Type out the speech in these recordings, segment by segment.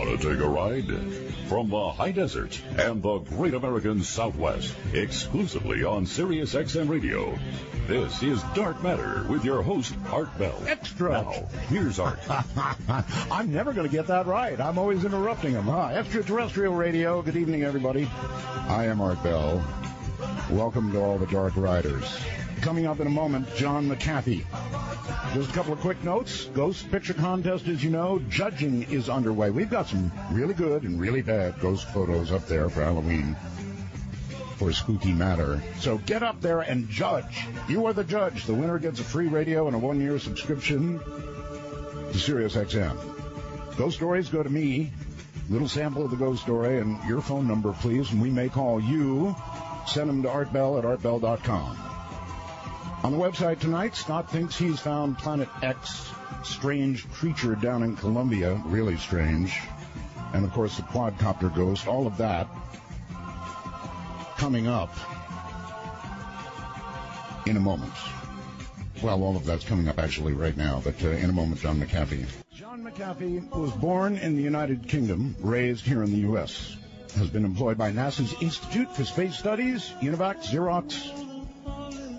Want to take a ride? From the high desert and the great American Southwest, exclusively on Sirius XM Radio. This is Dark Matter with your host, Art Bell. Extra. Now, here's Art. I'm never going to get that right. I'm always interrupting him. Extraterrestrial Radio. Good evening, everybody. I am Art Bell. Welcome to all the Dark Riders. Coming up in a moment, John McAfee. Just a couple of quick notes. Ghost Picture Contest, as you know, judging is underway. We've got some really good and really bad ghost photos up there for Halloween, for Spooky Matter. So get up there and judge. You are the judge. The winner gets a free radio and a one-year subscription to Sirius XM. Ghost stories go to me. Little sample of the ghost story and your phone number, please, and we may call you. Send them to artbell at artbell.com. On the website tonight, Scott thinks he's found Planet X, strange creature down in Colombia, really strange. And, of course, the quadcopter ghost, all of that coming up in a moment. Well, all of that's coming up actually right now, but in a moment, John McAfee. John McAfee was born in the United Kingdom, raised here in the U.S., has been employed by NASA's Institute for Space Studies, UNIVAC, Xerox,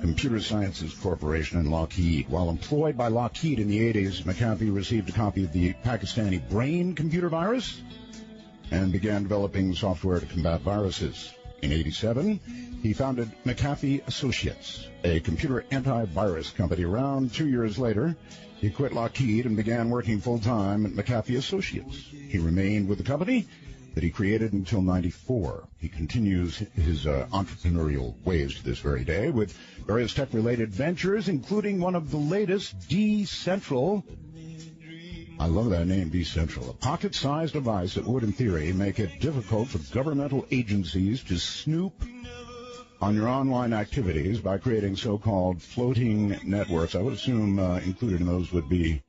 Computer Sciences Corporation, and Lockheed. While employed by Lockheed in the 80s, McAfee received a copy of the Pakistani brain computer virus and began developing software to combat viruses. In 87, he founded McAfee Associates, a computer antivirus company. Around 2 years later, he quit Lockheed and began working full-time at McAfee Associates. He remained with the company that he created until 94. He continues his entrepreneurial ways to this very day with various tech-related ventures, including one of the latest, D-Central. I love that name, D-Central. A pocket-sized device that would, in theory, make it difficult for governmental agencies to snoop on your online activities by creating so-called floating networks. I would assume included in those would be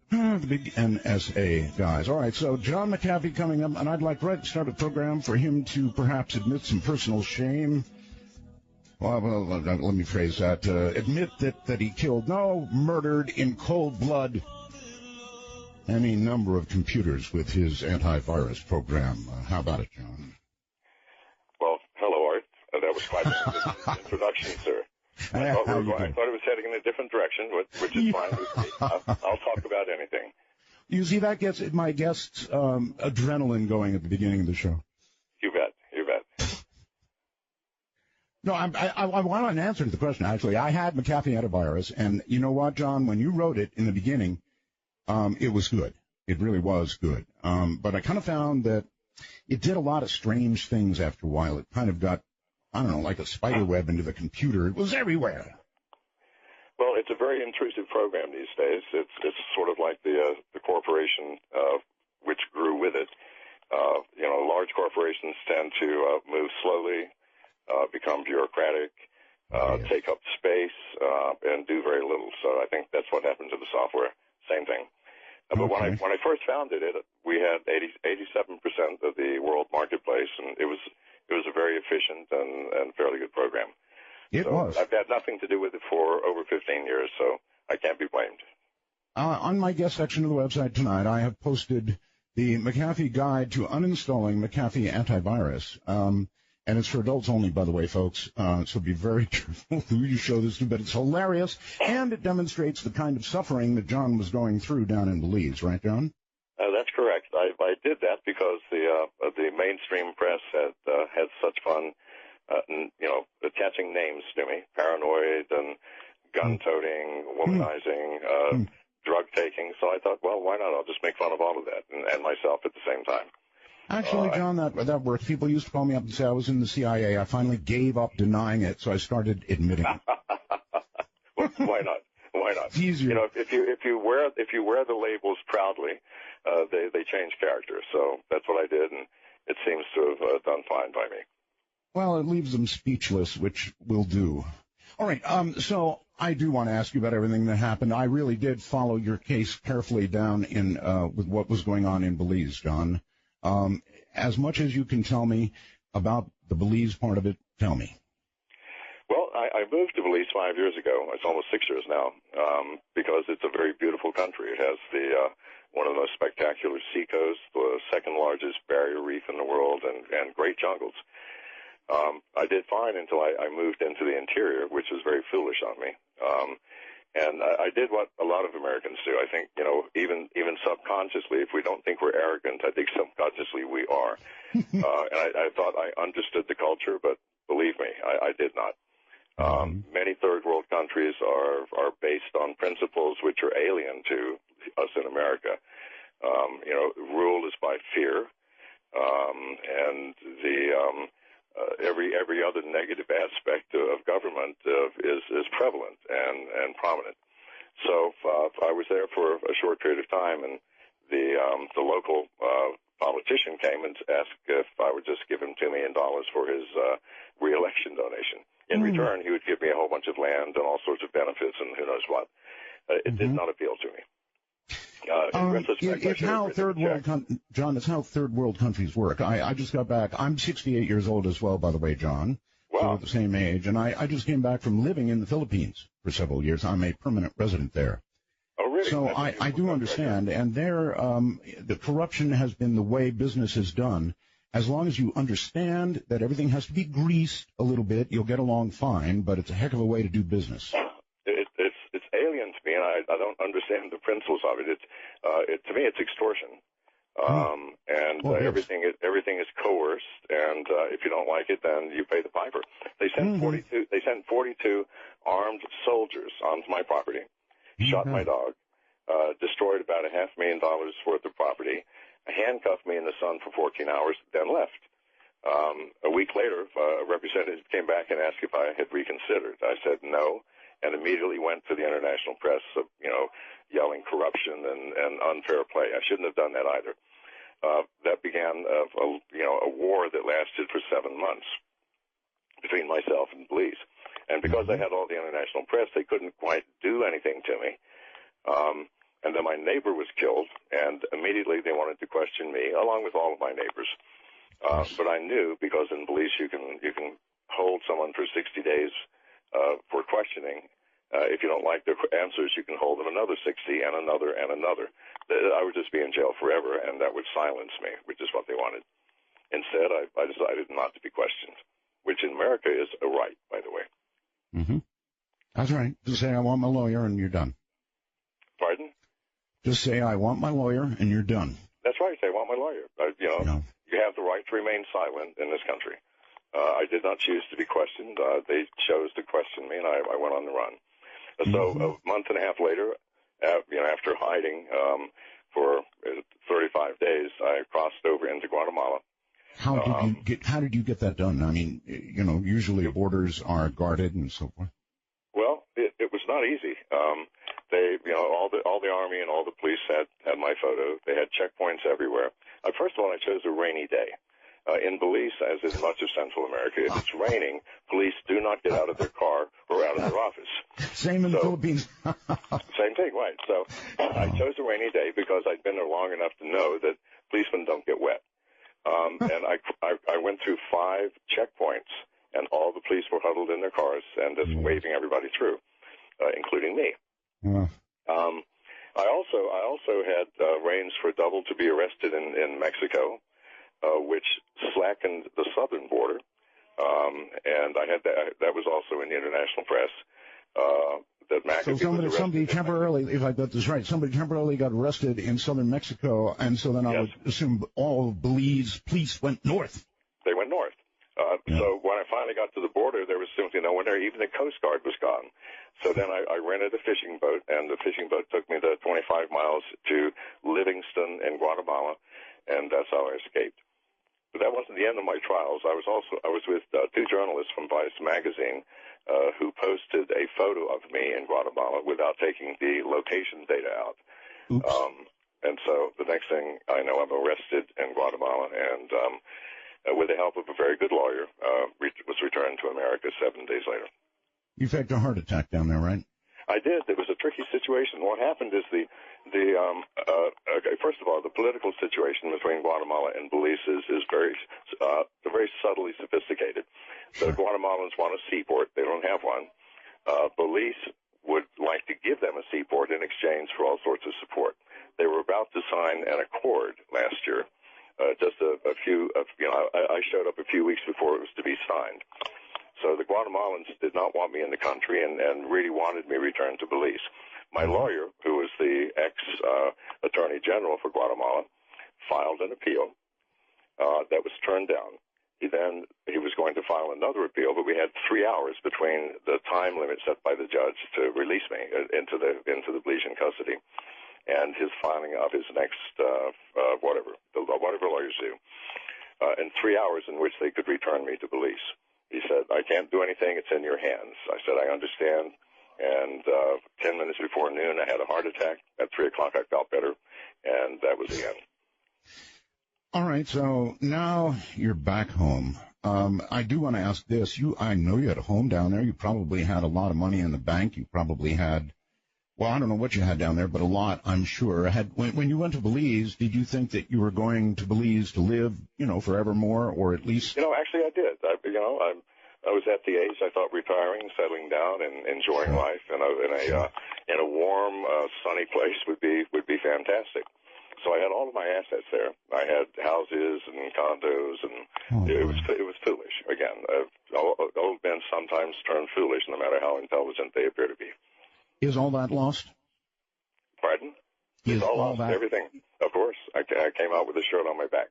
the big NSA guys. All right, so John McAfee coming up, and I'd like to start a program for him to perhaps admit some personal shame. Well, let me phrase that. Admit that he murdered in cold blood any number of computers with his antivirus program. How about it, John? Well, hello, Art. That was quite an introduction, sir. I thought it was heading in a different direction, which is fine with me. I'll talk about anything. You see, that gets my guests' adrenaline going at the beginning of the show. You bet. No, I want an answer to the question, actually. I had McAfee antivirus, and you know what, John? When you wrote it in the beginning, it was good. It really was good. But I kind of found that it did a lot of strange things after a while. It kind of got, I don't know, like a spider web into the computer. It was everywhere. Well, it's a very intrusive program these days. It's sort of like the corporation which grew with it. Large corporations tend to move slowly, become bureaucratic, take up space, and do very little. So I think that's what happened to the software. Same thing. But when I first founded it, we had 87% of the world marketplace, and it was a very efficient and fairly good program. It was. I've had nothing to do with it for over 15 years, so I can't be blamed. On my guest section of the website tonight, I have posted the McAfee Guide to Uninstalling McAfee Antivirus. And it's for adults only, by the way, folks. So be very careful who you show this to, but it's hilarious, and it demonstrates the kind of suffering that John was going through down in Belize, right, John? That's correct. I did that because the mainstream press had such fun, attaching names to me: paranoid and gun-toting, womanizing, drug-taking. So I thought, well, why not? I'll just make fun of all of that and myself at the same time. Actually, John, that works. People used to call me up and say I was in the CIA. I finally gave up denying it, so I started admitting it. Well, why not? Why not? It's easier. If you wear the labels proudly, they change character. So that's what I did, and it seems to have done fine by me. Well, it leaves them speechless, which will do. All right. So I do want to ask you about everything that happened. I really did follow your case carefully down in with what was going on in Belize, John. As much as you can tell me about the Belize part of it, tell me. Well, I moved to Belize 5 years ago. It's almost 6 years now, because it's a very beautiful country. It has one of the most spectacular seacoasts, the second largest barrier reef in the world, and great jungles. I did fine until I moved into the interior, which was very foolish on me. And I did what a lot of Americans do. I think, even subconsciously, if we don't think we're arrogant, I think subconsciously we are. And I thought I understood the culture, but believe me, I did not. Many third world countries are based on principles which are alien to us in America. Rule is by fear, and every other negative aspect of government is prevalent and prominent. So I was there for a short period of time, and the local politician came and asked if I would just give him $2 million for his reelection donation. In return, he would give me a whole bunch of land and all sorts of benefits and who knows what. It did not appeal to me. It's how third world, John. It's how third world countries work. I just got back. I'm 68 years old as well, by the way, John. Wow. So we're the same age, and I just came back from living in the Philippines for several years. I'm a permanent resident there. Oh, really? So I do understand, and there the corruption has been the way business is done. As long as you understand that everything has to be greased a little bit, you'll get along fine. But it's a heck of a way to do business. It's alien to me, and I don't understand the principles of it. To me, it's extortion, everything is coerced. And if you don't like it, then you pay the piper. They sent 42. They sent 42 armed soldiers onto my property, shot my dog, destroyed about $500,000 worth of property, handcuffed me in the sun for 14 hours, then left. A week later, a representative came back and asked if I had reconsidered. I said no, and immediately went to the international press, yelling corruption and unfair play. I shouldn't have done that either. That began a war that lasted for 7 months between myself and Belize. And because I had all the international press, they couldn't quite do anything to me. And then my neighbor was killed, and immediately they wanted to question me, along with all of my neighbors. But I knew, because in Belize you can hold someone for 60 days for questioning. If you don't like their answers, you can hold them another 60 and another and another. I would just be in jail forever, and that would silence me, which is what they wanted. Instead, I decided not to be questioned, which in America is a right, by the way. Mm-hmm. That's right. Just say, I want my lawyer, and you're done. Pardon? Just say, I want my lawyer, and you're done. That's right. Say, I want my lawyer. You have the right to remain silent in this country. I did not choose to be questioned. They chose to question me, and I went on the run. So a month and a half later, after hiding for 35 days, I crossed over into Guatemala. How did you get that done? I mean, usually borders are guarded and so forth. Well, it was not easy. They, all the army and all the police had my photo. They had checkpoints everywhere. First of all, I chose a rainy day. In Belize, as in much of Central America, if it's raining, police do not get out of their car or out of their office. Same in the Philippines. Same thing, right. So I chose a rainy day because I'd been there long enough to know that policemen don't get wet. And I went through 5 checkpoints, and all the police were huddled in their cars and just waving everybody through, including me. I also had arranged for Double to be arrested in Mexico, which slackened the southern border, and I had that was also in the international press. That McAfee so somebody temporarily, if I got this right, somebody temporarily got arrested in southern Mexico, and so then I would assume all of Belize police went north. They went north. So when I finally got to the border, there was simply no one there. Even the Coast Guard was gone. So then I rented a fishing boat, and the fishing boat took me the 25 miles to Livingston in Guatemala, and that's how I escaped. But that wasn't the end of my trials. I was with 2 journalists from Vice magazine who posted a photo of me in Guatemala without taking the location data out. And so the next thing I know, I'm arrested in Guatemala, and with the help of a very good lawyer, was returned to America 7 days later. You faked a heart attack down there, right? I did. It was a tricky situation. What happened is first of all, the political situation between Guatemala and Belize is very subtly sophisticated. The Guatemalans want a seaport. They don't have one. Belize would like to give them a seaport in exchange for all sorts of support. they were about to sign an accord last year. Just a few, I showed up a few weeks before it was to be signed. So the Guatemalans did not want me in the country and really wanted me returned to Belize. My lawyer, who was the ex-attorney general for Guatemala, filed an appeal that was turned down. He was going to file another appeal, but we had 3 hours between the time limit set by the judge to release me into the Belizean custody and his filing of his next whatever lawyers do, in 3 hours in which they could return me to Belize. He said, "I can't do anything. It's in your hands." I said, "I understand." And 10 minutes before noon, I had a heart attack. At 3 o'clock, I felt better, and that was the end. All right, so now you're back home. I do want to ask this. I know you had a home down there. You probably had a lot of money in the bank. You probably had, well, I don't know what you had down there, but a lot, I'm sure. When you went to Belize, did you think that you were going to Belize to live, forevermore, or at least? Actually, I did. I was at the age I thought retiring, settling down, and enjoying life in a warm, sunny place would be fantastic. So I had all of my assets there. I had houses and condos, and it was foolish. Again, old men sometimes turn foolish, no matter how intelligent they appear to be. Is all that lost? Pardon? Is all lost. that? Everything. Of course. I came out with a shirt on my back.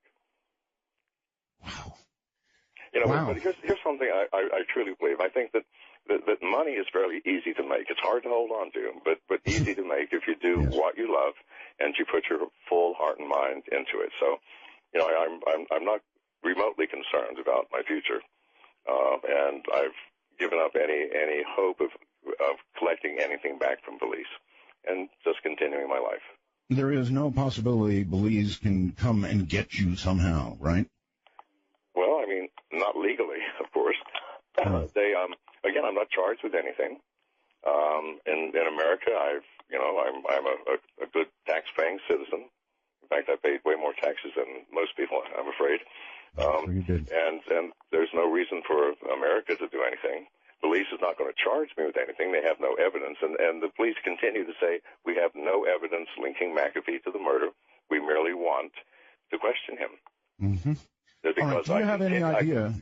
Wow. Wow. But here's something I truly believe. I think that money is fairly easy to make. It's hard to hold on to, but easy to make if you do what you love and you put your full heart and mind into it. So, I'm not remotely concerned about my future, and I've given up any hope of collecting anything back from Belize and just continuing my life. There is no possibility Belize can come and get you somehow, right? Well, I mean, not legally, of course. Again, I'm not charged with anything. In America, I'm a good tax-paying citizen. In fact, I paid way more taxes than most people, I'm afraid. And there's no reason for America to do anything. Police is not going to charge me with anything. They have no evidence. And the police continue to say, we have no evidence linking McAfee to the murder. We merely want to question him. Mm-hmm. All right. Do you have any idea?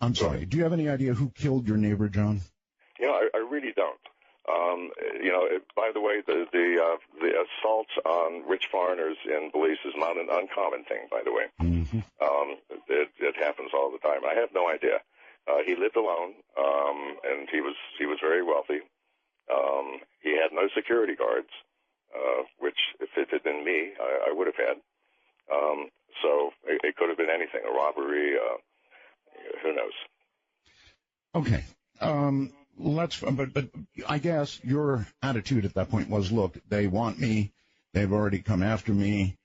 I'm sorry. Do you have any idea who killed your neighbor, John? I really don't. By the way, the assaults on rich foreigners in Belize is not an uncommon thing, by the way. Mm-hmm. It happens all the time. I have no idea. He lived alone, and he was very wealthy. He had no security guards, which if it had been me, I would have had. So it could have been anything, a robbery, who knows? Okay. But I guess your attitude at that point was, look, they want me. They've already come after me.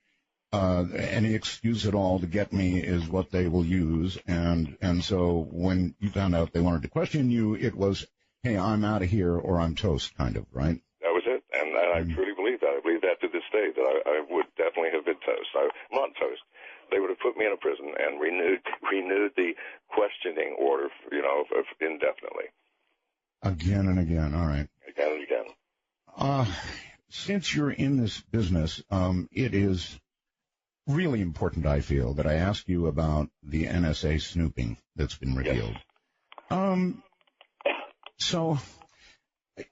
Any excuse at all to get me is what they will use. And so when you found out they wanted to question you, it was, hey, I'm out of here or I'm toast, kind of, right? That was it. And I truly believe that. I believe that to this day, that I would definitely have been toast. I'm not toast. They would have put me in a prison and renewed the questioning order, indefinitely. Again and again. All right. Again and again. Since you're in this business, it is really important, I feel, that I ask you about the NSA snooping that's been revealed. Yes. So,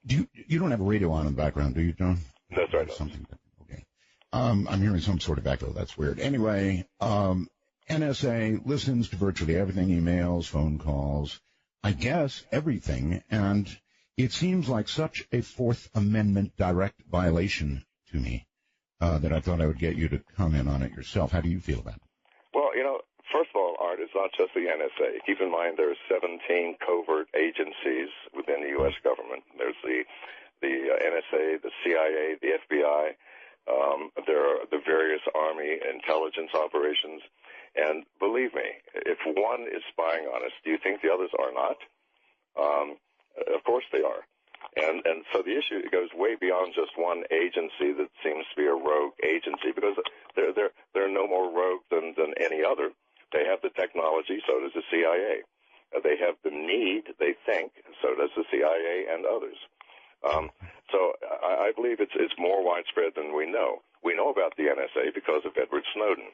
you don't have a radio on in the background, do you, John? That's right. Something. Okay. I'm hearing some sort of echo. That's weird. Anyway, NSA listens to virtually everything, emails, phone calls, I guess everything, and it seems like such a Fourth Amendment direct violation to me that I thought I would get you to comment on it yourself. How do you feel about it? Well, first of all, Art, it's not just the NSA. Keep in mind there are 17 covert agencies within the U.S. government. There's the NSA, the CIA, the FBI. There are the various Army intelligence operations. And believe me, if one is spying on us, do you think the others are not? Of course they are. And so the issue goes way beyond just one agency that seems to be a rogue agency, because they're no more rogue than any other. They have the technology, so does the CIA. They have the need, they think, so does the CIA and others. So I believe it's more widespread than we know. know. We know about the NSA because of Edward Snowden.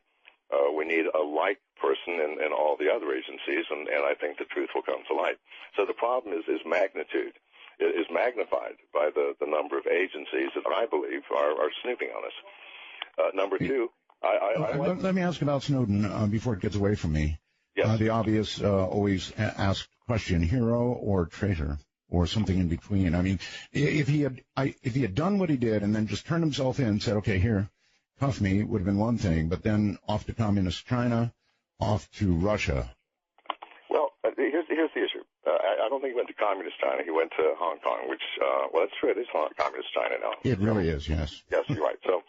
We need a like person in all the other agencies, and I think the truth will come to light. So the problem is magnitude. It is magnified by the number of agencies that I believe are snooping on us. Number two, let me ask about Snowden before it gets away from me. Yes. The obvious, always asked question: hero or traitor, or something in between. I mean, if he had done what he did and then just turned himself in and said, "Okay, here, cuff me," would have been one thing. But then off to communist China, off to Russia. Well, here's the issue. I don't think he went to communist China. He went to Hong Kong, which, well, that's true. It is communist China now. It really is, yes. Yes, you're right. So,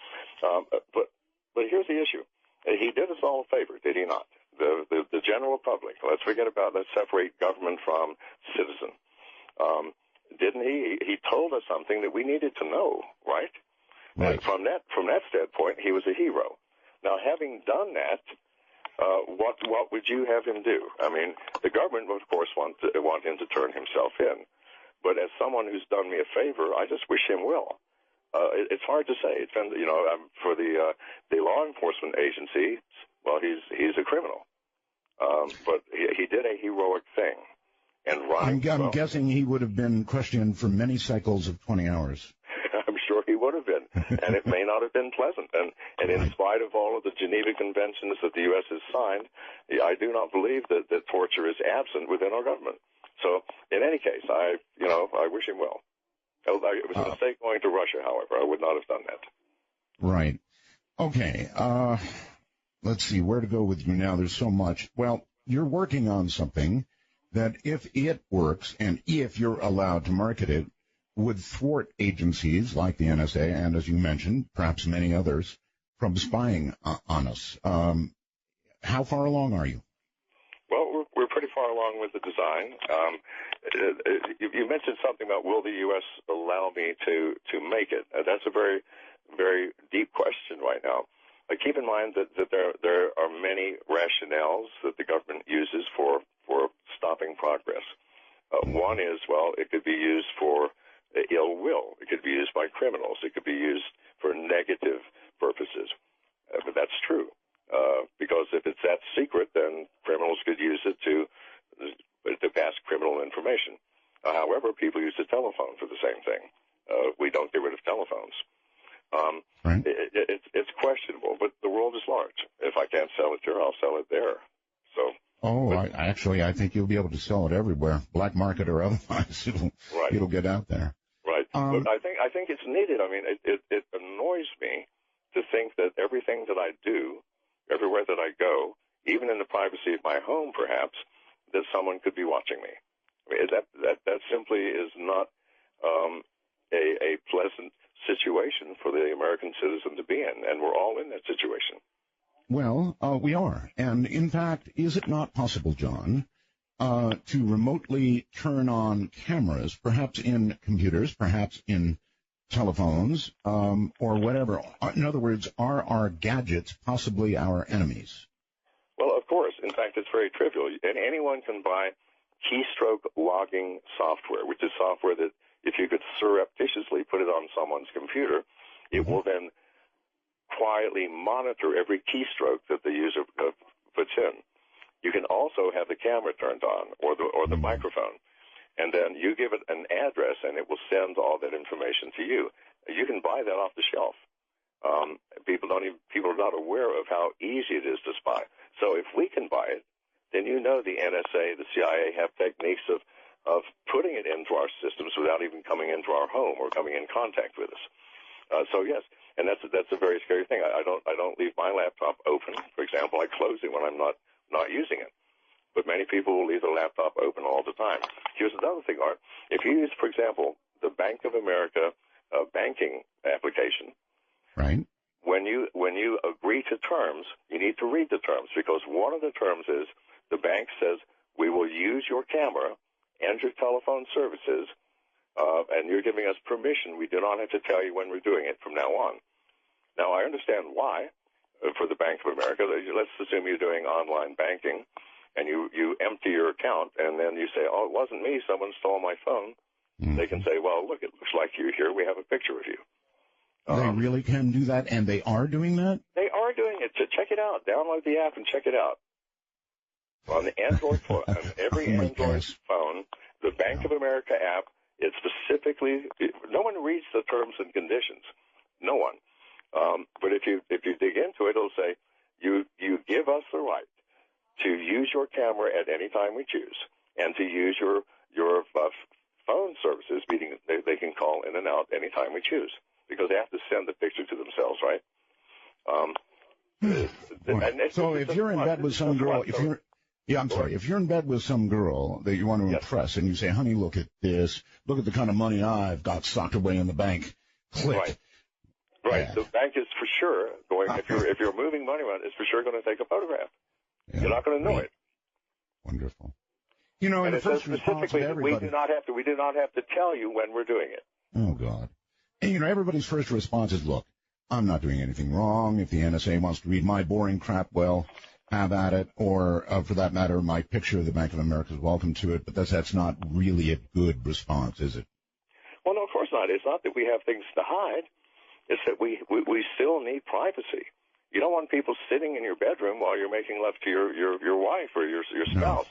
but here's the issue. He did us all a favor, did he not? The general public. Let's separate government from citizen. Didn't he? He told us something that we needed to know, right? Right. And from that standpoint, he was a hero. Now, having done that, what would you have him do? I mean, the government would, of course, want him to turn himself in. But as someone who's done me a favor, I just wish him well. It's hard to say. For the law enforcement agency, well, he's a criminal. But he did a heroic thing. And I'm guessing he would have been questioned for many cycles of 20 hours. I'm sure he would have been, and it may not have been pleasant. And in spite of all of the Geneva Conventions that the U.S. has signed, I do not believe that torture is absent within our government. So, in any case, I wish him well. It was a mistake going to Russia, however. I would not have done that. Right. Okay. Let's see where to go with you now. There's so much. Well, you're working on something that, if it works and if you're allowed to market it, would thwart agencies like the NSA and, as you mentioned, perhaps many others, from spying on us. How far along are you? Well, we're pretty far along with the design. You mentioned something about, will the U.S. allow me to make it? That's a very, very deep question right now. Keep in mind that there are many rationales that the government uses for stopping progress. One is, well, it could be used for ill will. It could be used by criminals. It could be used for negative purposes. But that's true, because if it's that secret, then criminals could use it to pass criminal information. However, people use the telephone for the same thing. We don't get rid of telephones. Right. It's questionable, but the world is large. If I can't sell it here, I'll sell it there. So. I think you'll be able to sell it everywhere, black market or otherwise. It'll get out there. Right. But I think it's needed. I mean, it annoys me to think that everything that I do, everywhere that I go, even in the privacy of my home, perhaps, that someone could be watching me. I mean, that simply is not a pleasant situation for the American citizen to be in, and we're all in that situation. Well, we are. And in fact, is it not possible, John, to remotely turn on cameras, perhaps in computers, perhaps in telephones, or whatever? In other words, are our gadgets possibly our enemies? Well, of course. In fact, it's very trivial. And anyone can buy keystroke logging software, which is software that if you could surreptitiously put it on someone's computer, it will then quietly monitor every keystroke that the user puts in. You can also have the camera turned on or the microphone, and then you give it an address, and it will send all that information to you. You can buy that off the shelf. People are not aware of how easy it is to spy. So if we can buy it, then the NSA, the CIA have techniques of putting it into our systems without even coming into our home or coming in contact with us. So yes, and that's a very scary thing. I don't leave my laptop open. For example, I close it when I'm not using it. But many people will leave the laptop open all the time. Here's another thing, Art. If you use, for example, the Bank of America banking application, right? When you agree to terms, you need to read the terms, because one of the terms is the bank says we will use your camera and your telephone services, and you're giving us permission. We do not have to tell you when we're doing it from now on. Now, I understand why for the Bank of America. Let's assume you're doing online banking, and you empty your account, and then you say, oh, it wasn't me. Someone stole my phone. They can say, well, look, it looks like you're here. We have a picture of you. They really can do that, and they are doing that? They are doing it. So check it out. Download the app and check it out. On the Android phone, on every Android phone, the Bank of America app, it specifically, no one reads the terms and conditions. No one. But if you dig into it, it'll say, you give us the right to use your camera at any time we choose, and to use your phone services, meaning they can call in and out anytime we choose, because they have to send the picture to themselves, right? So if you're in bed with some girl, if you're in bed with some girl that you want to impress, and you say, honey, look at this, look at the kind of money I've got socked away in the bank, click. Right. The bank is for sure going, if you're moving money around, it's for sure going to take a photograph. Yeah. You're not going to know it. Wonderful. You know, and it says specifically that we do not have to tell you when we're doing it. Oh, God. And, you know, everybody's first response is, look, I'm not doing anything wrong. If the NSA wants to read my boring crap, well, have at it. Or, for that matter, my picture of the Bank of America is welcome to it. But that's not really a good response, is it? Well, no, of course not. It's not that we have things to hide. It's that we still need privacy. You don't want people sitting in your bedroom while you're making love to your wife or your spouse.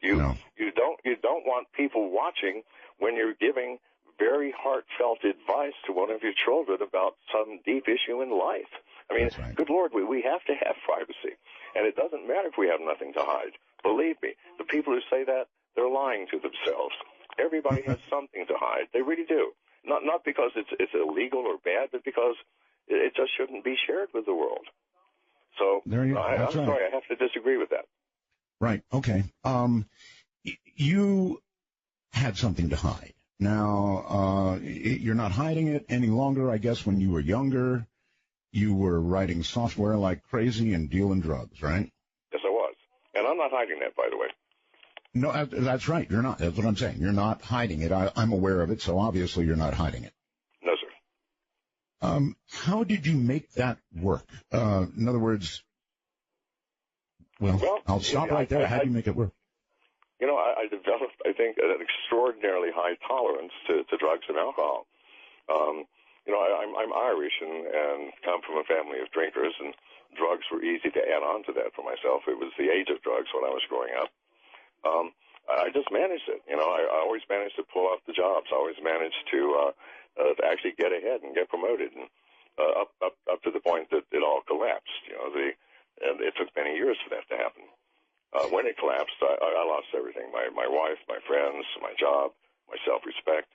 No. You don't want people watching when you're giving very heartfelt advice to one of your children about some deep issue in life. I mean, Good Lord, we have to have privacy, and it doesn't matter if we have nothing to hide. Believe me, the people who say that, they're lying to themselves. Everybody has something to hide. They really do. Not because it's illegal or bad, but because it just shouldn't be shared with the world. So I'm sorry, I have to disagree with that. Right. Okay. You had something to hide. Now, you're not hiding it any longer. I guess when you were younger, you were writing software like crazy and dealing drugs, right? Yes, I was. And I'm not hiding that, by the way. No, that's right. You're not. That's what I'm saying. You're not hiding it. I'm aware of it, so obviously you're not hiding it. No, sir. How did you make that work? In other words, well I'll stop right there. How do you make it work? You know, I developed, I think, an extraordinarily high tolerance to drugs and alcohol. You know, I'm Irish and come from a family of drinkers, and drugs were easy to add on to that for myself. It was the age of drugs when I was growing up. I just managed it. You know, I always managed to pull off the jobs. I always managed to actually get ahead and get promoted, and up to the point that it all collapsed. You know, and it took many years for that to happen. When it collapsed, I lost everything: my wife, my friends, my job, my self-respect.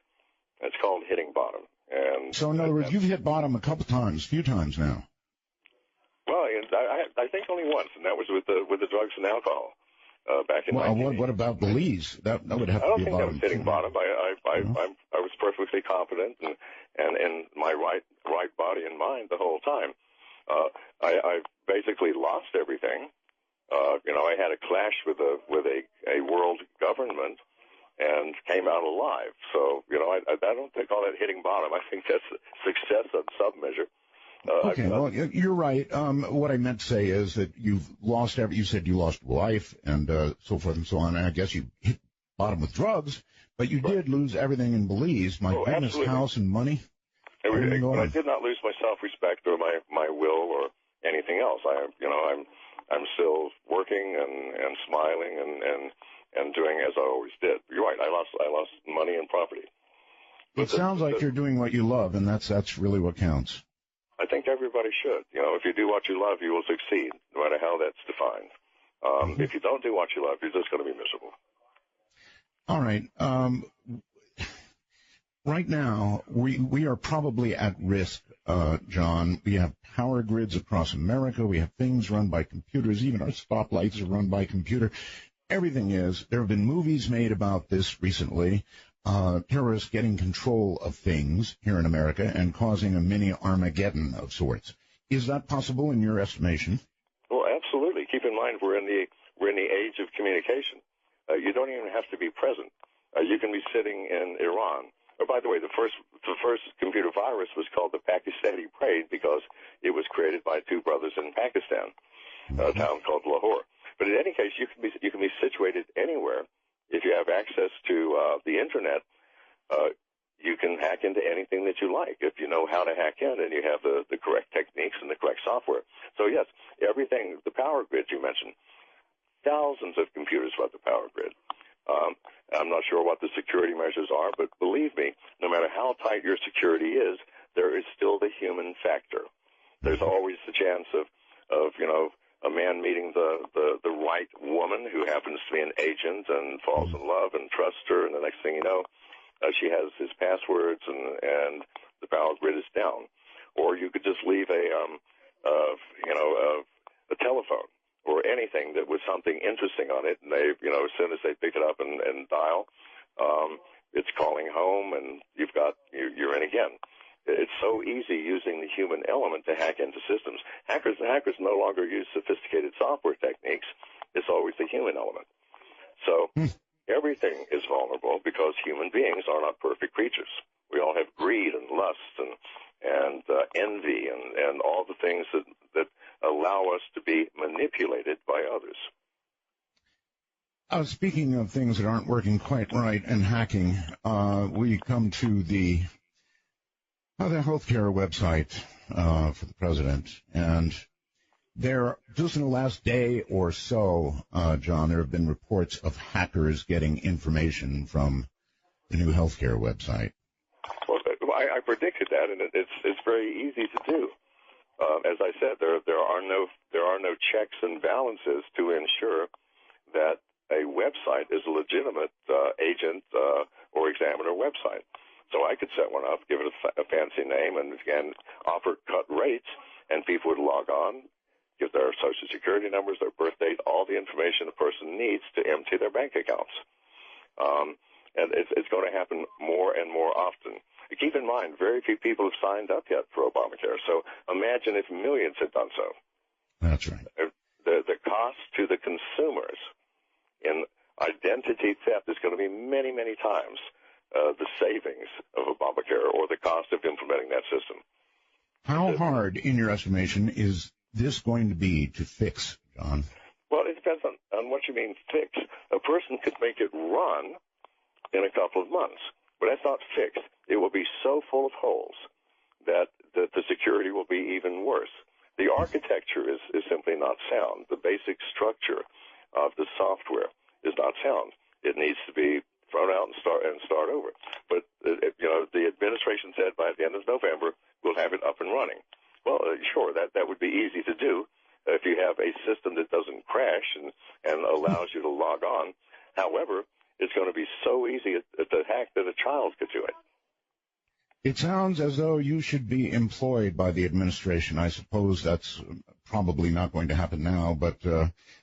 It's called hitting bottom. And so, in other words, you've hit bottom a few times now. Well, I think only once, and that was with the drugs and alcohol. Back in what about Belize? That would have to be a bottom. I don't think that was hitting bottom. I was perfectly competent and in my right body and mind the whole time. I basically lost everything. You know, I had a clash with a world government and came out alive. So, you know, I don't think all that hitting bottom. I think that's success on some measure. Okay, well, you're right. What I meant to say is that you've lost you said you lost life and so forth and so on. And I guess you hit bottom with drugs, but you did lose everything in Belize. My goodness, absolutely. House and money. But I did not lose my self-respect or my will or anything else. I'm still working and smiling and doing as I always did. You're right. I lost money and property. It sounds like you're doing what you love, and that's really what counts. I think everybody should. You know, if you do what you love, you will succeed, no matter how that's defined. If you don't do what you love, you're just going to be miserable. All right. Right now, we are probably at risk, John. We have power grids across America. We have things run by computers. Even our stoplights are run by computer. Everything is. There have been movies made about this recently. Terrorists getting control of things here in America and causing a mini Armageddon of sorts. Is that possible in your estimation? Well, absolutely. Keep in mind we're in the age of communication. You don't even have to be present. You can be sitting in Iran. Oh, by the way, the first computer virus was called the Pakistani Braid because it was created by two brothers in Pakistan, a town called Lahore. But in any case, you can be situated anywhere. If you have access to the internet, you can hack into anything that you like if you know how to hack in and you have the correct techniques and the correct software. So, yes, everything, the power grid you mentioned, thousands of computers about the power grid. I'm not sure what the security measures are, but believe me, no matter how tight your security is, there is still the human factor. There's always the chance of a man meeting the right woman who happens to be an agent and falls in love and trusts her, and the next thing you know, she has his passwords and the power grid is down. Or you could just leave a telephone or anything that was something interesting on it, and they, as soon as they pick it up and dial, it's calling home, and you're in again. It's so easy using the human element to hack into systems. Hackers no longer use sophisticated software techniques. It's always the human element. So everything is vulnerable because human beings are not perfect creatures. We all have greed and lust and envy and all the things that allow us to be manipulated by others. Speaking of things that aren't working quite right and hacking, we come to the healthcare website for the president. And there, just in the last day or so, John, there have been reports of hackers getting information from the new healthcare website. Well, I predicted that, and it's very easy to do. As I said, there are no checks and balances to ensure that a website is a legitimate agent or examiner website. So I could set one up, give it a fancy name, and again offer cut rates, and people would log on, give their Social Security numbers, their birth date, all the information a person needs to empty their bank accounts. And it's going to happen more and more often. Keep in mind, very few people have signed up yet for Obamacare. So imagine if millions had done so. That's right. The cost to the consumers in identity theft is going to be many, many times the savings of Obamacare or the cost of implementing that system. How hard, in your estimation, is this going to be to fix, John? Well, it depends on what you mean fix. A person could make it run in a couple of months, but that's not fixed. It will be so full of holes that the security will be even worse. The architecture is simply not sound. The basic structure of the software is not sound. It needs to be thrown out and start over. But the administration said by the end of November we'll have it up and running. Well, sure, that would be easy to do if you have a system that doesn't crash and allows you to log on. However, it's going to be so easy to hack that a child could do it. It sounds as though you should be employed by the administration. I suppose that's probably not going to happen now, but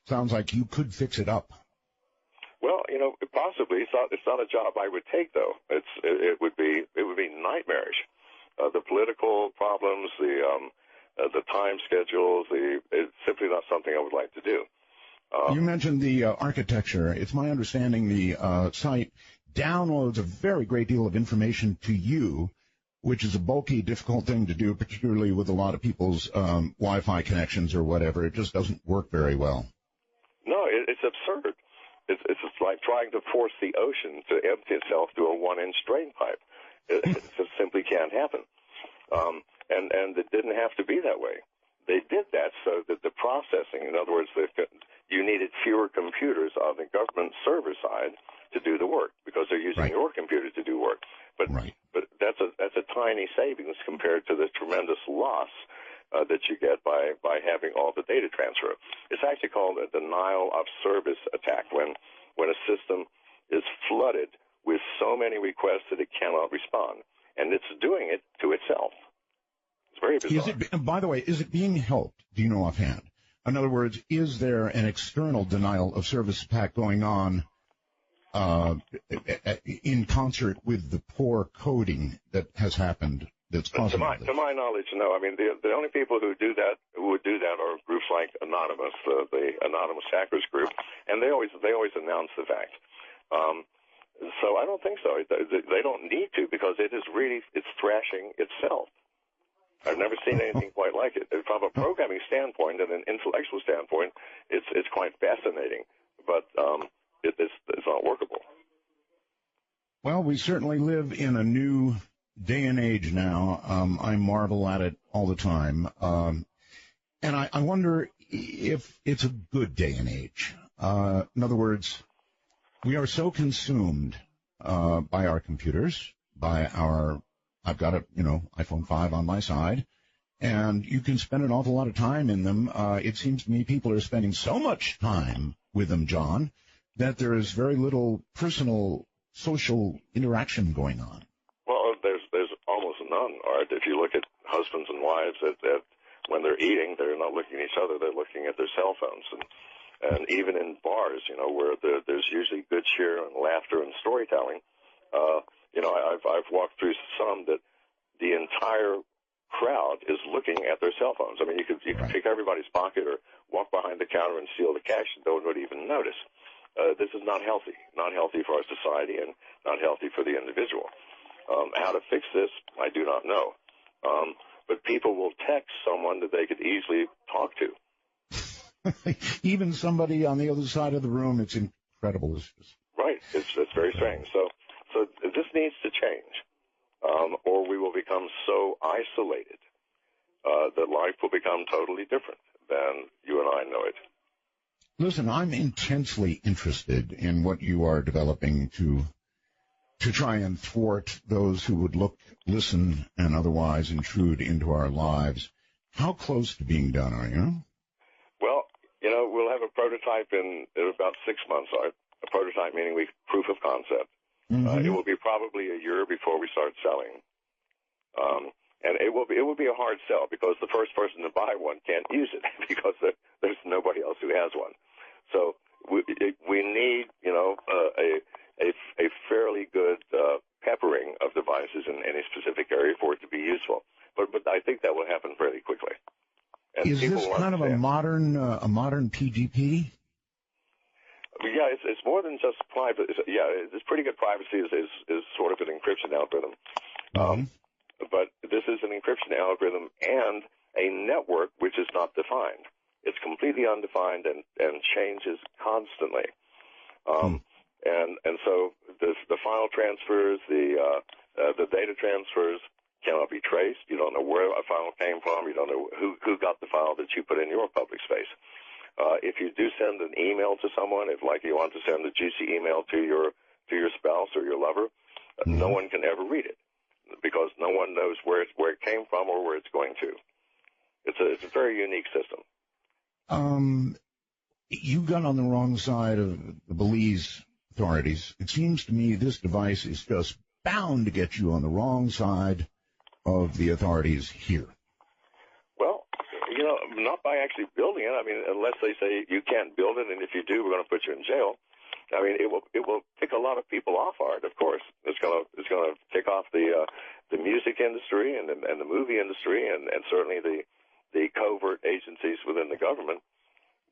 sounds like you could fix it up. Well, possibly. It's not a job I would take, though. It would be nightmarish. The political problems, the time schedules, it's simply not something I would like to do. You mentioned the architecture. It's my understanding the site downloads a very great deal of information to you, which is a bulky, difficult thing to do, particularly with a lot of people's Wi-Fi connections or whatever. It just doesn't work very well. No, it's absurd. It's like trying to force the ocean to empty itself through a 1-inch drain pipe. It just simply can't happen. And it didn't have to be that way. They did that so that the processing, in other words, you needed fewer computers on the government server side to do the work because they're using your computer to do work. But that's a tiny savings compared to the tremendous loss that you get by having all the data transfer. It's actually called a denial of service attack when a system is flooded with so many requests that it cannot respond, and it's doing it to itself. It's very bizarre. By the way, is it being helped? Do you know offhand? In other words, is there an external denial of service attack going on in concert with the poor coding that has happened that's causing this? To my knowledge, no. I mean, the only people who would do that are groups like Anonymous, the Anonymous Hackers Group, and they always announce the fact. So I don't think so. They don't need to because it's thrashing itself. I've never seen anything quite like it. From a programming standpoint and an intellectual standpoint, it's quite fascinating, but it's not workable. Well, we certainly live in a new day and age now. I marvel at it all the time. And I wonder if it's a good day and age. In other words, we are so consumed by our computers, I've got a, iPhone 5 on my side, and you can spend an awful lot of time in them. It seems to me people are spending so much time with them, John, that there is very little personal, social interaction going on. Well, there's almost none, Art. If you look at husbands and wives, that when they're eating, they're not looking at each other; they're looking at their cell phones. And even in bars, where there's usually good cheer and laughter and storytelling, I've walked through some that the entire crowd is looking at their cell phones. I mean, you could pick everybody's pocket or walk behind the counter and steal the cash and no one would even notice. This is not healthy for our society and not healthy for the individual. How to fix this, I do not know. But people will text someone that they could easily talk to. Even somebody on the other side of the room, it's incredible. Right. It's very strange. So this needs to change, or we will become so isolated that life will become totally different than you and I know it. Listen, I'm intensely interested in what you are developing to try and thwart those who would look, listen, and otherwise intrude into our lives. How close to being done are you? Well, we'll have a prototype in about 6 months. A prototype meaning proof of concept. Mm-hmm. It will be probably a year before we start selling. And it will be a hard sell because the first person to buy one can't use it because there's nobody else who has one. So we need, a fairly good peppering of devices in any specific area for it to be useful. But I think that will happen fairly quickly. And is this kind of a modern PGP? Yeah, it's more than just private. It's pretty good privacy is sort of an encryption algorithm. Mm-hmm. But this is an encryption algorithm and a network which is not defined. It's completely undefined and changes constantly. And so the file transfers, the data transfers cannot be traced. You don't know where a file came from. You don't know who got the file that you put in your public space. If you do send an email to someone, if like you want to send a juicy email to your spouse or your lover, no one can ever read it because no one knows where it came from or where it's going to. It's a very unique system. You got on the wrong side of the Belize authorities. It seems to me this device is just bound to get you on the wrong side of the authorities here. Well, not by actually building it. I mean, unless they say you can't build it, and if you do, we're going to put you in jail. I mean, it will tick a lot of people off, Art. Of course, it's going to tick off the music industry and the movie industry, and certainly the covert agencies within the government.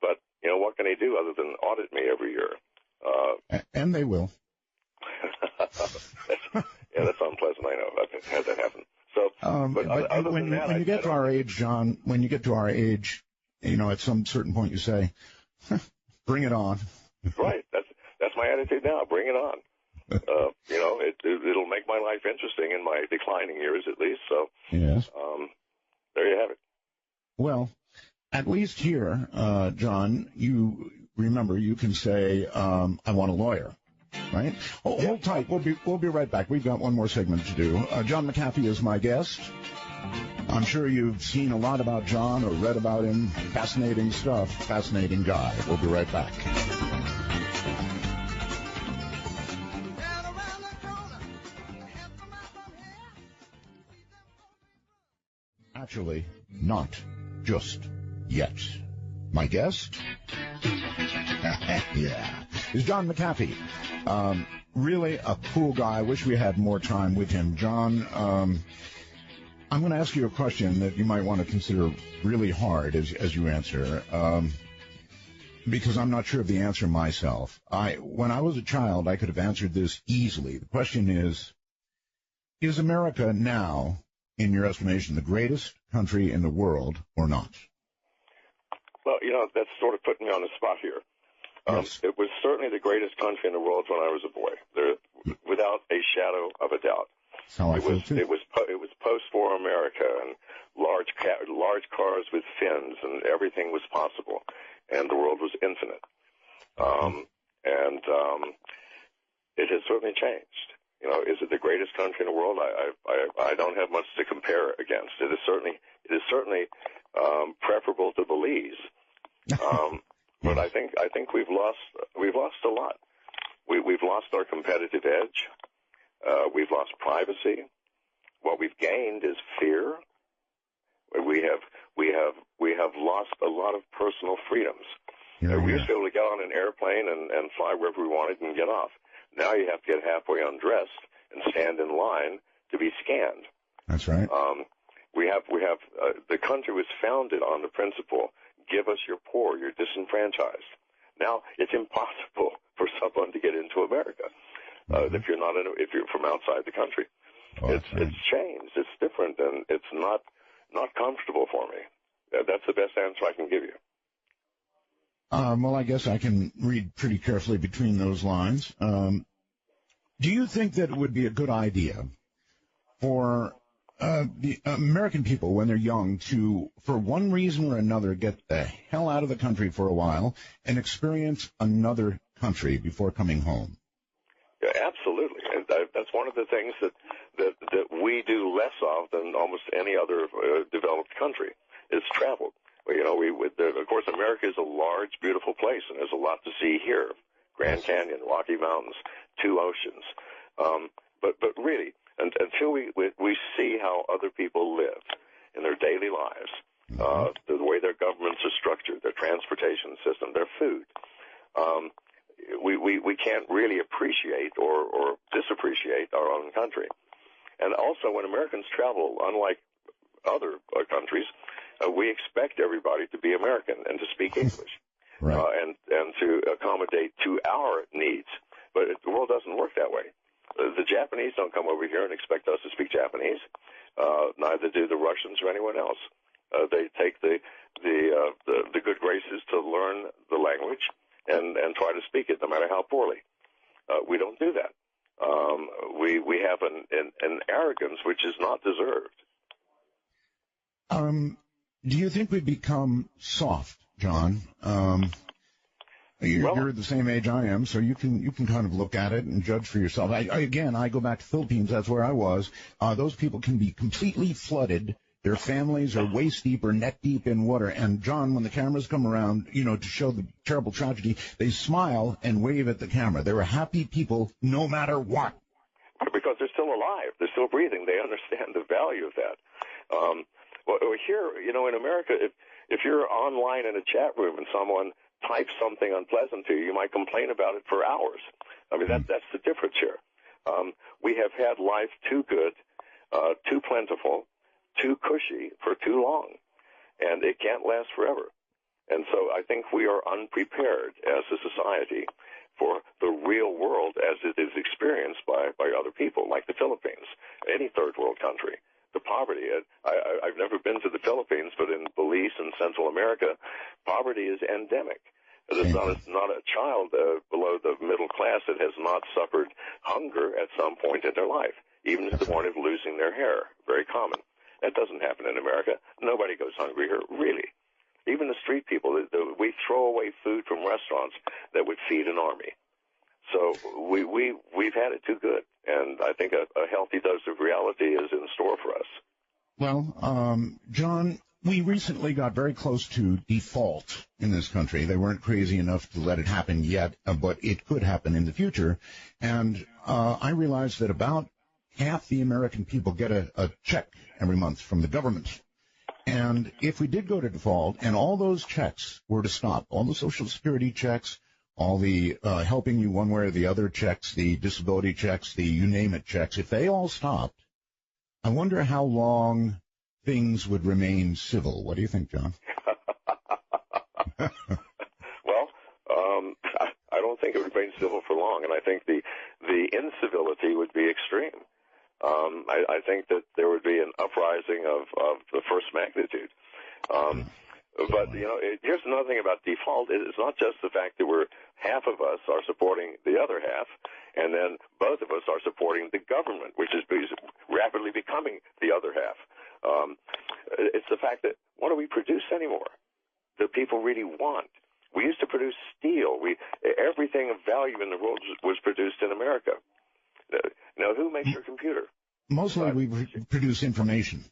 But what can they do other than audit me every year? And they will. That's unpleasant. I know. I've had that happen. So, but when you get to our age, John, at some certain point you say, "Bring it on." Right. That's my attitude now. Bring it on. It'll make my life interesting in my declining years, at least. So, yes. There you have it. Well, at least here, John, you remember you can say, "I want a lawyer." Right? Hold tight. We'll be right back. We've got one more segment to do. John McAfee is my guest. I'm sure you've seen a lot about John or read about him. Fascinating stuff. Fascinating guy. We'll be right back. Actually, not just yet. My guest? Yeah. Is John McAfee. Really a cool guy. I wish we had more time with him. John, I'm going to ask you a question that you might want to consider really hard as you answer, because I'm not sure of the answer myself. When I was a child, I could have answered this easily. The question is America now, in your estimation, the greatest country in the world or not? Well, that's sort of putting me on the spot here. Yes. It was certainly the greatest country in the world when I was a boy, without a shadow of a doubt. That's how I feel too. It was post-war America, and large cars with fins, and everything was possible, and the world was infinite. It has certainly changed. You know, is it the greatest country in the world? I don't have much to compare against. It is certainly preferable to Belize. But I think we've lost a lot. We've lost our competitive edge. We've lost privacy. What we've gained is fear. We have lost a lot of personal freedoms. We used to be able to get on an airplane and fly wherever we wanted and get off. Now you have to get halfway undressed and stand in line to be scanned. That's right. The country was founded on the principle: give us your poor, you're disenfranchised. Now it's impossible for someone to get into America if you're from outside the country. It's changed. It's different, and it's not comfortable for me. That's the best answer I can give you. Well, I guess I can read pretty carefully between those lines. Do you think that it would be a good idea for the American people, when they're young, to, for one reason or another, get the hell out of the country for a while and experience another country before coming home? Yeah, absolutely. And that's one of the things that we do less of than almost any other developed country is travel. You know, of course, America is a large, beautiful place, and there's a lot to see here. Grand Canyon, Rocky Mountains, 2 oceans. But really, until we see how other people live in their daily lives, the way their governments are structured, their transportation system, their food, we can't really appreciate or disappreciate our own country. And also, when Americans travel, unlike other countries, we expect everybody to be American and to speak English, right. and to accommodate to our needs. But the world doesn't work that way. The Japanese don't come over here and expect us to speak Japanese. Neither do the Russians or anyone else. They take the good graces to learn the language and try to speak it, no matter how poorly. We don't do that. We have an arrogance which is not deserved. Do you think we've become soft, John? You're the same age I am, so you can kind of look at it and judge for yourself. I go back to Philippines. That's where I was. Those people can be completely flooded. Their families are waist deep or neck deep in water. And, John, when the cameras come around, to show the terrible tragedy, they smile and wave at the camera. They're happy people no matter what. Because they're still alive. They're still breathing. They understand the value of that. Well, here, in America, if you're online in a chat room and someone types something unpleasant to you, you might complain about it for hours. I mean, that's the difference here. We have had life too good, too plentiful, too cushy for too long, and it can't last forever. And so I think we are unprepared as a society for the real world as it is experienced by other people, like the Philippines, any third world country. The poverty, I've never been to the Philippines, but in Belize and Central America, poverty is endemic. There's not a child below the middle class that has not suffered hunger at some point in their life, even to the point of losing their hair. Very common. That doesn't happen in America. Nobody goes hungry here, really. Even the street people, we throw away food from restaurants that would feed an army. So we've had it too good, and I think a healthy dose of reality is in store for us. Well, John, we recently got very close to default in this country. They weren't crazy enough to let it happen yet, but it could happen in the future. And I realized that about half the American people get a check every month from the government. And if we did go to default and all those checks were to stop, all the Social Security checks, all the helping you one way or the other checks, the disability checks, the you name it checks, if they all stopped, I wonder how long things would remain civil. What do you think, John? Well, I don't think it would remain civil for long, and I think the incivility would be extreme. I think that there would be an uprising of the first magnitude. But, here's another thing about default. It's not just the fact that half of us are supporting the other half, and then both of us are supporting the government, which is rapidly becoming the other half. It's the fact that what do we produce anymore that people really want? We used to produce steel. Everything of value in the world was produced in America. Now, who makes your computer? Mostly we produce information.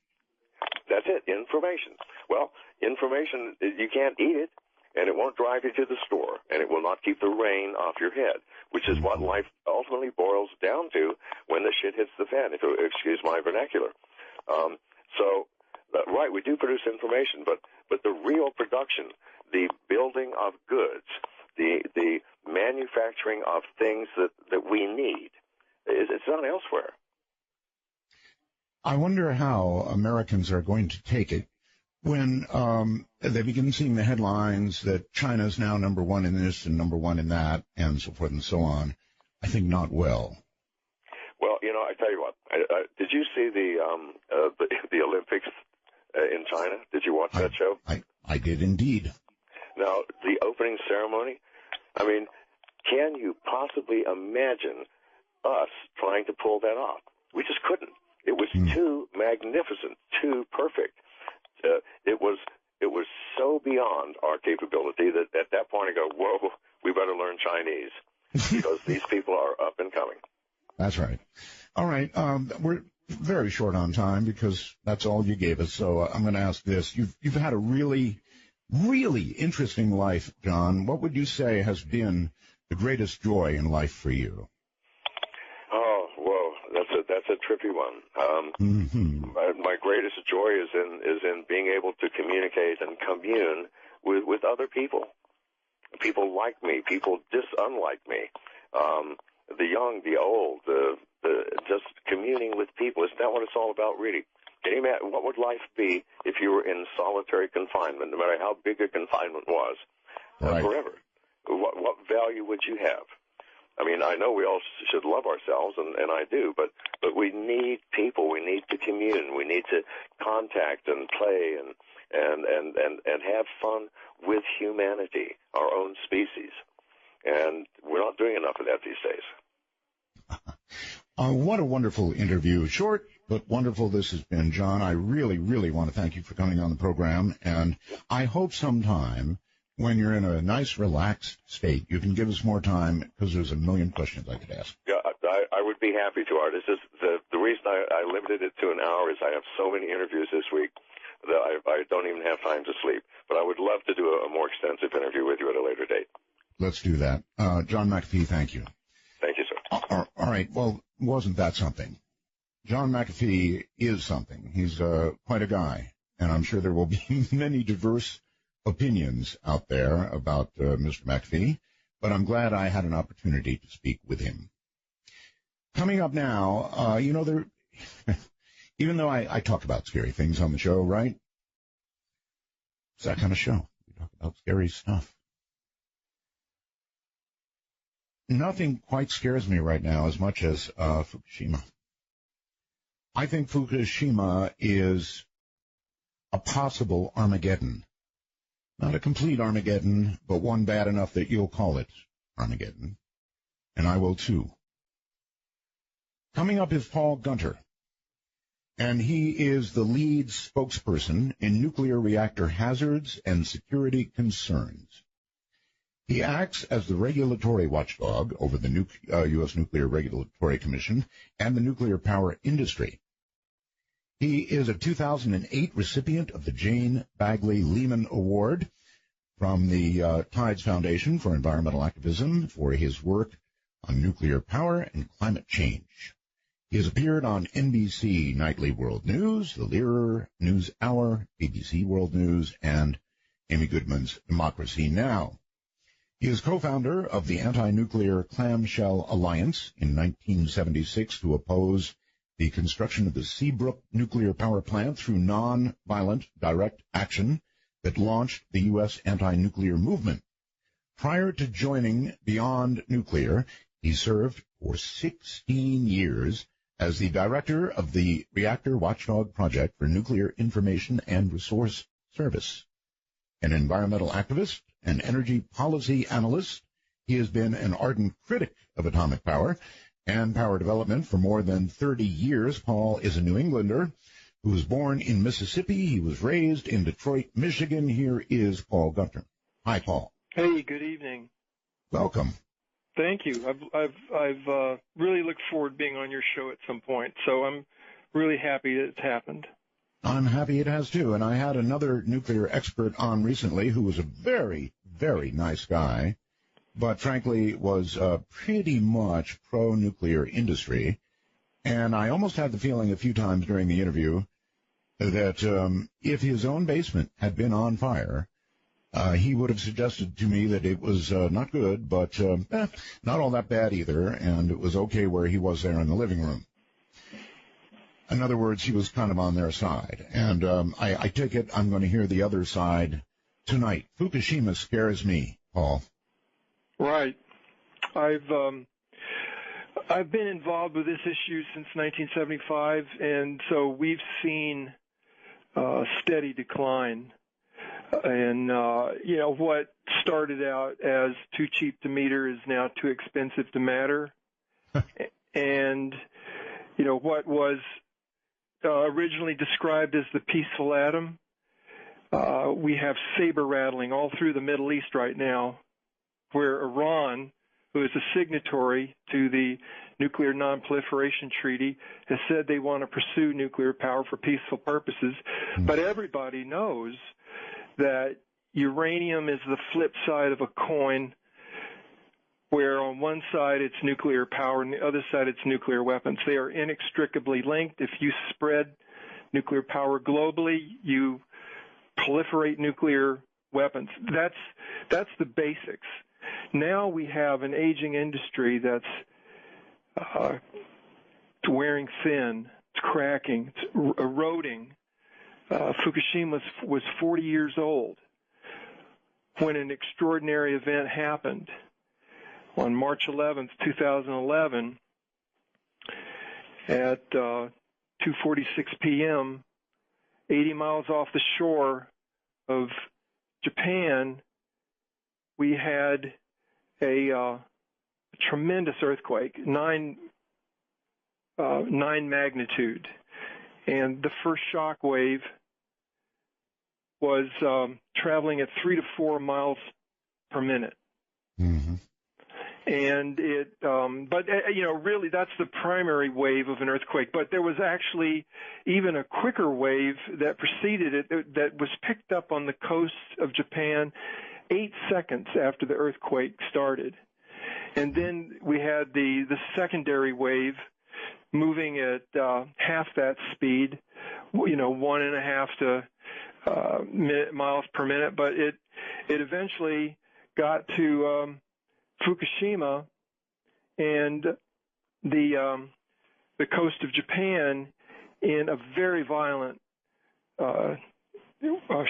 That's it, information. Well, information, you can't eat it, and it won't drive you to the store, and it will not keep the rain off your head, which is what life ultimately boils down to when the shit hits the fan, if you excuse my vernacular. Right, we do produce information, but the real production, the building of goods, the manufacturing of things that we need, it's not elsewhere. I wonder how Americans are going to take it when they begin seeing the headlines that China is now number one in this and number one in that, and so forth and so on. I think not well. Well, I tell you what. Did you see the Olympics in China? Did you watch that show? I did indeed. Now, the opening ceremony, I mean, can you possibly imagine us trying to pull that off? We just couldn't. It was too magnificent, too perfect. It was so beyond our capability that at that point I go, whoa, we better learn Chinese because these people are up and coming. That's right. All right. We're very short on time because that's all you gave us. So I'm going to ask this. You've had a really, really interesting life, John. What would you say has been the greatest joy in life for you? Oh, whoa, that's a trippy one. My greatest joy is in being able to communicate and commune with other people like me, people unlike me, the young, the old, just communing with people. Isn't that what it's all about, really? Can you imagine what would life be if you were in solitary confinement, no matter how big a confinement was, forever? What value would you have? I mean, I know we all should love ourselves, and I do, but we need people. We need to commune. We need to contact and play and have fun with humanity, our own species. And we're not doing enough of that these days. What a wonderful interview. Short, but wonderful this has been, John. I really, really want to thank you for coming on the program, and I hope sometime when you're in a nice, relaxed state, you can give us more time because there's a million questions I could ask. Yeah, I would be happy to, Art. It's just the reason I limited it to an hour is I have so many interviews this week that I don't even have time to sleep. But I would love to do a more extensive interview with you at a later date. Let's do that. John McAfee, thank you. Thank you, sir. All right. Well, wasn't that something? John McAfee is something. He's quite a guy, and I'm sure there will be many diverse opinions out there about Mr. McAfee, but I'm glad I had an opportunity to speak with him. Coming up now, even though I talk about scary things on the show, right? It's that kind of show. We talk about scary stuff. Nothing quite scares me right now as much as Fukushima. I think Fukushima is a possible Armageddon. Not a complete Armageddon, but one bad enough that you'll call it Armageddon. And I will too. Coming up is Paul Gunter. And he is the lead spokesperson in nuclear reactor hazards and security concerns. He acts as the regulatory watchdog over the U.S. Nuclear Regulatory Commission and the nuclear power industry. He is a 2008 recipient of the Jane Bagley Lehman Award from the Tides Foundation for Environmental Activism for his work on nuclear power and climate change. He has appeared on NBC Nightly World News, The Leader News Hour, BBC World News, and Amy Goodman's Democracy Now! He is co-founder of the Anti-Nuclear Clamshell Alliance in 1976 to oppose the construction of the Seabrook nuclear power plant through non-violent direct action that launched the U.S. anti-nuclear movement. Prior to joining Beyond Nuclear, he served for 16 years as the director of the Reactor Watchdog Project for Nuclear Information and Resource Service. an environmental activist, an energy policy analyst. He has been an ardent critic of atomic power and power development for more than 30 years. Paul is a New Englander who was born in Mississippi. He was raised in Detroit, Michigan. Here is Paul Gunter. Hi, Paul. Hey, good evening. Welcome. Thank you. I've really looked forward to being on your show at some point, so I'm really happy that it's happened. I'm happy it has too. And I had another nuclear expert on recently who was a very, very nice guy, but frankly was pretty much pro-nuclear industry. And I almost had the feeling a few times during the interview that if his own basement had been on fire, he would have suggested to me that it was not good, but not all that bad either, and it was okay where he was there in the living room. In other words, he was kind of on their side. And I take it I'm going to hear the other side tonight. Fukushima scares me, Paul. Right. I've been involved with this issue since 1975, and so we've seen steady decline. And, what started out as too cheap to meter is now too expensive to matter. And, what was originally described as the peaceful atom, we have saber rattling all through the Middle East right now, where Iran, who is a signatory to the Nuclear Non-Proliferation Treaty, has said they want to pursue nuclear power for peaceful purposes. But everybody knows that uranium is the flip side of a coin, where on one side it's nuclear power and the other side it's nuclear weapons. They are inextricably linked. If you spread nuclear power globally, you proliferate nuclear weapons. That's the basics. Now we have an aging industry that's wearing thin, it's cracking, it's eroding. Fukushima was 40 years old when an extraordinary event happened. On March 11th, 2011, at 2:46 p.m., 80 miles off the shore of Japan, we had a tremendous earthquake, 9 magnitude. And the first shock wave was traveling at 3 to 4 miles per minute. Mm-hmm. And really that's the primary wave of an earthquake. But there was actually even a quicker wave that preceded it that was picked up on the coast of Japan 8 seconds after the earthquake started. And then we had the secondary wave moving at half that speed, 1.5 to miles per minute. But it eventually got to Fukushima and the coast of Japan in a very violent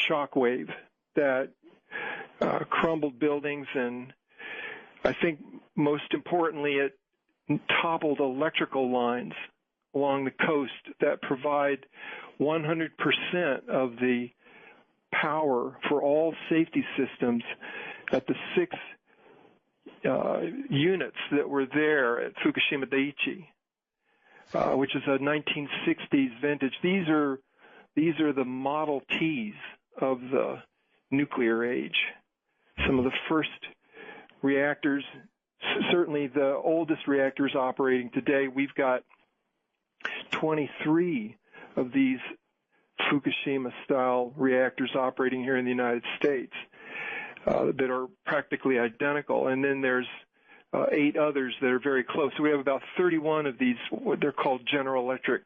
shock wave that crumbled buildings, and I think most importantly it toppled electrical lines along the coast that provide 100% of the power for all safety systems at the 6 units that were there at Fukushima Daiichi, which is a 1960s vintage. These are the Model Ts of the nuclear age. Some of the first reactors, certainly the oldest reactors operating today. We've got 23 of these Fukushima-style reactors operating here in the United States that are practically identical. And then there's 8 others that are very close. So we have about 31 of these, what they're called General Electric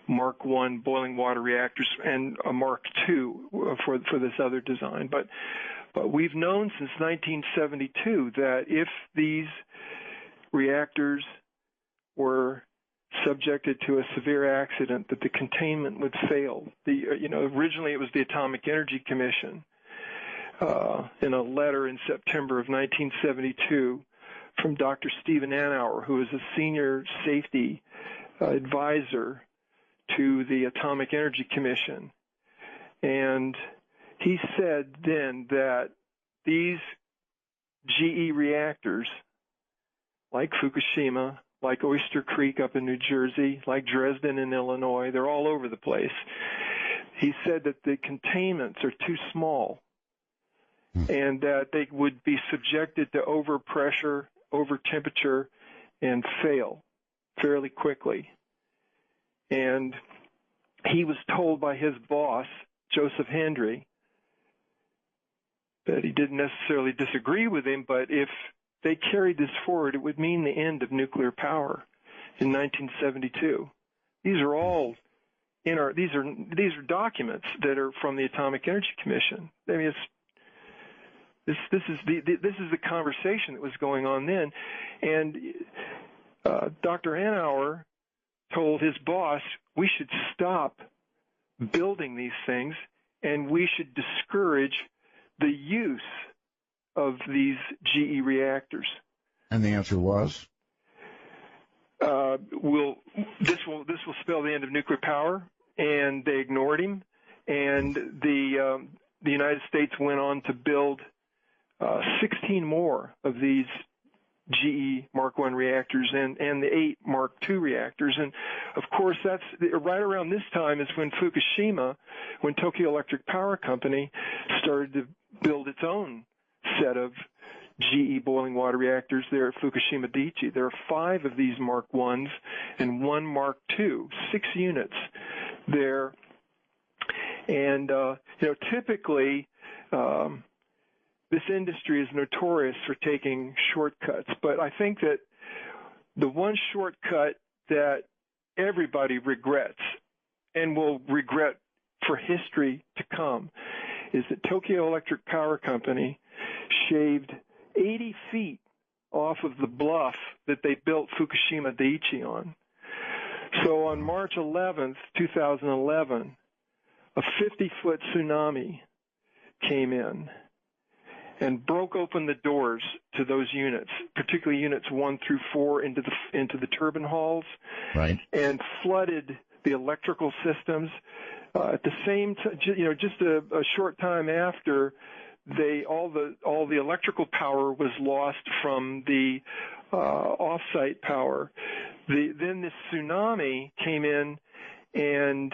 Mark I boiling water reactors, and a Mark II for this other design. But we've known since 1972 that if these reactors were subjected to a severe accident, that the containment would fail. Originally it was the Atomic Energy Commission in a letter in September of 1972 from Dr. Stephen Anauer, who is a senior safety advisor to the Atomic Energy Commission. And he said then that these GE reactors, like Fukushima, like Oyster Creek up in New Jersey, like Dresden in Illinois, they're all over the place. He said that the containments are too small and that they would be subjected to overpressure, over temperature, and fail fairly quickly. And he was told by his boss, Joseph Hendry, that he didn't necessarily disagree with him, but if they carried this forward, it would mean the end of nuclear power in 1972. These are all these are documents that are from the Atomic Energy Commission. I mean, this is the conversation that was going on then, and Dr. Hanauer told his boss, we should stop building these things and we should discourage the use of these GE reactors. And the answer was? This will spell the end of nuclear power, and they ignored him. And the United States went on to build 16 more of these GE Mark I reactors and the 8 Mark II reactors. And, of course, that's right around this time is when Fukushima, when Tokyo Electric Power Company started to build its own set of GE boiling water reactors there at Fukushima Daiichi. There are 5 of these Mark I's and 1 Mark II, 6 units there. And, typically, this industry is notorious for taking shortcuts, but I think that the one shortcut that everybody regrets and will regret for history to come is that Tokyo Electric Power Company shaved 80 feet off of the bluff that they built Fukushima Daiichi on. So on March 11th, 2011, a 50-foot tsunami came in and broke open the doors to those units, particularly units 1 through 4 into the turbine halls, right, and flooded the electrical systems. At the same time, just a short time after, all the electrical power was lost from the off-site power. Then this tsunami came in and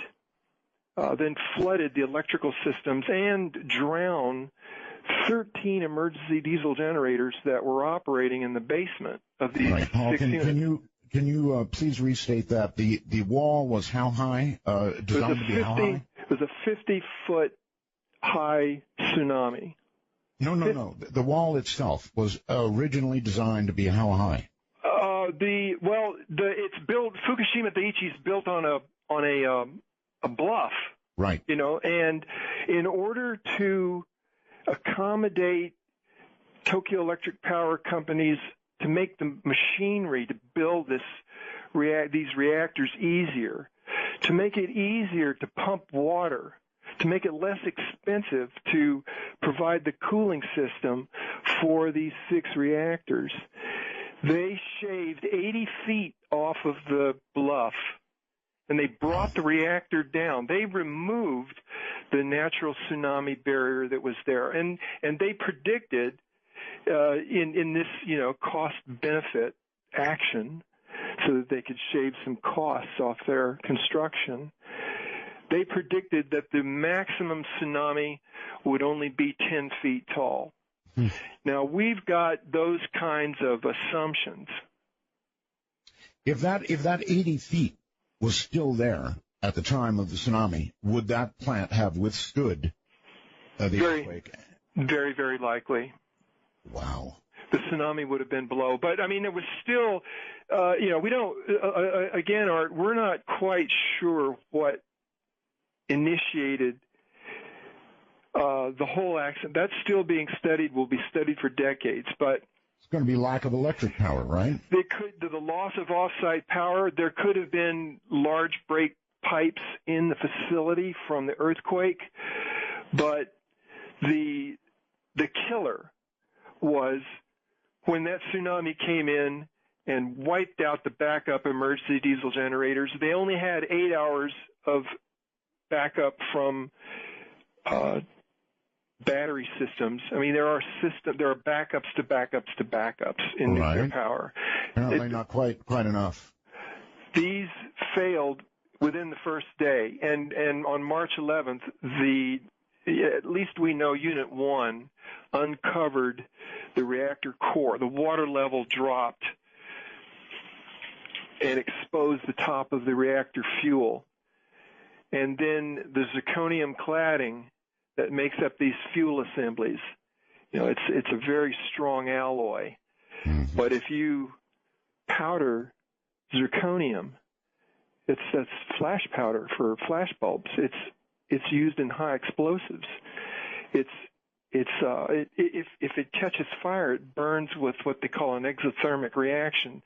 then flooded the electrical systems and drowned 13 emergency diesel generators that were operating in the basement of these. Right, Paul, can you please restate that? The wall was how high? Designed to be how high? It was a 50-foot high tsunami. No. The wall itself was originally designed to be how high? It's built. Fukushima Daiichi is built on a bluff. Right. And in order to accommodate Tokyo Electric Power Companies to make the machinery to build these reactors easier, to make it easier to pump water, to make it less expensive to provide the cooling system for these 6 reactors, they shaved 80 feet off of the bluff, and they brought the reactor down. They removed the natural tsunami barrier that was there, and they predicted in this cost-benefit action, so that they could shave some costs off their construction. They predicted that the maximum tsunami would only be 10 feet tall. Now, we've got those kinds of assumptions. If that 80 feet was still there at the time of the tsunami, would that plant have withstood the earthquake? Very, very likely. Wow. The tsunami would have been below. But, I mean, it was still, we don't, again, Art, we're not quite sure what initiated the whole accident. That's still being studied, will be studied for decades. But it's going to be lack of electric power, right? The loss of off-site power, there could have been large break pipes in the facility from the earthquake. But the killer was when that tsunami came in and wiped out the backup emergency diesel generators. They only had 8 hours of backup from battery systems. I mean, there are backups to backups to backups in nuclear power. Apparently not quite enough. These failed within the first day, and on March 11th, at least we know Unit 1 uncovered the reactor core. The water level dropped and exposed the top of the reactor fuel. And then the zirconium cladding that makes up these fuel assemblies, it's a very strong alloy. Mm-hmm. But if you powder zirconium, that's flash powder for flash bulbs. It's used in high explosives. If it catches fire, it burns with what they call an exothermic reaction,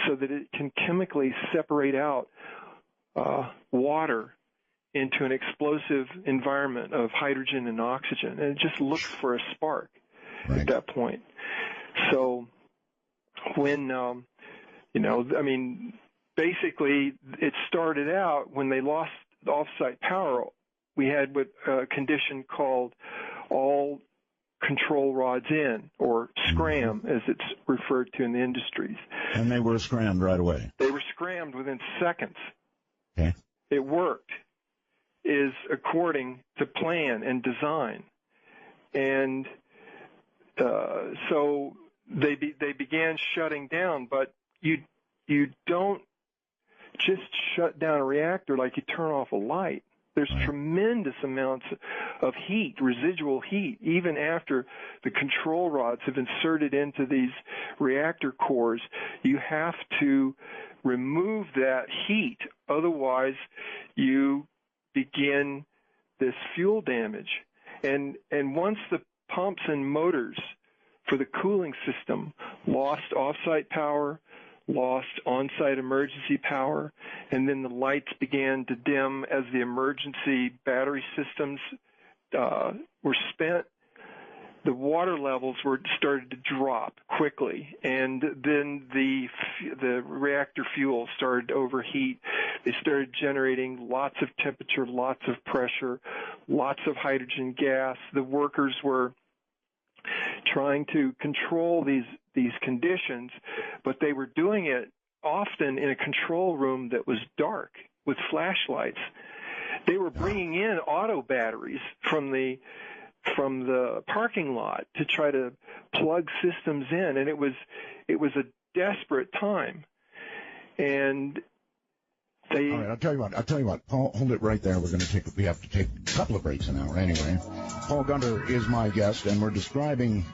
so that it can chemically separate out water into an explosive environment of hydrogen and oxygen, and it just looks for a spark at that point. So when basically it started out when they lost the off-site power. We had a condition called all control rods in, or SCRAM, as it's referred to in the industries. And they were scrammed right away. They were scrammed within seconds. Okay. It worked, is according to plan and design. And so they began shutting down, but you don't just shut down a reactor like you turn off a light. There's tremendous amounts of heat, residual heat, even after the control rods have inserted into these reactor cores. You have to remove that heat, otherwise you begin this fuel damage. And once the pumps and motors for the cooling system lost off-site power, lost on-site emergency power, and then the lights began to dim as the emergency battery systems were spent, the water levels started to drop quickly, and then the reactor fuel started to overheat. They started generating lots of temperature, lots of pressure, lots of hydrogen gas. The workers were trying to control these conditions, but they were doing it often in a control room that was dark with flashlights. They were bringing in auto batteries from the parking lot to try to plug systems in, and it was a desperate time. And all right, I'll tell you what. Paul, hold it right there. We have to take a couple of breaks an hour anyway. Paul Gunter is my guest, and we're describing,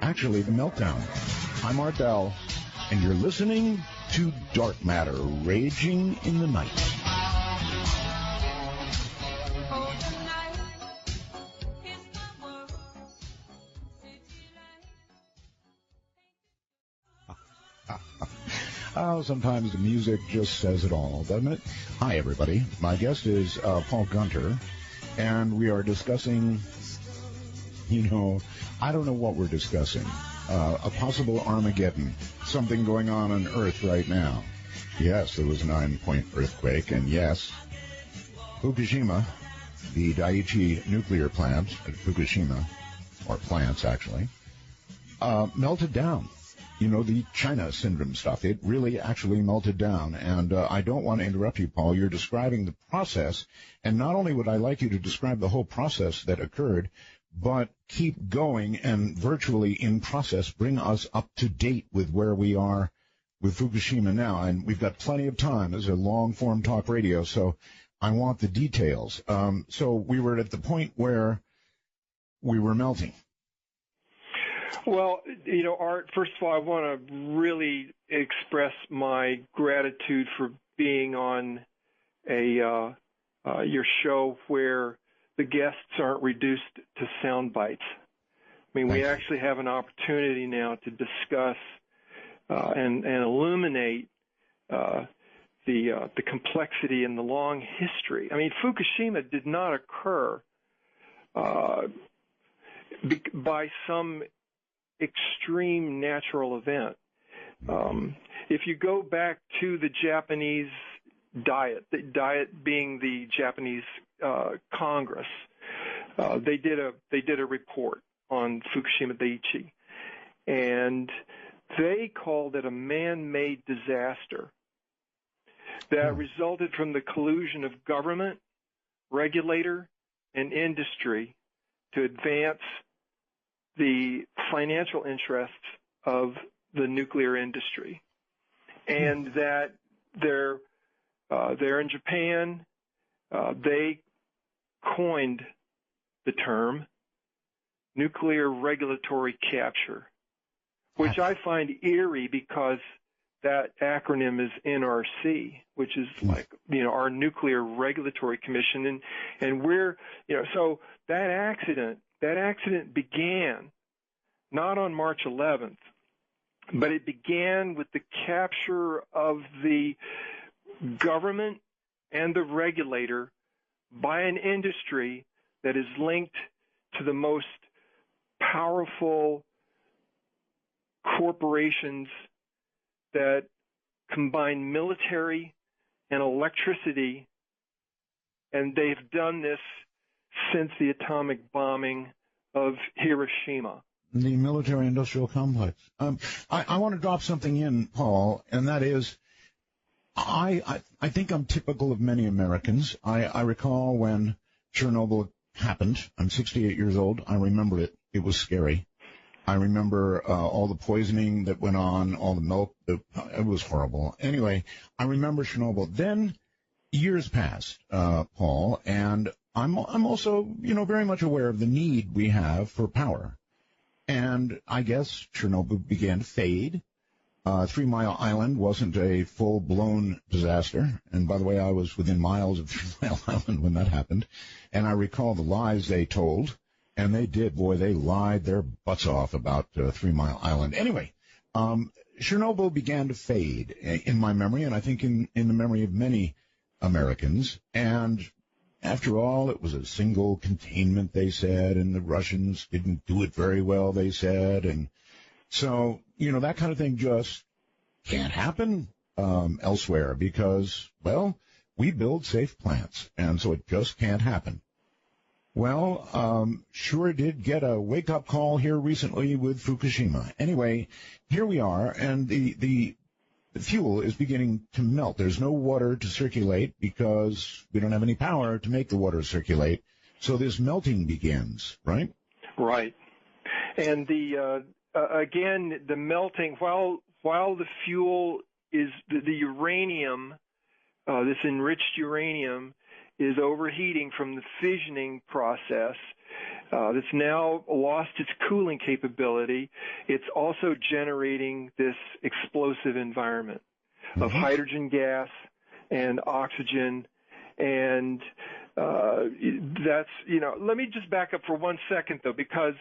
actually, the meltdown. I'm Art Bell, and you're listening to Dark Matter, Raging in the Night. Oh, sometimes the music just says it all, doesn't it? Hi, everybody. My guest is Paul Gunter, and we are discussing, I don't know what we're discussing. A possible Armageddon, something going on Earth right now. Yes, there was a 9-point earthquake, and yes, Fukushima, the Daiichi nuclear plant at Fukushima, or plants actually, melted down. The China syndrome stuff. It really actually melted down. And I don't want to interrupt you, Paul. You're describing the process. And not only would I like you to describe the whole process that occurred, but keep going and virtually in process bring us up to date with where we are with Fukushima now. And we've got plenty of time. This is a long-form talk radio, so I want the details. So we were at the point where we were melting. Well, Art, first of all, I want to really express my gratitude for being on your show where the guests aren't reduced to sound bites. I mean, we actually have an opportunity now to discuss and illuminate the complexity and the long history. I mean, Fukushima did not occur by some extreme natural event. If you go back to the Japanese Diet, the Diet being the Japanese Congress, they did a report on Fukushima Daiichi, and they called it a man-made disaster that resulted from the collusion of government, regulator, and industry to advance the financial interests of the nuclear industry, and that they're in Japan. They coined the term nuclear regulatory capture, which I find eerie because that acronym is NRC, which is like, our Nuclear Regulatory Commission. And we're, so that accident began not on March 11th, but it began with the capture of the government and the regulator by an industry that is linked to the most powerful corporations that combine military and electricity, and they've done this since the atomic bombing of Hiroshima. The military-industrial complex. I want to drop something in, Paul, and that is, I think I'm typical of many Americans. I recall when Chernobyl happened. I'm 68 years old. I remember it. It was scary. I remember all the poisoning that went on, all the milk. It was horrible. Anyway, I remember Chernobyl. Then years passed, Paul, and I'm also, very much aware of the need we have for power. And I guess Chernobyl began to fade. 3 Mile Island wasn't a full-blown disaster. And by the way, I was within miles of 3 Mile Island when that happened. And I recall the lies they told. And they did. Boy, they lied their butts off about 3 Mile Island. Anyway, Chernobyl began to fade in my memory, and I think in the memory of many Americans. And after all, it was a single containment, they said, and the Russians didn't do it very well, they said. And so, that kind of thing just can't happen elsewhere because, well, we build safe plants, and so it just can't happen. Well, sure did get a wake-up call here recently with Fukushima. Anyway, here we are, and the fuel is beginning to melt. There's no water to circulate because we don't have any power to make the water circulate. So this melting begins, right? Right. And again, the melting, while the fuel is the uranium, this enriched uranium, is overheating from the fissioning process that's now lost its cooling capability. It's also generating this explosive environment of hydrogen gas and oxygen. And that's, let me just back up for 1 second, though, because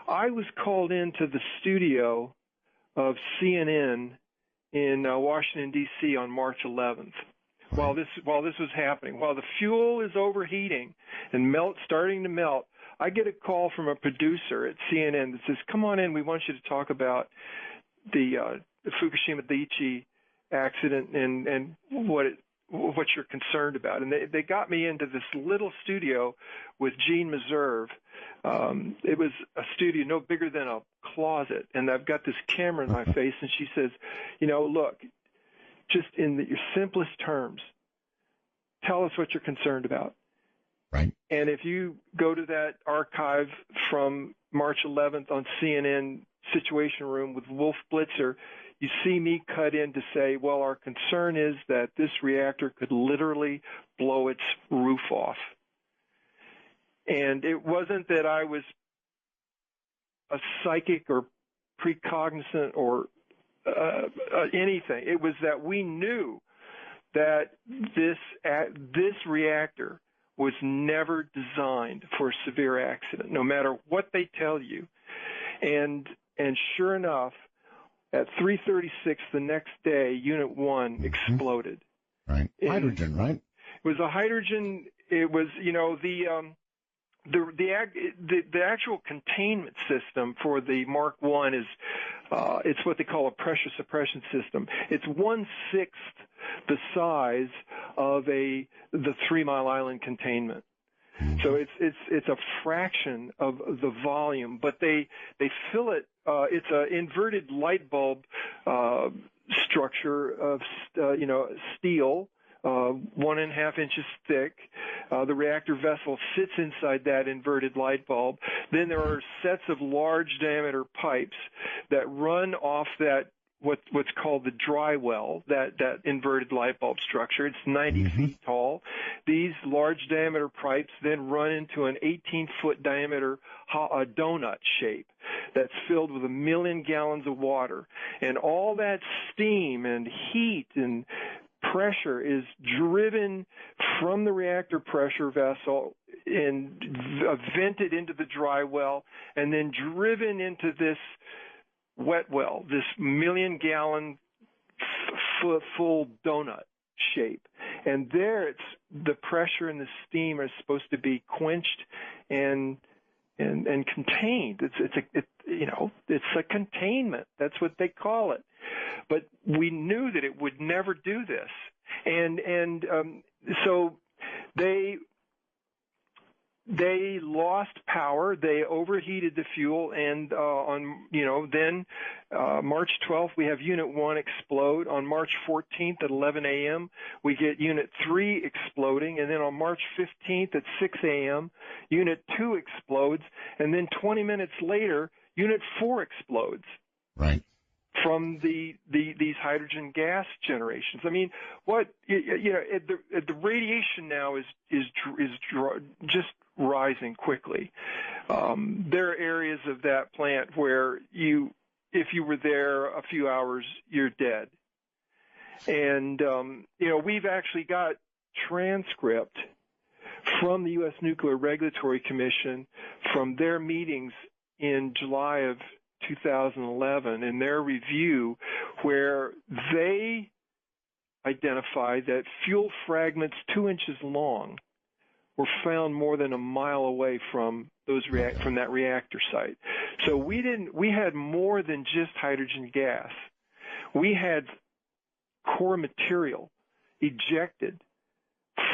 I was called into the studio of CNN in Washington, D.C. on March 11th. While this was happening, while the fuel is overheating and starting to melt, I get a call from a producer at CNN that says, "Come on in, we want you to talk about the Fukushima Daiichi accident and what you're concerned about." And they got me into this little studio with Jean Meserve. It was a studio no bigger than a closet, and I've got this camera in my face, and she says, "Look, just in your simplest terms, tell us what you're concerned about." Right. And if you go to that archive from March 11th on CNN Situation Room with Wolf Blitzer, you see me cut in to say, well, our concern is that this reactor could literally blow its roof off. And it wasn't that I was a psychic or precognizant or anything. It was that we knew that this reactor was never designed for a severe accident, no matter what they tell you. And sure enough, at 3:36 the next day, Unit 1 exploded. Right. Hydrogen, right? It was a hydrogen. It was, the actual containment system for the Mark I is it's what they call a pressure suppression system. It's 1/6 the size of the 3 Mile Island containment. So it's a fraction of the volume, but they fill it. It's an inverted light bulb structure of steel, 1.5 inches thick. The reactor vessel sits inside that inverted light bulb. Then there are sets of large diameter pipes that run off that what's called the dry well, that inverted light bulb structure. It's 90 feet tall. These large diameter pipes then run into an 18-foot diameter donut shape that's filled with 1 million gallons of water. And all that steam and heat and pressure is driven from the reactor pressure vessel and vented into the dry well and then driven into this wet well, this 1 million gallon full donut shape. And there the pressure and the steam are supposed to be quenched and contained. It's a containment. That's what they call it. But we knew that it would never do this. So they lost power. They overheated the fuel, and then March 12th we have Unit 1 explode. On March 14th at 11 a.m. we get Unit 3 exploding, and then on March 15th at 6 a.m. Unit 2 explodes, and then 20 minutes later Unit 4 explodes. Right. From these hydrogen gas generations. I mean, the radiation now is just rising quickly. There are areas of that plant where if you were there a few hours, you're dead. And we've actually got transcript from the U.S. Nuclear Regulatory Commission from their meetings in July of 2011 in their review, where they identified that fuel fragments 2 inches long were found more than a mile away from from that reactor site. So we had more than just hydrogen gas. We had core material ejected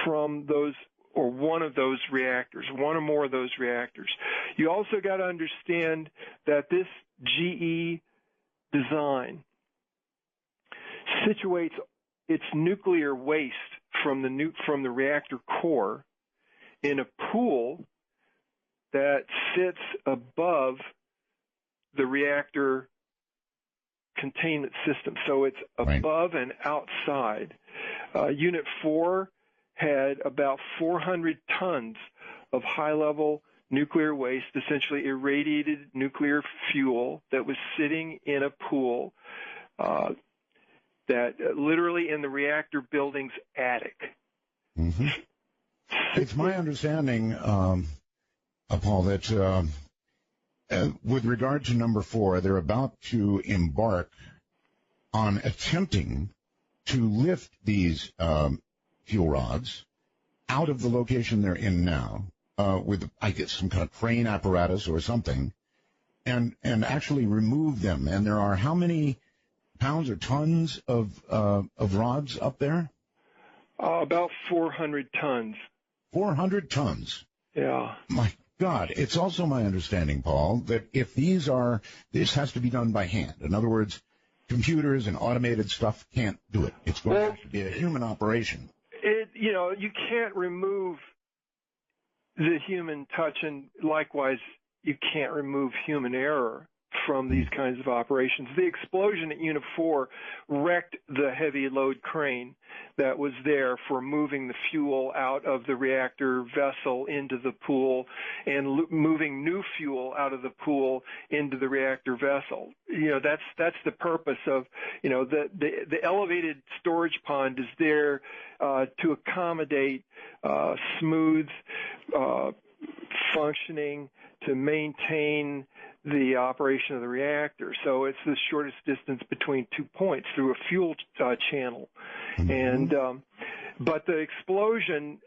from those, or one of those reactors, one or more of those reactors. You also got to understand that this GE design situates its nuclear waste from the reactor core in a pool that sits above the reactor containment system. So it's above and outside. Unit 4 had about 400 tons of high-level nuclear waste, essentially irradiated nuclear fuel that was sitting in a pool that literally in the reactor building's attic. Mm-hmm. It's my understanding, Paul, that with regard to number 4, they're about to embark on attempting to lift these fuel rods out of the location they're in now with, I guess, some kind of crane apparatus or something, and actually remove them. And there are how many pounds or tons of rods up there? About 400 tons. 400 tons. Yeah. My God. It's also my understanding, Paul, that if this has to be done by hand. In other words, computers and automated stuff can't do it. It's going to have to be a human operation. You can't remove the human touch, and likewise, you can't remove human error from these kinds of operations. The explosion at Unit 4 wrecked the heavy load crane that was there for moving the fuel out of the reactor vessel into the pool and moving new fuel out of the pool into the reactor vessel. That's the purpose of, the elevated storage pond is there to accommodate smooth functioning, to maintain the operation of the reactor. So it's the shortest distance between 2 points through a fuel channel. Mm-hmm. And but the explosion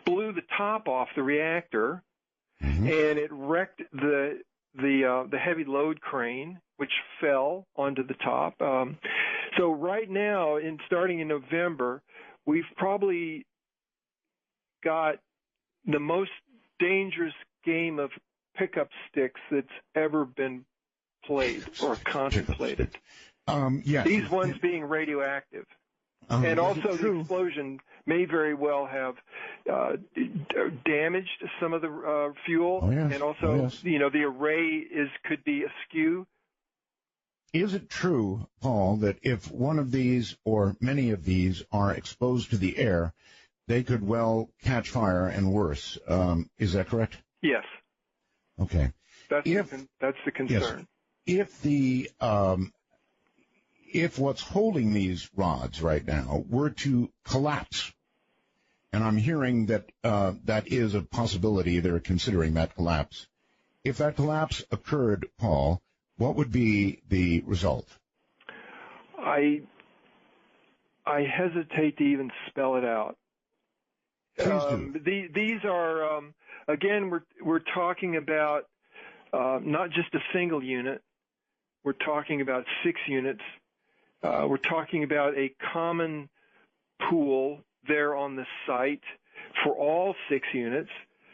blew the top off the reactor, mm-hmm. and it wrecked the heavy load crane, which fell onto the top. So right now, starting in November, we've probably got the most dangerous game of pickup sticks that's ever been played or contemplated. Yes. These ones being radioactive. And also the explosion may very well have damaged some of the fuel. Oh, yes. And also, the array could be askew. Is it true, Paul, that if one of these or many of these are exposed to the air, they could well catch fire and worse? Is that correct? Yes. Okay. That's the concern. Yes, if what's holding these rods right now were to collapse, and I'm hearing that that is a possibility, they're considering that collapse. If that collapse occurred, Paul, what would be the result? I hesitate to even spell it out. Please do. These are, again, we're talking about not just a single unit. We're talking about 6 units. We're talking about a common pool there on the site for all 6 units.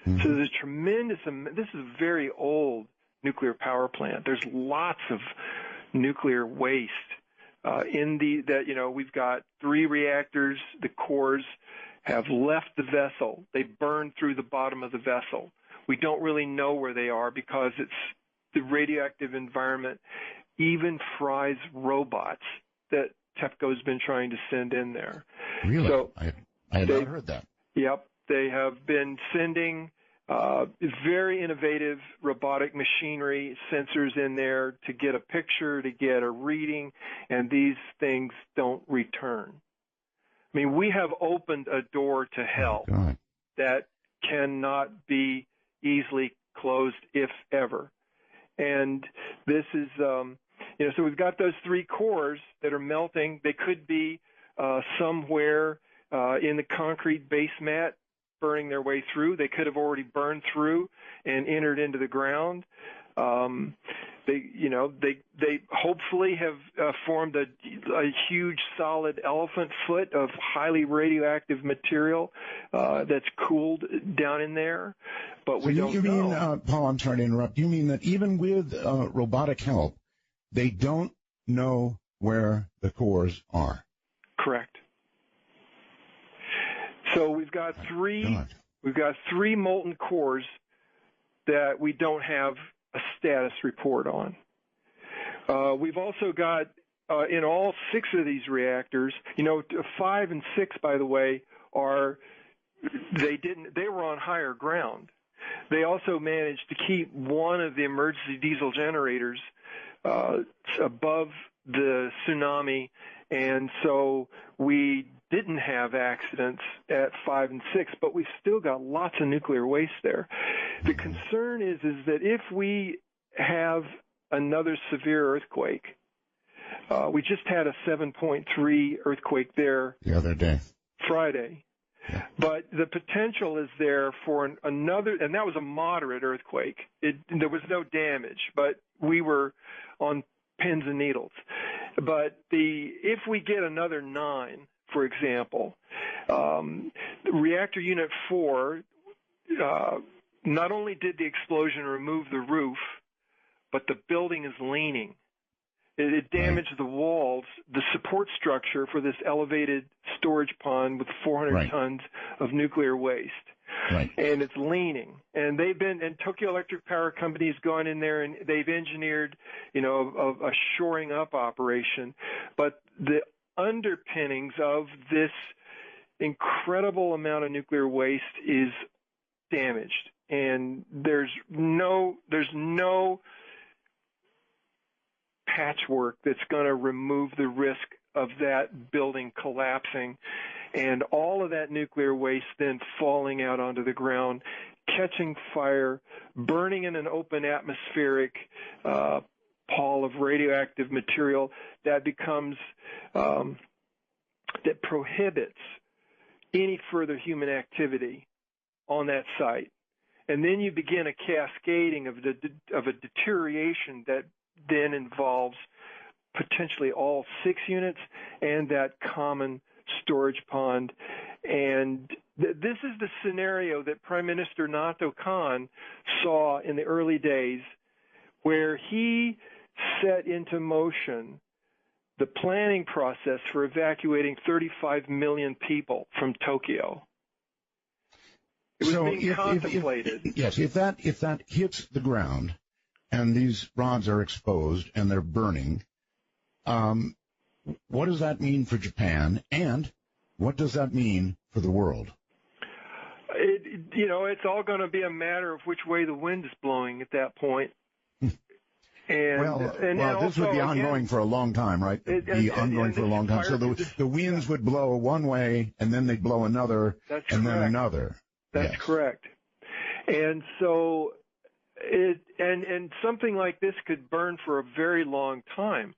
Mm-hmm. So there's a tremendous this is a very old nuclear power plant. There's lots of nuclear waste we've got 3 reactors. The cores have left the vessel. They burned through the bottom of the vessel. We don't really know where they are because the radioactive environment even fries robots that TEPCO's been trying to send in there. Really? So I had not heard that. Yep. They have been sending very innovative robotic machinery, sensors in there to get a picture, to get a reading, and these things don't return. I mean, we have opened a door to hell that cannot be easily closed, if ever. And this is, so we've got those 3 cores that are melting. They could be somewhere in the concrete base mat, burning their way through. They could have already burned through and entered into the ground. They hopefully have formed a huge solid elephant foot of highly radioactive material that's cooled down in there, but we don't know. You mean, Paul, I'm sorry to interrupt. You mean that even with robotic help, they don't know where the cores are? Correct. So we've got 3 molten cores that we don't have a status report on. We've also got in all 6 of these reactors, 5 and 6, by the way, they were on higher ground. They also managed to keep one of the emergency diesel generators above the tsunami, and so we didn't have accidents at 5 and 6, but we've still got lots of nuclear waste there. The concern is that if we have another severe earthquake, we just had a 7.3 earthquake there the other day, Friday. Yeah. But the potential is there for another, and that was a moderate earthquake. There was no damage, but we were on pins and needles. But if we get another 9, for example, reactor unit 4, not only did the explosion remove the roof, but the building is leaning. It damaged the walls, the support structure for this elevated storage pond with 400 tons of nuclear waste. Right. And it's leaning. And Tokyo Electric Power Company has gone in there and they've engineered, a shoring up operation. But the underpinnings of this incredible amount of nuclear waste is damaged. And there's no patchwork that's going to remove the risk of that building collapsing and all of that nuclear waste then falling out onto the ground, catching fire, burning in an open atmospheric pall of radioactive material that becomes that prohibits any further human activity on that site. And then you begin a cascading of a deterioration that then involves potentially all 6 units and that common storage pond. And This is the scenario that Prime Minister Nato Khan saw in the early days, where he set into motion the planning process for evacuating 35 million people from Tokyo. It was being contemplated. If that hits the ground and these rods are exposed and they're burning, what does that mean for Japan, and what does that mean for the world? It's all going to be a matter of which way the wind is blowing at that point. This would be ongoing for a long time, right? For a long time. So the winds would blow one way, and then they'd blow another, then another. That's correct. And so something like this could burn for a very long time.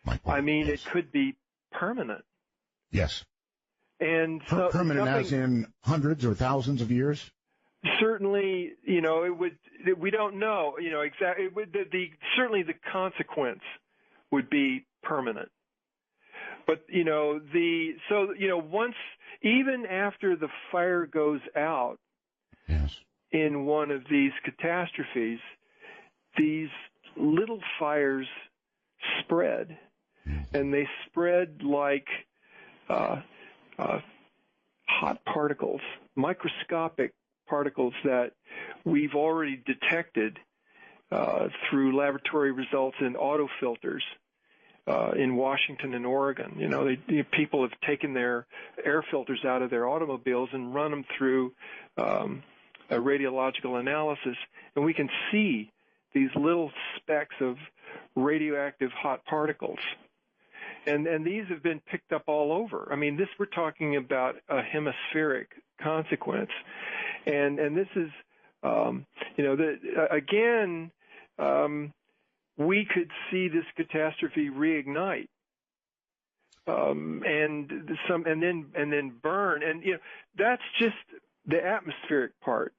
It could be permanent. Yes. And so permanent as in hundreds or thousands of years? Certainly, it would. We don't know, exactly. Certainly the consequence would be permanent. But once, even after the fire goes out, yes, in one of these catastrophes, these little fires spread, and they spread like hot particles, microscopic particles that we've already detected through laboratory results in autofilters in Washington and Oregon. People have taken their air filters out of their automobiles and run them through a radiological analysis, and we can see these little specks of radioactive hot particles. And these have been picked up all over. We're talking about a hemispheric consequence. And this is, we could see this catastrophe reignite, and then burn. And that's just the atmospheric part.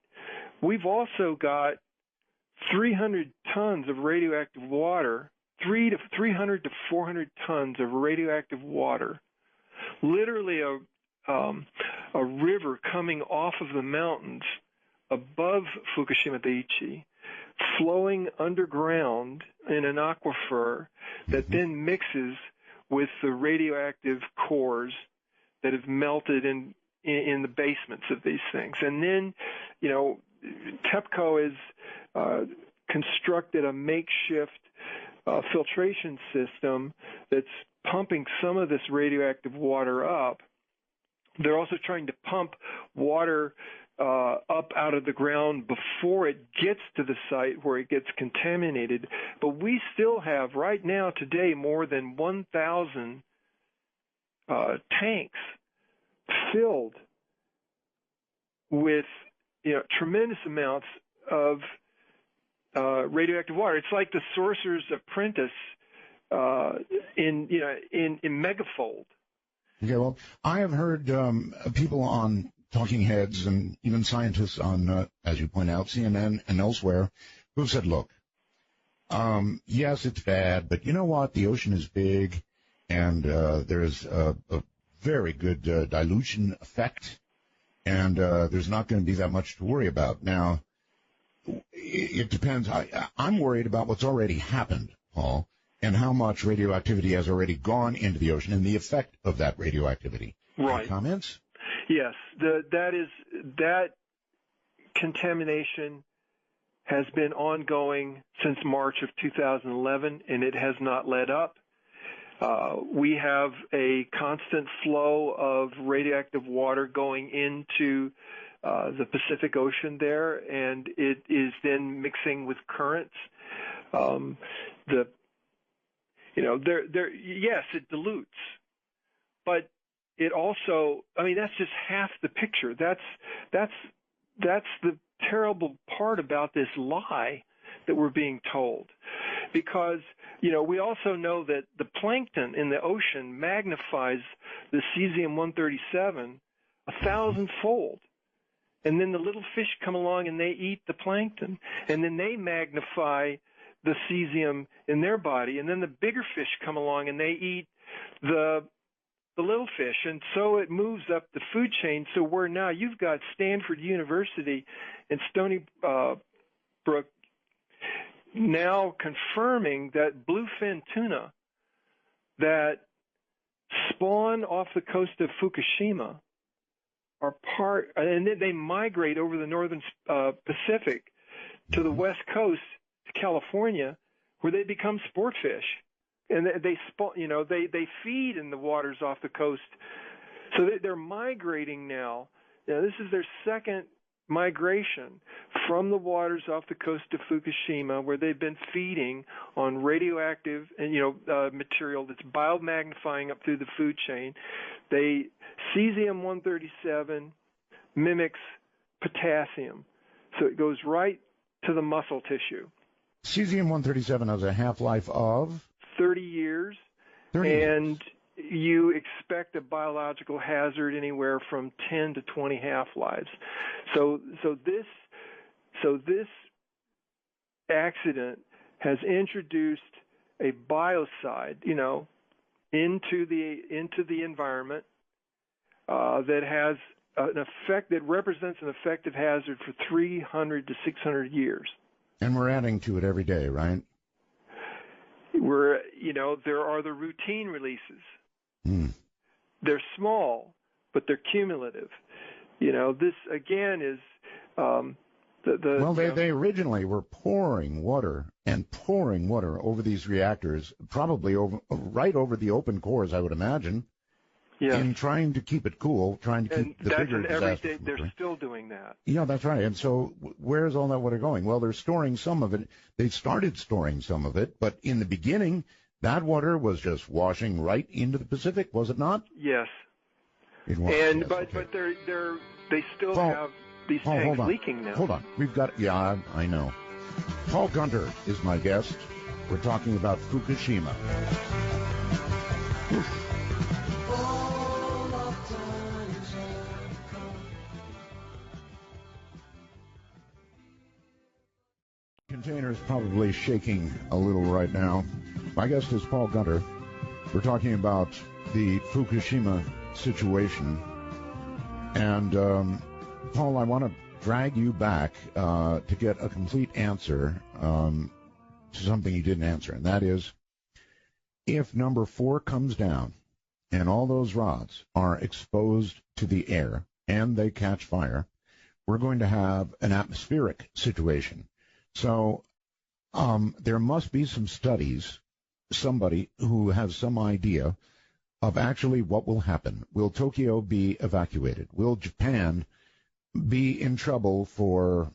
We've also got 300 tons of radioactive water, 300 to 400 tons of radioactive water, literally a river coming off of the mountains above Fukushima Daiichi, flowing underground in an aquifer that then mixes with the radioactive cores that have melted in the basements of these things. And then, TEPCO has constructed a makeshift filtration system that's pumping some of this radioactive water up. They're also trying to pump water up out of the ground before it gets to the site where it gets contaminated. But we still have, right now, today, more than 1,000 tanks filled with tremendous amounts of radioactive water. It's like the Sorcerer's Apprentice in megafold. Okay, well, I have heard people on talking heads and even scientists on, as you point out, CNN and elsewhere, who've said, look, yes, it's bad, but you know what? The ocean is big, and there's a very good dilution effect, and there's not going to be that much to worry about. Now, it depends. I'm worried about what's already happened, Paul, and how much radioactivity has already gone into the ocean and the effect of that radioactivity. Right. Any comments? Yes. That contamination has been ongoing since March of 2011, and it has not let up. We have a constant flow of radioactive water going into the Pacific Ocean there, and it is then mixing with currents. Yes, it dilutes, but it also, that's just half the picture. That's the terrible part about this lie that we're being told, because we also know that the plankton in the ocean magnifies the cesium-137 1,000-fold. And then the little fish come along and they eat the plankton, and then they magnify the cesium in their body, and then the bigger fish come along and they eat the the little fish, and so it moves up the food chain. So where now you've got Stanford University and Stony Brook now confirming that bluefin tuna that spawn off the coast of Fukushima are part, and then they migrate over the northern Pacific to the west coast to California, where they become sport fish, and they feed in the waters off the coast. So they're migrating now. This is their second migration from the waters off the coast of Fukushima, where they've been feeding on radioactive and material that's biomagnifying up through the food chain. Cesium-137 mimics potassium, so it goes right to the muscle tissue. Cesium-137 has a half-life of 30 years. 30 years. And you expect a biological hazard anywhere from 10 to 20 half-lives. So this accident has introduced a biocide, into the environment that has an effect that represents an effective hazard for 300 to 600 years. And we're adding to it every day, right? There are the routine releases. They're small, but they're cumulative. This again is they originally were pouring water over these reactors, probably right over the open cores, I would imagine. Yeah. In trying to keep it cool, trying to keep the bigger disaster. They're still doing that. Yeah, that's right. And so where's all that water going? Well, they're storing some of it. They started storing some of it, but in the beginning, that water was just washing right into the Pacific, was it not? Yes. It was. And but they still have these tanks leaking now. Hold on. I know. Paul Gunter is my guest. We're talking about Fukushima. Oof. Container is probably shaking a little right now. My guest is Paul Gunter. We're talking about the Fukushima situation. And, Paul, I want to drag you back to get a complete answer to something you didn't answer, and that is, if number 4 comes down and all those rods are exposed to the air and they catch fire, we're going to have an atmospheric situation. So there must be some studies, somebody who has some idea of actually what will happen. Will Tokyo be evacuated? Will Japan be in trouble for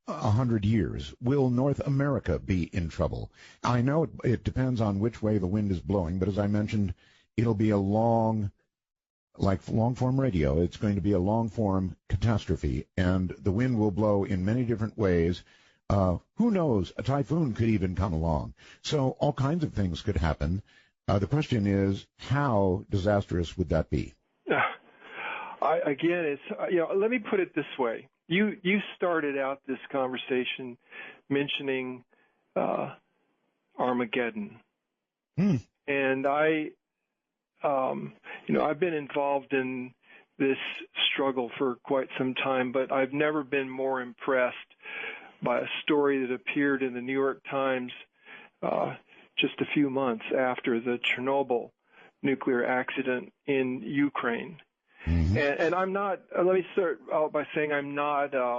100 years? Will North America be in trouble? I know it depends on which way the wind is blowing, but as I mentioned, it'll be a long-form radio. It's going to be a long-form catastrophe, and the wind will blow in many different ways. Who knows? A typhoon could even come along. So all kinds of things could happen. The question is, how disastrous would that be? Let me put it this way. You started out this conversation mentioning Armageddon, and I've been involved in this struggle for quite some time, but I've never been more impressed by a story that appeared in the New York Times just a few months after the Chernobyl nuclear accident in Ukraine. Mm-hmm. And I'm not. Let me start out by saying I'm not a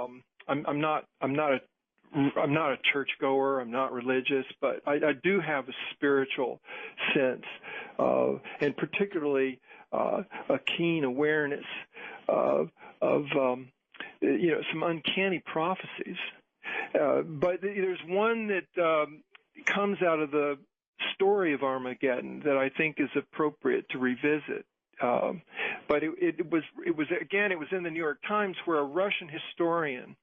churchgoer. I'm not religious, but I do have a spiritual sense and particularly a keen awareness of some uncanny prophecies. But there's one that comes out of the story of Armageddon that I think is appropriate to revisit. But it was in the New York Times, where a Russian historian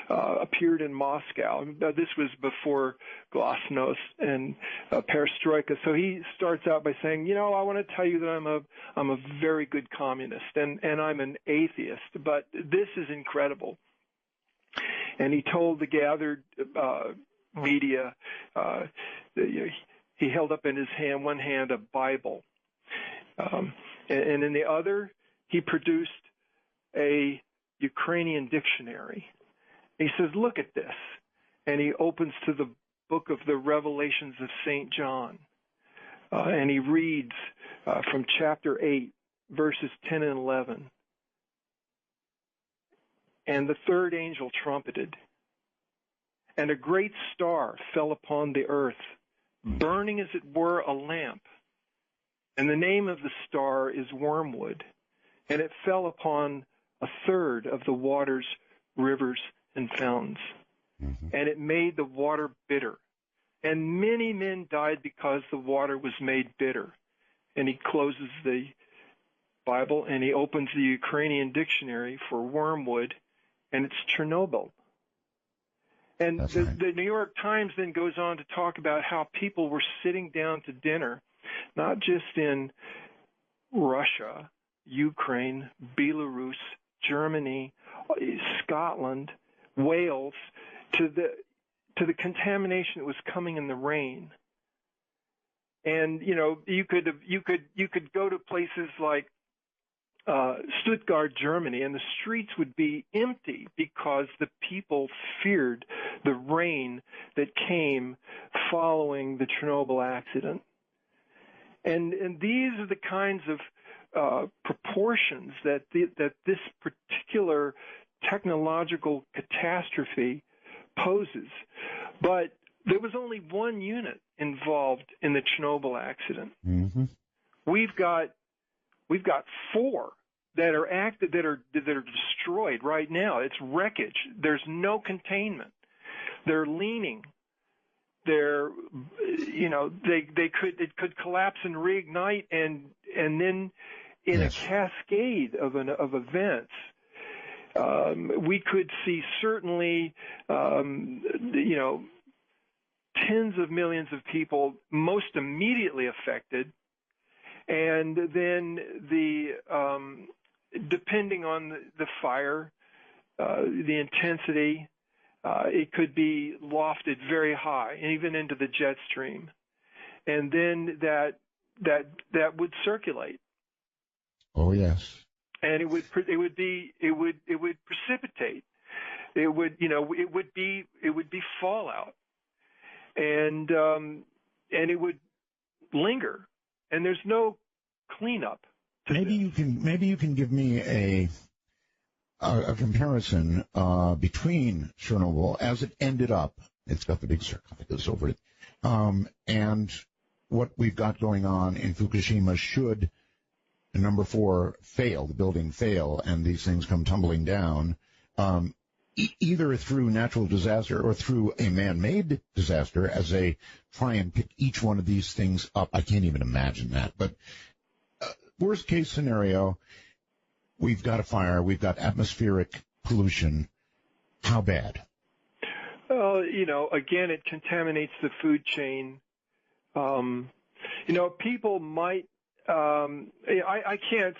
appeared in Moscow. This was before Glasnost and Perestroika. So he starts out by saying, I want to tell you that I'm a very good communist and I'm an atheist, but this is incredible. And he told the gathered media, he held up in his hand, one hand, a Bible. And in the other, he produced a Ukrainian dictionary. He says, look at this. And he opens to the book of the Revelations of St. John. And he reads from chapter 8, verses 10 and 11. And the third angel trumpeted, and a great star fell upon the earth, burning as it were a lamp. And the name of the star is Wormwood. And it fell upon a third of the waters, rivers, and fountains. And it made the water bitter. And many men died because the water was made bitter. And he closes the Bible and he opens the Ukrainian dictionary for wormwood, and it's Chernobyl. And the New York Times then goes on to talk about how people were sitting down to dinner, not just in Russia, Ukraine, Belarus, Germany, Scotland, Wales, to the contamination that was coming in the rain. And you could go to places like Stuttgart, Germany, and the streets would be empty because the people feared the rain that came following the Chernobyl accident. And these are the kinds of proportions that this particular technological catastrophe poses. But there was only one unit involved in the Chernobyl accident. We've got four that are destroyed right now. It's wreckage. There's no containment. They're leaning. It could collapse and reignite, and then in a cascade of events, we could see certainly tens of millions of people most immediately affected, and then depending on the fire, the intensity, it could be lofted very high, even into the jet stream, and then that would circulate. Oh yes. And it would precipitate. It would be fallout, and it would linger, and there's no cleanup. Maybe you can give me a comparison between Chernobyl as it ended up. It's got the big sarcophagus over it, and what we've got going on in Fukushima. Should number 4 fail, the building fail, and these things come tumbling down, either through natural disaster or through a man-made disaster, as they try and pick each one of these things up. I can't even imagine that. But worst case scenario, we've got a fire, we've got atmospheric pollution. How bad? Well, again, it contaminates the food chain. People might. I can't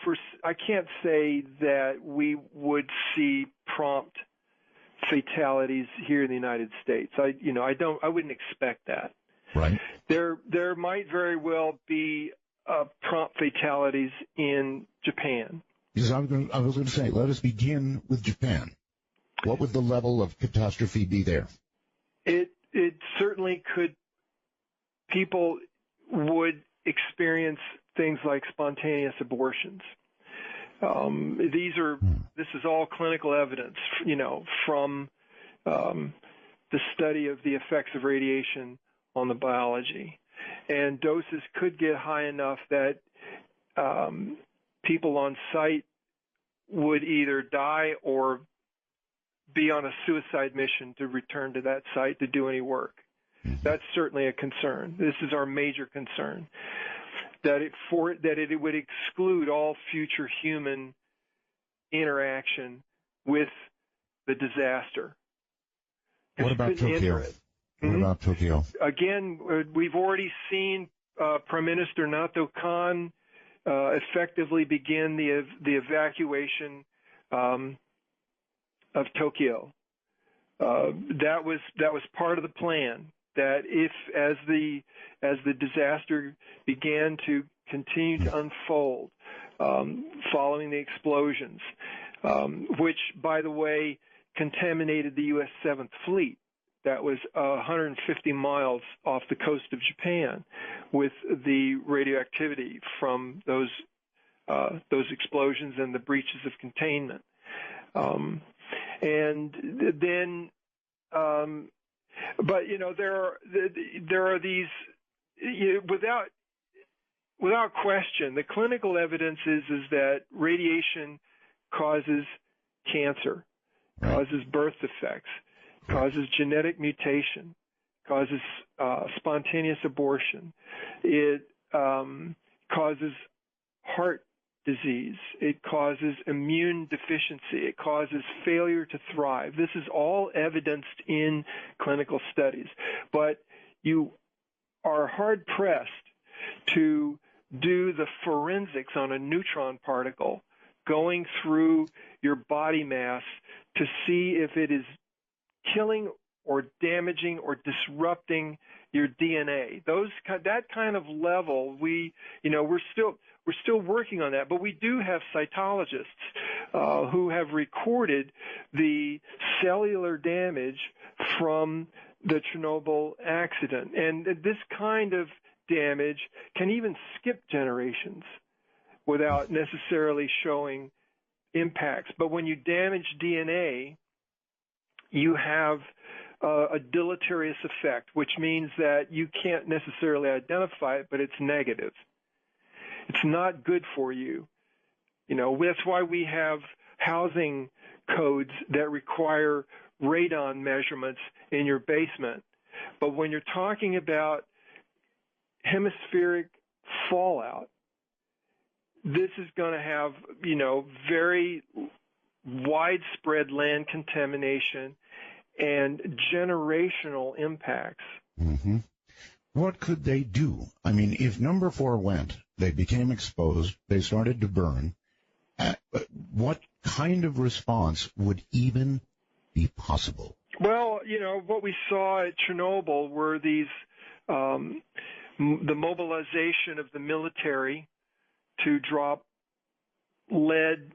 say that we would see prompt fatalities here in the United States. I wouldn't expect that. Right. There might very well be prompt fatalities in Japan. Because I was going to say, let us begin with Japan. What would the level of catastrophe be there? It certainly could. People would experience things like spontaneous abortions. This is all clinical evidence, from the study of the effects of radiation on the biology. And doses could get high enough that people on site would either die or be on a suicide mission to return to that site to do any work. That's certainly a concern. This is our major concern, that it would exclude all future human interaction with the disaster. What about Tokyo? What about Tokyo? Again, we've already seen Prime Minister Nato Kan effectively begin the evacuation of Tokyo. That was part of the plan. that as the disaster began to continue to unfold, following the explosions, which, by the way, contaminated the U.S. 7th Fleet. That was 150 miles off the coast of Japan with the radioactivity from those explosions and the breaches of containment. And then, but there are these, without question, the clinical evidence is that radiation causes cancer, causes birth defects, causes genetic mutation, causes spontaneous abortion. It causes heart disease. It causes immune deficiency. It causes failure to thrive. This is all evidenced in clinical studies. But you are hard-pressed to do the forensics on a neutron particle going through your body mass to see if it is killing or damaging or disrupting your DNA. That kind of level, we're still working on that, but we do have cytologists who have recorded the cellular damage from the Chernobyl accident. And this kind of damage can even skip generations without necessarily showing impacts. But when you damage DNA, you have a deleterious effect, which means that you can't necessarily identify it, but it's negative. It's not good for you. That's why we have housing codes that require radon measurements in your basement. But when you're talking about hemispheric fallout, this is going to have, very widespread land contamination and generational impacts. Mm-hmm. What could they do? I mean, if number 4 went, they became exposed, they started to burn, what kind of response would even be possible? Well, what we saw at Chernobyl were these, the mobilization of the military to drop lead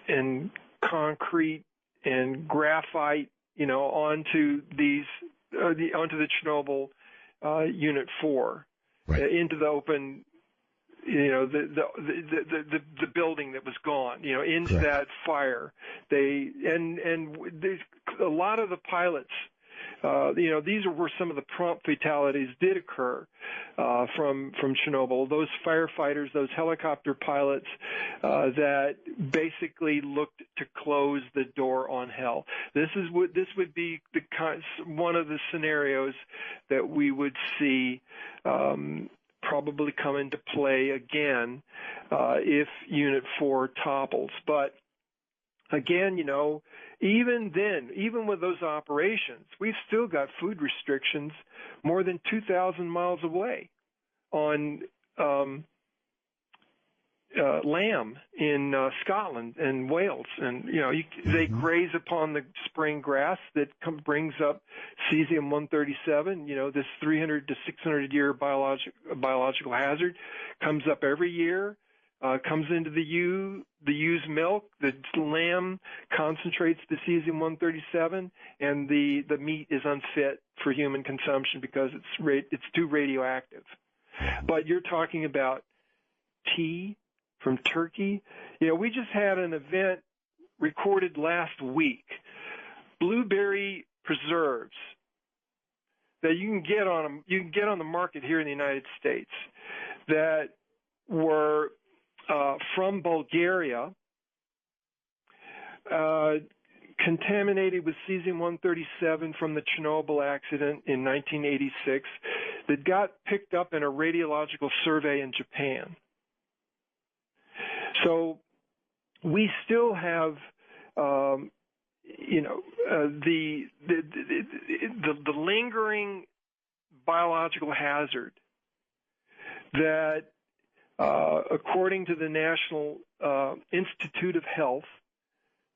and concrete and graphite, onto onto the Chernobyl Unit 4, into the open, the building that was gone, into Correct. that fire. A lot of the pilots, these were where some of the prompt fatalities did occur from Chernobyl. Those firefighters, those helicopter pilots that basically looked to close the door on hell. This would be one of the scenarios that we would see probably come into play again if Unit 4 topples. But again, even then, even with those operations, we've still got food restrictions more than 2,000 miles away on lamb in Scotland and Wales. And, they graze upon the spring grass that brings up cesium-137, this 300 to 600 year biological hazard, comes up every year. Comes into the ewe's milk. The lamb concentrates the cesium-137, and the meat is unfit for human consumption because it's too radioactive. But you're talking about tea from Turkey. We just had an event recorded last week. Blueberry preserves that you can get on the market here in the United States that were from Bulgaria, contaminated with cesium-137 from the Chernobyl accident in 1986 that got picked up in a radiological survey in Japan. So we still have, the lingering biological hazard that according to the National Institute of Health,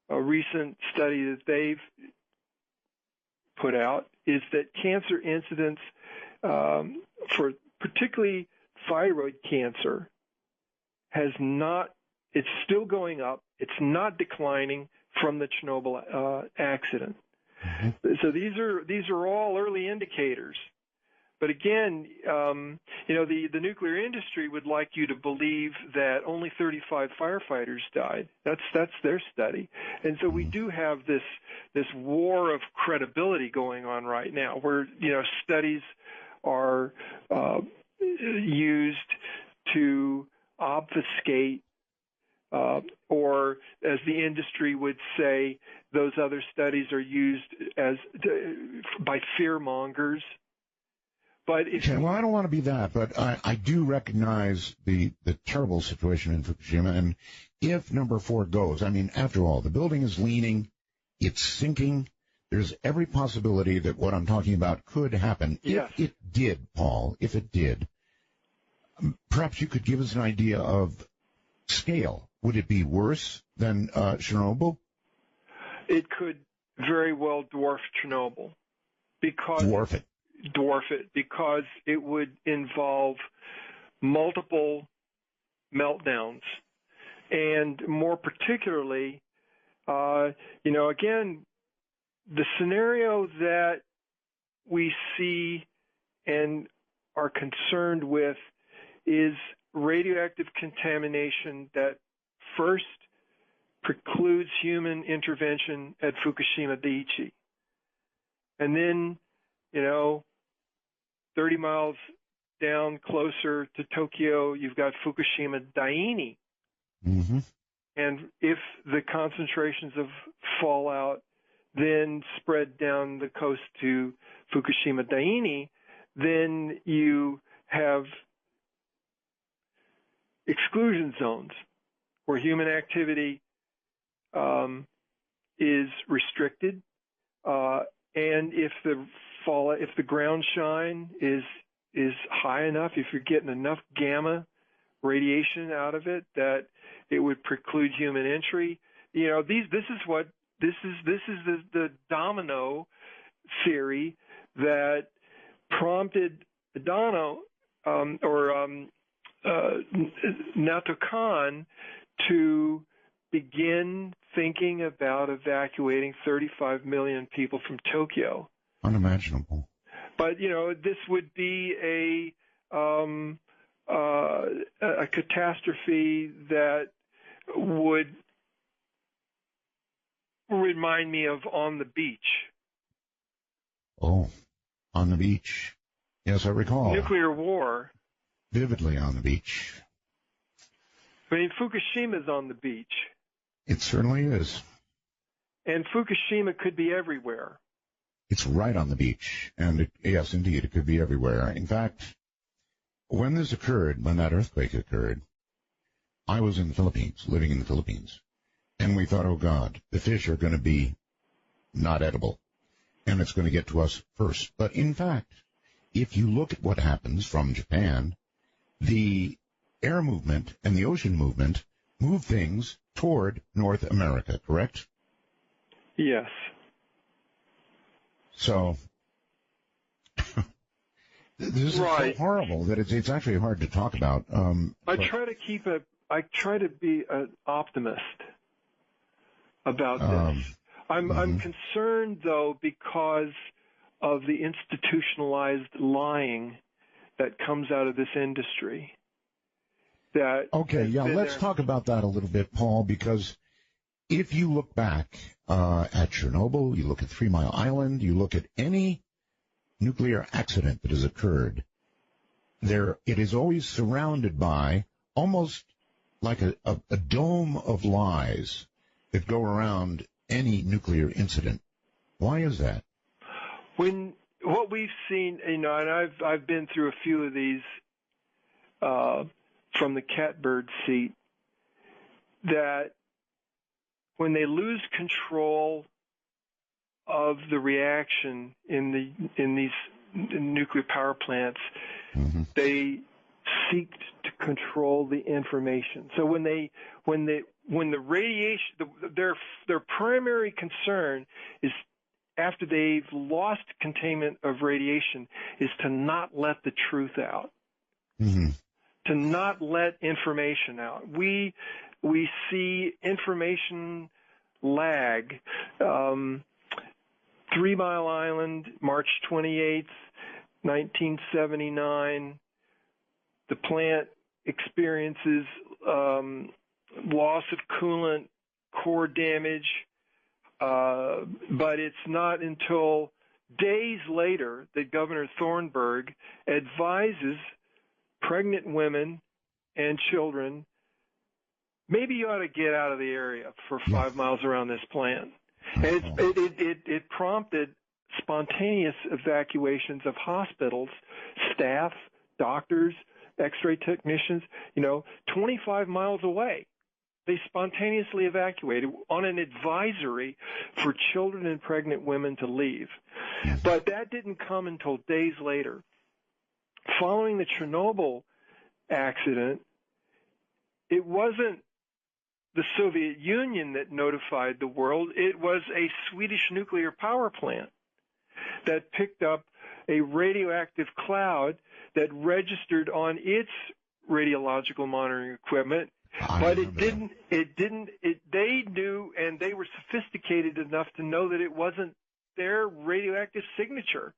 a recent study that they've put out is that cancer incidence for particularly thyroid cancer it's still going up. It's not declining from the Chernobyl accident. Mm-hmm. So these are all early indicators. But again, the nuclear industry would like you to believe that only 35 firefighters died. That's their study. And so we do have this war of credibility going on right now, where studies are used to obfuscate, or as the industry would say, those other studies are used by fear mongers. But well, I don't want to be that, but I do recognize the terrible situation in Fukushima. And if number 4 goes, I mean, after all, the building is leaning, it's sinking. There's every possibility that what I'm talking about could happen. Yes. If it did, Paul, if it did, perhaps you could give us an idea of scale. Would it be worse than Chernobyl? It could very well dwarf Chernobyl. Dwarf it because it would involve multiple meltdowns, and more particularly, again, the scenario that we see and are concerned with is radioactive contamination that first precludes human intervention at Fukushima Daiichi, and then 30 miles down closer to Tokyo, you've got Fukushima Daini. Mm-hmm. And if the concentrations of fallout then spread down the coast to Fukushima Daini, then you have exclusion zones where human activity is restricted, and if the ground shine is high enough, if you're getting enough gamma radiation out of it that it would preclude human entry, this is the domino theory that prompted Nato Kan to begin thinking about evacuating 35 million people from Tokyo. Unimaginable. But this would be a catastrophe that would remind me of On the Beach. Oh, On the Beach. Yes, I recall. Nuclear war. Vividly On the Beach. I mean, Fukushima is on the beach. It certainly is. And Fukushima could be everywhere. It's right on the beach. And yes, indeed, it could be everywhere. In fact, when that earthquake occurred, I was in the Philippines, living in the Philippines. And we thought, oh, God, the fish are going to be not edible. And it's going to get to us first. But in fact, if you look at what happens from Japan, the air movement and the ocean movement move things toward North America, correct? Yes. So this is so horrible that it's actually hard to talk about. I try to be an optimist about this. I'm concerned though because of the institutionalized lying that comes out of this industry. Let's talk about that a little bit, Paul, because if you look back at Chernobyl, you look at 3 Mile Island, you look at any nuclear accident that has occurred, it is always surrounded by almost like a dome of lies that go around any nuclear incident. Why is that? What we've seen, and I've been through a few of these from the catbird seat, that when they lose control of the reaction in these nuclear power plants, they seek to control the information. So when the radiation, their primary concern is after they've lost containment of radiation is to not let the truth out, to not let information out. We see information lag. 3 Mile Island, March 28th, 1979. The plant experiences loss of coolant, core damage, but it's not until days later that Governor Thornburg advises pregnant women and children, maybe you ought to get out of the area for 5 miles around this plant. And it prompted spontaneous evacuations of hospitals, staff, doctors, X-ray technicians, 25 miles away. They spontaneously evacuated on an advisory for children and pregnant women to leave. But that didn't come until days later. Following the Chernobyl accident, it wasn't the Soviet Union that notified the world. It was a Swedish nuclear power plant that picked up a radioactive cloud that registered on its radiological monitoring equipment. But they knew, and they were sophisticated enough to know that it wasn't their radioactive signature.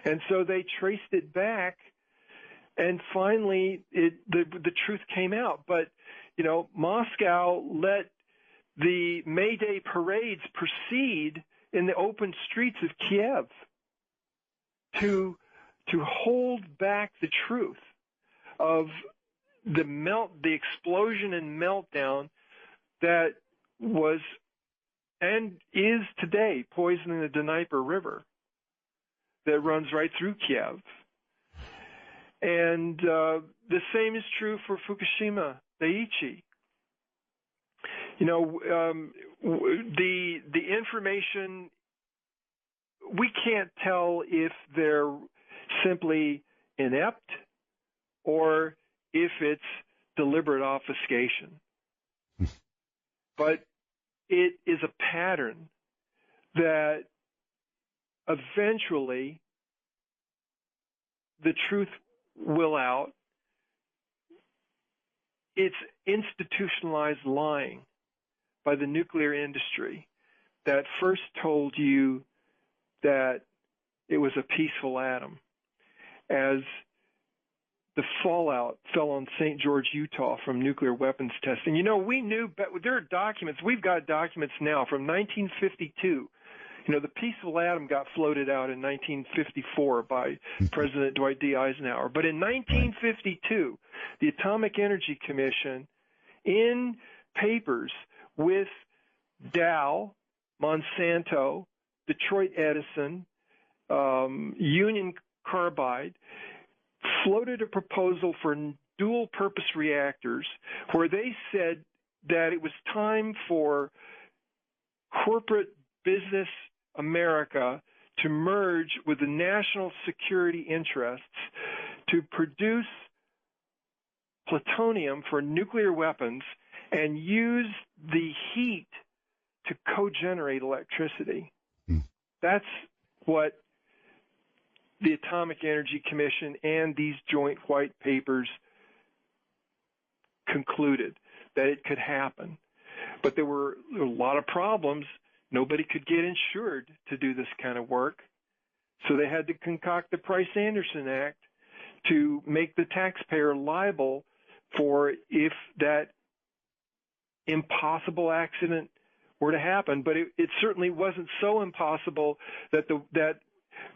And so they traced it back, and finally the truth came out. But, Moscow let the May Day parades proceed in the open streets of Kiev to hold back the truth of the explosion and meltdown that was and is today poisoning the Dnieper River that runs right through Kiev. And the same is true for Fukushima Daiichi. The information, we can't tell if they're simply inept or if it's deliberate obfuscation. But it is a pattern that eventually the truth will out. It's institutionalized lying by the nuclear industry that first told you that it was a peaceful atom. As the fallout fell on St. George, Utah from nuclear weapons testing. We knew, but there are documents. We've got documents now from 1952. The peaceful atom got floated out in 1954 by President Dwight D. Eisenhower. But in 1952, the Atomic Energy Commission, in papers with Dow, Monsanto, Detroit Edison, Union Carbide, floated a proposal for dual-purpose reactors where they said that it was time for corporate business America to merge with the national security interests to produce plutonium for nuclear weapons and use the heat to co-generate electricity. That's what the Atomic Energy Commission and these joint white papers concluded, that it could happen. But there were a lot of problems. Nobody could get insured to do this kind of work. So they had to concoct the Price-Anderson Act to make the taxpayer liable for if that impossible accident were to happen. But it certainly wasn't so impossible that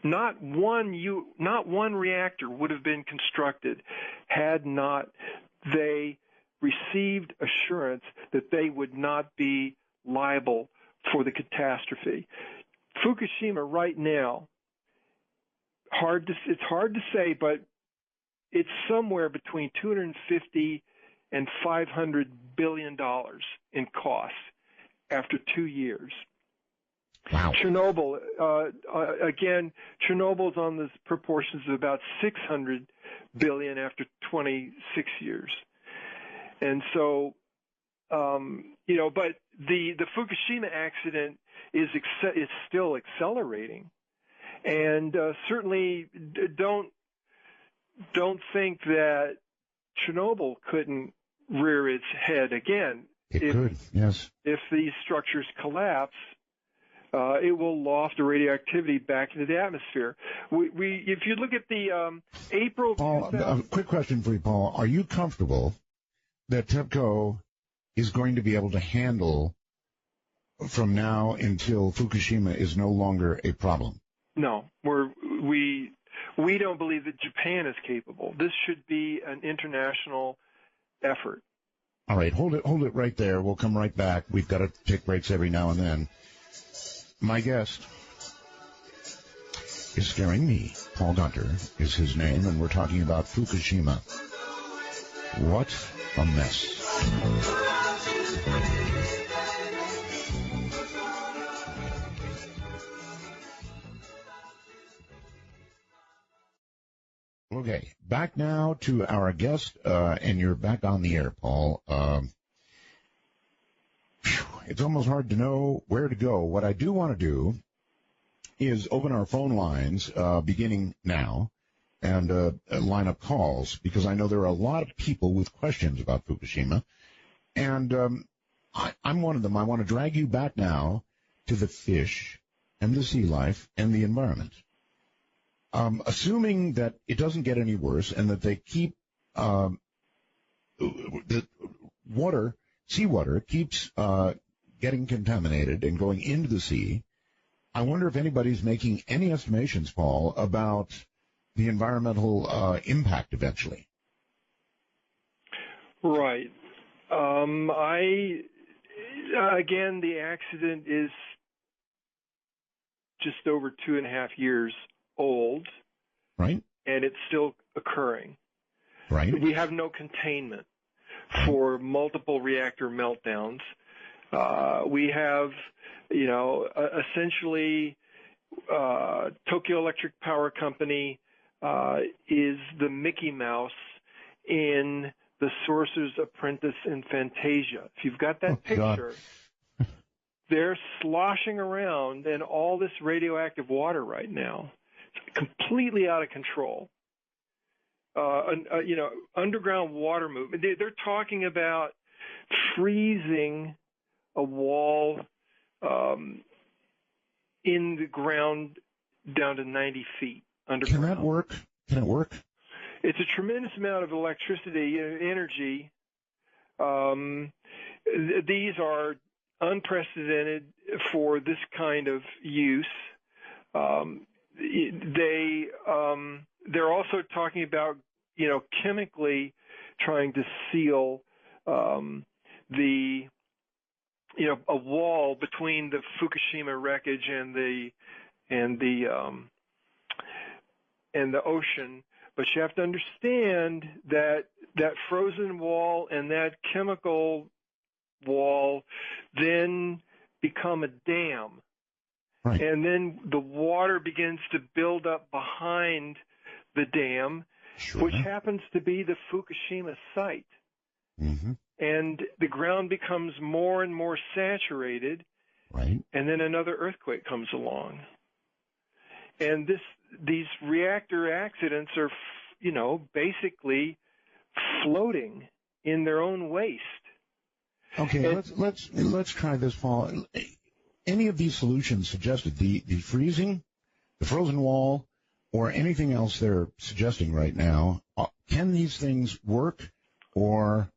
not one reactor would have been constructed had not they received assurance that they would not be liable for the catastrophe. Fukushima right now, it's hard to say, but it's somewhere between $250 and $500 billion in costs after 2 years. Wow. Chernobyl, again, Chernobyl's on the proportions of about $600 billion after 26 years. And so, but the Fukushima accident is still accelerating. And certainly don't think that Chernobyl couldn't rear its head again. It could, yes. If these structures collapse, it will loft the radioactivity back into the atmosphere. If you look at the April... Paul, a quick question for you, Paul. Are you comfortable that TEPCO is going to be able to handle from now until Fukushima is no longer a problem? No, we don't believe that Japan is capable. This should be an international effort. All right, hold it right there. We'll come right back. We've got to take breaks every now and then. My guest is scaring me. Paul Gunter is his name, and we're talking about Fukushima. What a mess. Okay, back now to our guest, and you're back on the air, Paul. It's almost hard to know where to go. What I do want to do is open our phone lines beginning now and line up calls, because I know there are a lot of people with questions about Fukushima, and I'm one of them. I want to drag you back now to the fish and the sea life and the environment. Assuming that it doesn't get any worse and that they keep the seawater keeps getting contaminated and going into the sea, I wonder if anybody's making any estimations, Paul, about the environmental impact eventually. Right. Again, the accident is just over 2.5 years old. Right. And it's still occurring. Right. We have no containment for multiple reactor meltdowns. We have, essentially, Tokyo Electric Power Company is the Mickey Mouse in The Sorcerer's Apprentice in Fantasia. If you've got that picture, they're sloshing around in all this radioactive water right now. It's completely out of control. Underground water movement. They're talking about freezing a wall in the ground down to 90 feet underground. Can that work? Can it work? It's a tremendous amount of electricity and energy. These are unprecedented for this kind of use. They're also talking about, chemically trying to seal a wall between the Fukushima wreckage and the ocean. But you have to understand that frozen wall and that chemical wall then become a dam. Right. And then the water begins to build up behind the dam, Sure. which happens to be the Fukushima site. Mm-hmm. And the ground becomes more and more saturated. Right. And then another earthquake comes along. And these reactor accidents are, basically floating in their own waste. Okay, let's try this, Paul. Any of these solutions suggested, the freezing, the frozen wall, or anything else they're suggesting right now, can these things work or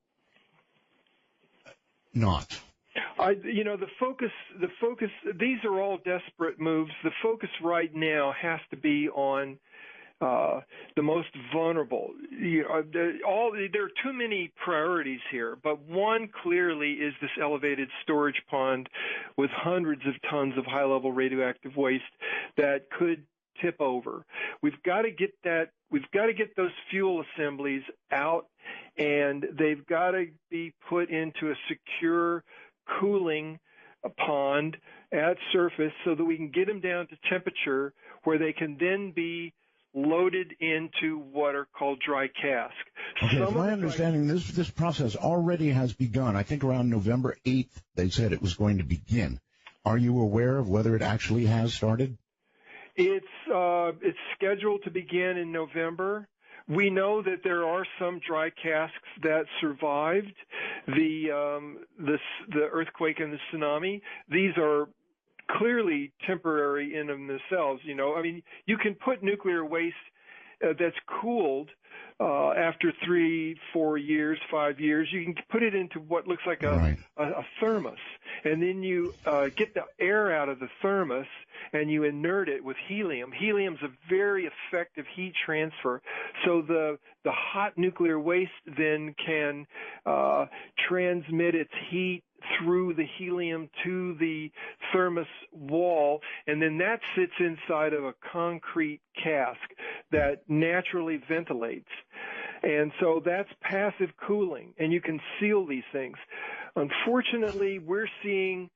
not? The focus, these are all desperate moves. The focus right now has to be on the most vulnerable. There are too many priorities here, but one clearly is this elevated storage pond with hundreds of tons of high-level radioactive waste that could tip over. We've got to get those fuel assemblies out, and they've got to be put into a secure cooling pond at surface so that we can get them down to temperature where they can then be loaded into what are called dry cask. Okay, it's my understanding this process already has begun. I think around November 8th they said it was going to begin. Are you aware of whether it actually has started? It's scheduled to begin in November. We know that there are some dry casks that survived the earthquake and the tsunami. These are clearly temporary in themselves. I mean, you can put nuclear waste that's cooled after 3, 4 years, 5 years. You can put it into what looks like a thermos, and then you get the air out of the thermos and you inert it with helium. Helium's a very effective heat transfer, so the hot nuclear waste then can transmit its heat through the helium to the thermos wall, and then that sits inside of a concrete cask that naturally ventilates. And so that's passive cooling, and you can seal these things. Unfortunately, we're seeing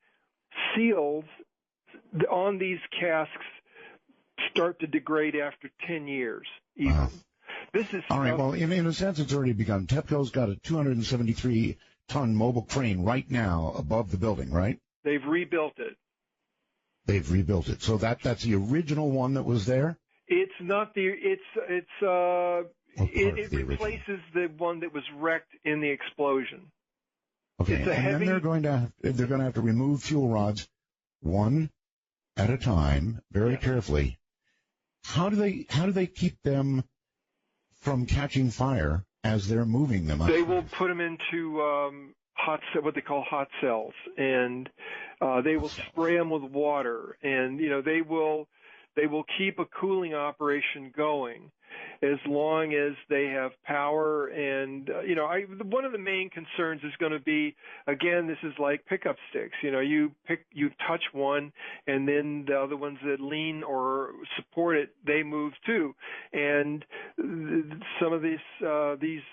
seals on these casks start to degrade after 10 years even. Wow. This is all right. Well, in a sense, it's already begun. TEPCO's got a 273-ton mobile crane right now above the building, right? They've rebuilt it. They've rebuilt it. So that's the original one that was there? It's not the. It replaces the one that was wrecked in the explosion. Okay, and then they're going to have to remove fuel rods one at a time, very carefully. How do they keep them from catching fire as they're moving them? They will put them into what they call hot cells, and they will spray them with water, and they will keep a cooling operation going as long as they have power. And one of the main concerns is going to be, again, this is like pickup sticks. You touch one, and then the other ones that lean or support it, they move too. And some of these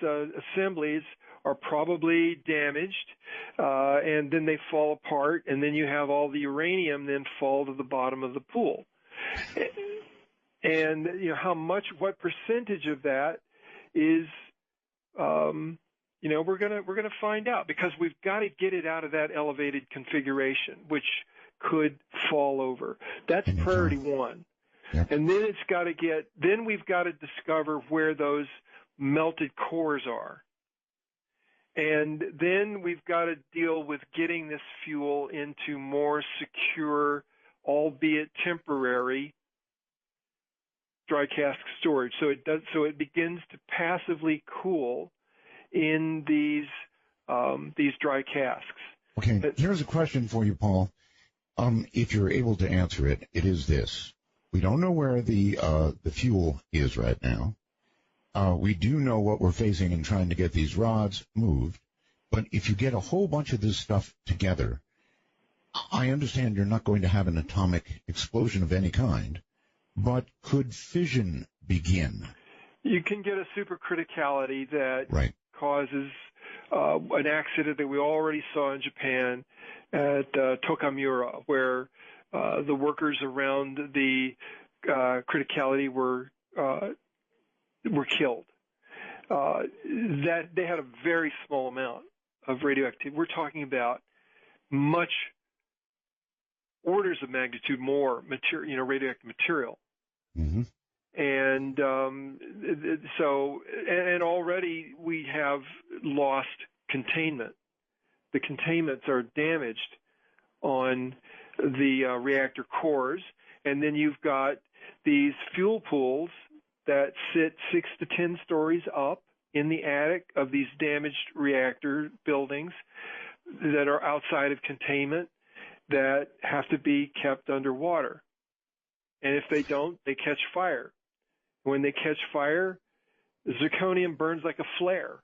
assemblies are probably damaged, and then they fall apart, and then you have all the uranium then fall to the bottom of the pool. And what percentage of that is, we're gonna find out, because we've got to get it out of that elevated configuration, which could fall over. That's priority one. Yep. And then we've got to discover where those melted cores are. And then we've got to deal with getting this fuel into more secure, albeit temporary, dry cask storage. So it begins to passively cool in these dry casks. Okay, here's a question for you, Paul. If you're able to answer it, it is this: we don't know where the fuel is right now. We do know what we're facing in trying to get these rods moved. But if you get a whole bunch of this stuff together, I understand you're not going to have an atomic explosion of any kind, but could fission begin? You can get a supercriticality that causes an accident that we already saw in Japan at Tokamura, where the workers around the criticality were killed. That they had a very small amount of radioactivity. We're talking about much orders of magnitude more material, radioactive material. Mm-hmm. And and already we have lost containment. The containments are damaged on the reactor cores, and then you've got these fuel pools that sit 6 to 10 stories up in the attic of these damaged reactor buildings that are outside of containment, that have to be kept underwater. And if they don't, they catch fire. When they catch fire, the zirconium burns like a flare.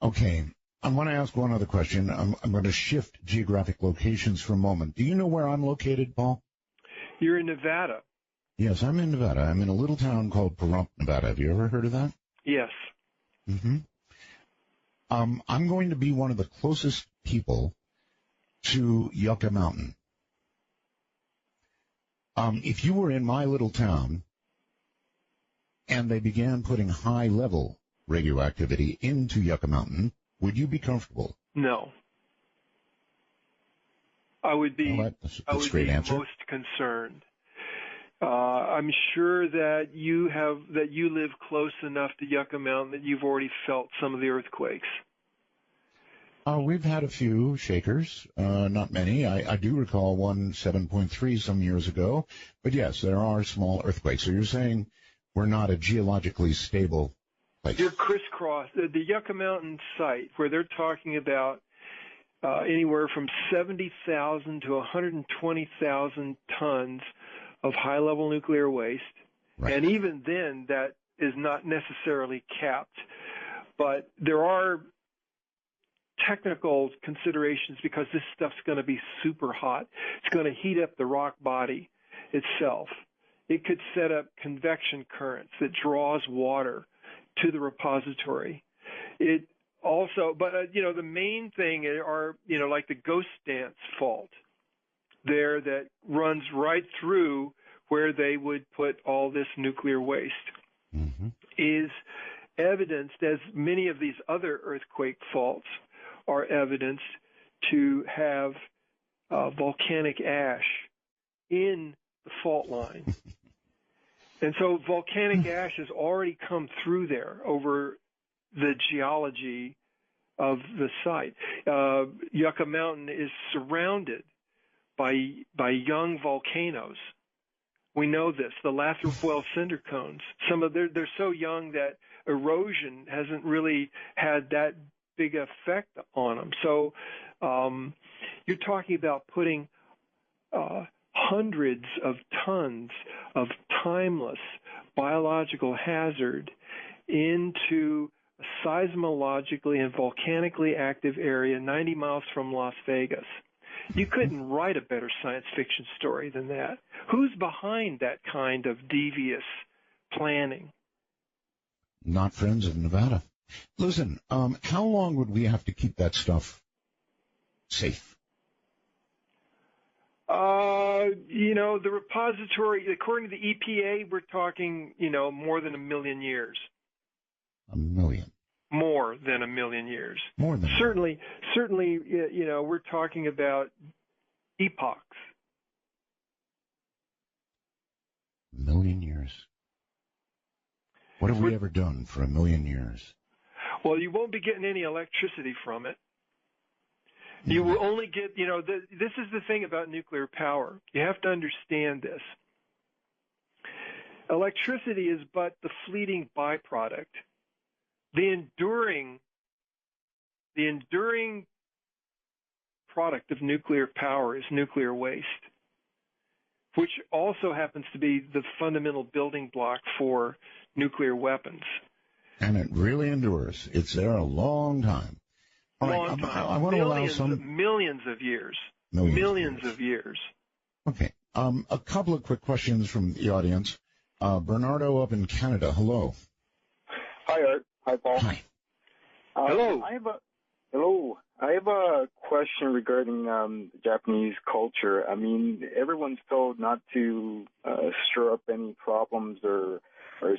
Okay. I want to ask one other question. I'm going to shift geographic locations for a moment. Do you know where I'm located, Paul? You're in Nevada. Yes, I'm in Nevada. I'm in a little town called Pahrump, Nevada. Have you ever heard of that? Yes. Mm-hmm. I'm going to be one of the closest people to Yucca Mountain. If you were in my little town and they began putting high-level radioactivity into Yucca Mountain, would you be comfortable? No. I would be, that's a great answer. Most concerned. I'm sure that you live close enough to Yucca Mountain that you've already felt some of the earthquakes. We've had a few shakers, not many. I do recall one 7.3 some years ago. But yes, there are small earthquakes. So you're saying we're not a geologically stable place. You're crisscross. The Yucca Mountain site, where they're talking about anywhere from 70,000 to 120,000 tons of high-level nuclear waste. Right. And even then, that is not necessarily capped. But there are technical considerations because this stuff's going to be super hot. It's going to heat up the rock body itself. It could set up convection currents that draws water to the repository. It also, but the main thing are, like the Ghost Dance fault there that runs right through where they would put all this nuclear waste, is evidenced, as many of these other earthquake faults are evidenced, to have volcanic ash in the fault line. And so volcanic ash has already come through there over the geology of the site. Yucca Mountain is surrounded by young volcanoes. We know this. The Lathrop Well cinder cones. They're so young that erosion hasn't really had that big effect on them. So you're talking about putting hundreds of tons of timeless biological hazard into a seismologically and volcanically active area 90 miles from Las Vegas. You couldn't write a better science fiction story than that. Who's behind that kind of devious planning? Not Friends of Nevada. Listen, how long would we have to keep that stuff safe? The repository, according to the EPA, we're talking, more than 1 million years. 1 million. More than 1 million years. More than certainly, we're talking about epochs. 1 million years. What have we ever done for 1 million years? Well, you won't be getting any electricity from it. You will only get, this is the thing about nuclear power. You have to understand this. Electricity is but the fleeting byproduct. The enduring product of nuclear power is nuclear waste, which also happens to be the fundamental building block for nuclear weapons. And it really endures. It's there a long time. All right, I want to allow millions of years. Millions of years. Okay. A couple of quick questions from the audience. Bernardo up in Canada. Hello. Hi, Art. Hi, Paul. Hi. Hello. I have a question regarding Japanese culture. I mean, everyone's told not to stir up any problems or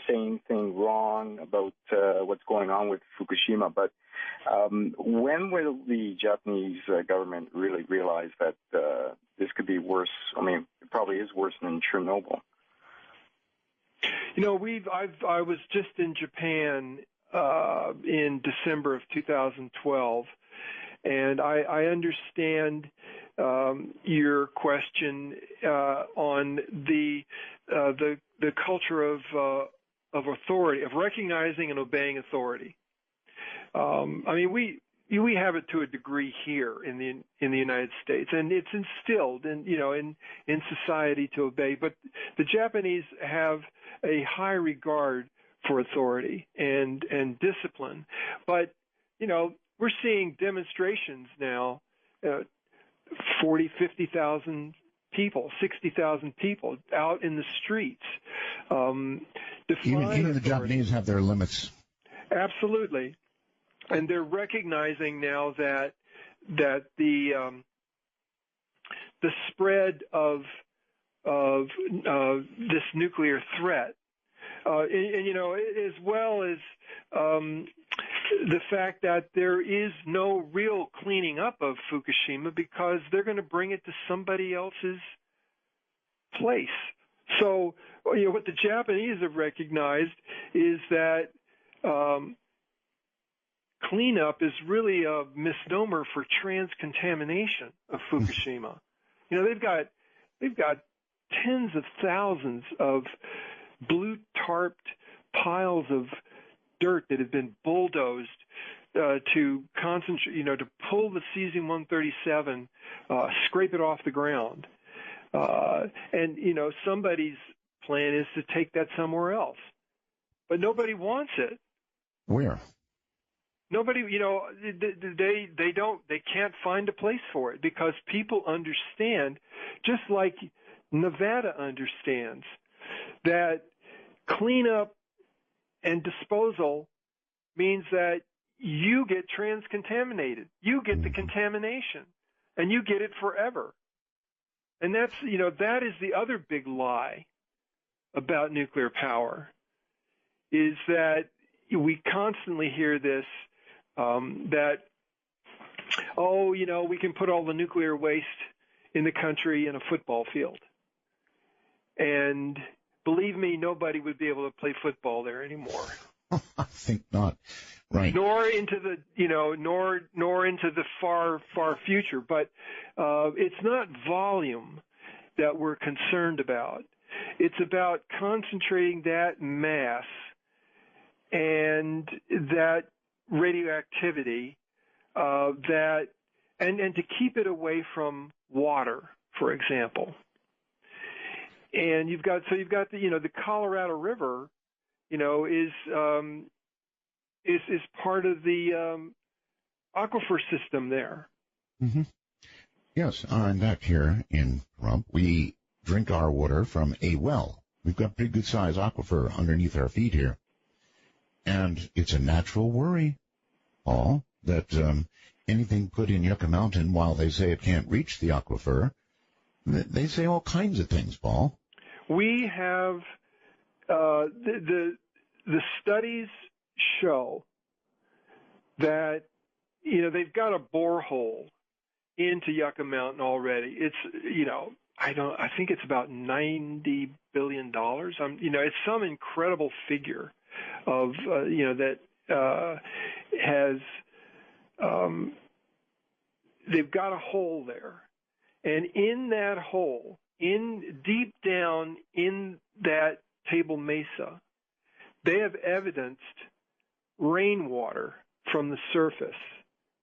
say anything wrong about what's going on with Fukushima. But when will the Japanese government really realize that this could be worse? I mean, it probably is worse than Chernobyl. I was just in Japan in December of 2012, and I understand your question on the culture of authority, of recognizing and obeying authority. We have it to a degree here in the United States, and it's instilled in society to obey. But the Japanese have a high regard for authority and discipline. But we're seeing demonstrations now, 40, 50,000 people, 60,000 people out in the streets. Even the Japanese have their limits. Absolutely. And they're recognizing now that the spread of this nuclear threat, as well as the fact that there is no real cleaning up of Fukushima because they're going to bring it to somebody else's place. So, what the Japanese have recognized is that cleanup is really a misnomer for transcontamination of Fukushima. They've got tens of thousands of blue tarped piles of dirt that have been bulldozed to concentrate, to pull the cesium-137, scrape it off the ground. And somebody's plan is to take that somewhere else. But nobody wants it. Where? Nobody, they can't find a place for it because people understand, just like Nevada understands, that cleanup and disposal means that you get transcontaminated. You get the contamination, and you get it forever. And that's, that is the other big lie about nuclear power, is that we constantly hear this, that, we can put all the nuclear waste in the country in a football field. And believe me, nobody would be able to play football there anymore. I think not. Right. Nor into the, nor into the far, far future. But it's not volume that we're concerned about. It's about concentrating that mass and that radioactivity and to keep it away from water, for example. And you've got the Colorado River, is part of the aquifer system there. Mm-hmm. Yes, and that here in Trump, we drink our water from a well. We've got pretty good size aquifer underneath our feet here. And it's a natural worry, Paul, that anything put in Yucca Mountain, while they say it can't reach the aquifer, they say all kinds of things, Paul. We have the studies show that they've got a borehole into Yucca Mountain already. It's I think it's about $90 billion. It's some incredible figure of that has they've got a hole there, and in that hole, deep down in that Table Mesa, they have evidenced rainwater from the surface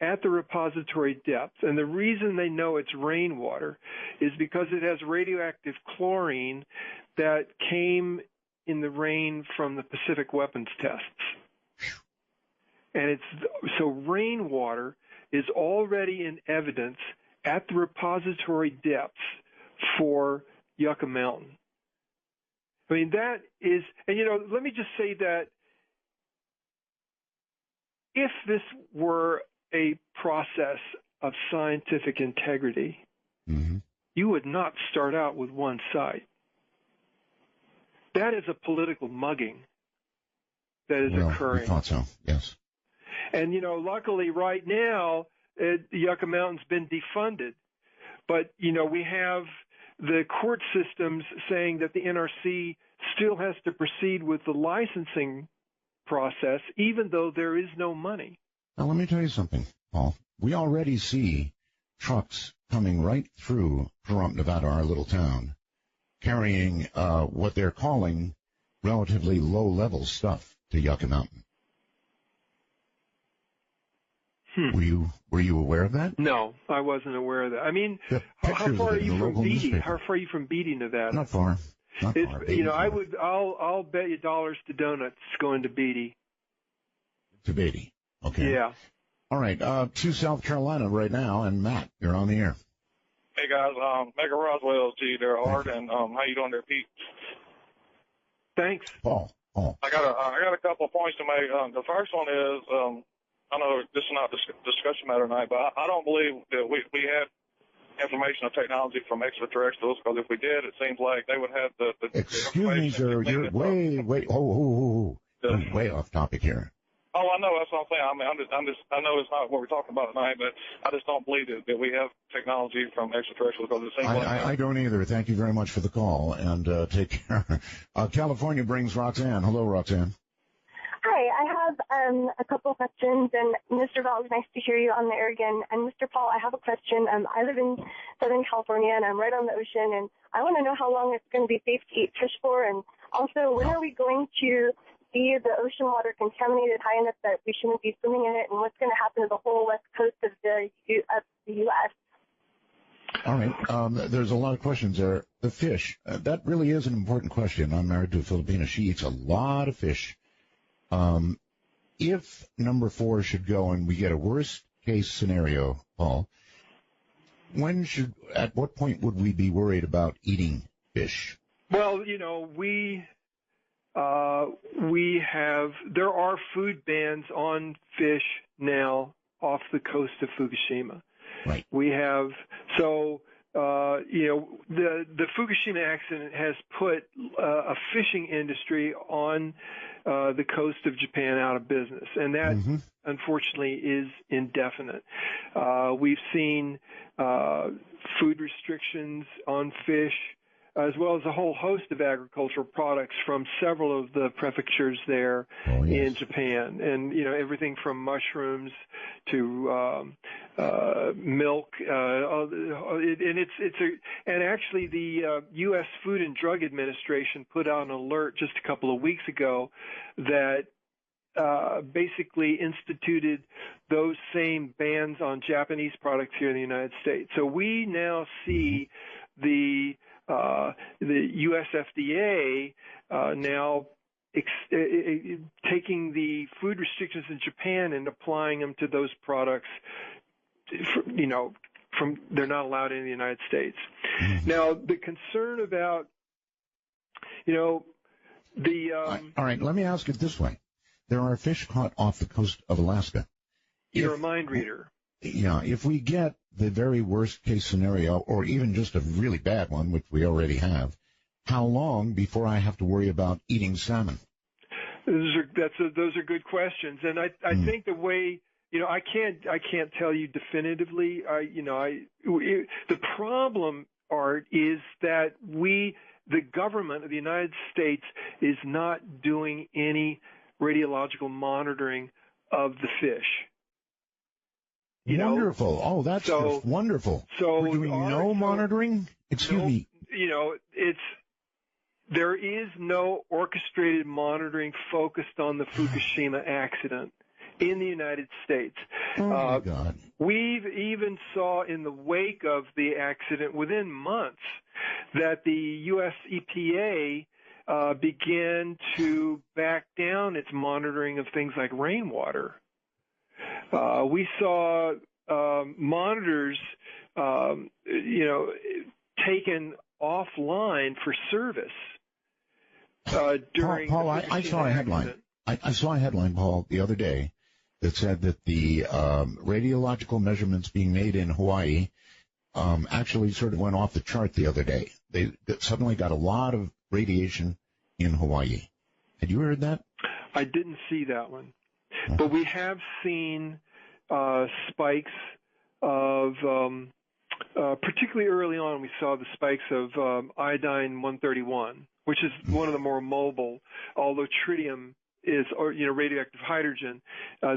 at the repository depth. And the reason they know it's rainwater is because it has radioactive chlorine that came in the rain from the Pacific weapons tests. And so rainwater is already in evidence at the repository depths for Yucca Mountain. I mean, that is, and let me just say that if this were a process of scientific integrity, you would not start out with one site. That is a political mugging that is occurring. I thought so, yes. And, luckily right now, Yucca Mountain's been defunded. But, we have the court systems saying that the NRC still has to proceed with the licensing process, even though there is no money. Now, let me tell you something, Paul. We already see trucks coming right through Pahrump, Nevada, our little town, carrying what they're calling relatively low-level stuff to Yucca Mountain. Were you aware of that? No, I wasn't aware of that. I mean, how far are you from Beatty? How far are you from Beatty, Nevada? Not far. Not far. I'll bet you dollars to donuts going to Beatty. To Beatty. Okay. Yeah. All right. To South Carolina right now, and Matt, you're on the air. Hey guys, Mega Roswell to you there, Art, and how you doing there, Pete? Thanks, Paul. I got a couple of points to make. The first one is, I know this is not discussion matter tonight, but I don't believe that we had information or technology from extraterrestrials, because if we did, it seems like they would have the Excuse me, sir. You're way off topic here. Oh, I know. That's what I'm saying. I mean, I know it's not what we're talking about tonight, but I just don't believe that we have technology from extraterrestrials because it seems I don't either. Thank you very much for the call, and take care. California brings Roxanne. Hello, Roxanne. Hi, I have a couple of questions, and Mr. Val, it's nice to hear you on the air again. And Mr. Paul, I have a question. I live in Southern California, and I'm right on the ocean, and I want to know how long it's going to be safe to eat fish for, and also when are we going to see the ocean water contaminated high enough that we shouldn't be swimming in it, and what's going to happen to the whole west coast of the U.S.? All right. There's a lot of questions there. The fish, that really is an important question. I'm married to a Filipina. She eats a lot of fish. If number 4 should go and we get a worst case scenario, Paul, at what point would we be worried about eating fish? Well, there are food bans on fish now off the coast of Fukushima. Right. We have, the Fukushima accident has put a fishing industry on the coast of Japan out of business, and that unfortunately is indefinite. We've seen food restrictions on fish, as well as a whole host of agricultural products from several of the prefectures there in Japan, and everything from mushrooms to milk, and actually the U.S. Food and Drug Administration put out an alert just a couple of weeks ago that basically instituted those same bans on Japanese products here in the United States. So we now see the U.S. FDA now taking the food restrictions in Japan and applying them to those products. They're not allowed in the United States. Now, the concern about, all right, let me ask it this way. There are fish caught off the coast of Alaska. You're a mind reader. Yeah, if we get the very worst case scenario, or even just a really bad one, which we already have, how long before I have to worry about eating salmon? Those are good questions, and I think the way I can't tell you definitively. The problem, Art, is that the government of the United States is not doing any radiological monitoring of the fish. Wonderful. Oh, that's just wonderful. So we're doing no monitoring? Excuse me. There is no orchestrated monitoring focused on the Fukushima accident in the United States. Oh, my God. We've even saw in the wake of the accident within months that the U.S. EPA began to back down its monitoring of things like rainwater. We saw monitors, taken offline for service during. Paul, I saw a headline. I saw a headline, Paul, the other day that said that the radiological measurements being made in Hawaii actually sort of went off the chart the other day. They suddenly got a lot of radiation in Hawaii. Had you heard that? I didn't see that one. But we have seen spikes of, particularly early on, we saw the spikes of iodine-131, which is one of the more mobile, although tritium is, radioactive hydrogen.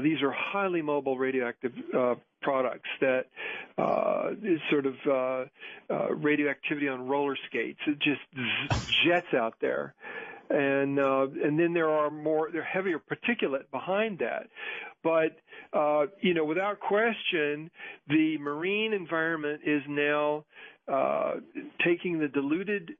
These are highly mobile radioactive products that is sort of radioactivity on roller skates. It just jets out there. And then they're heavier particulate behind that. But, without question, the marine environment is now taking the diluted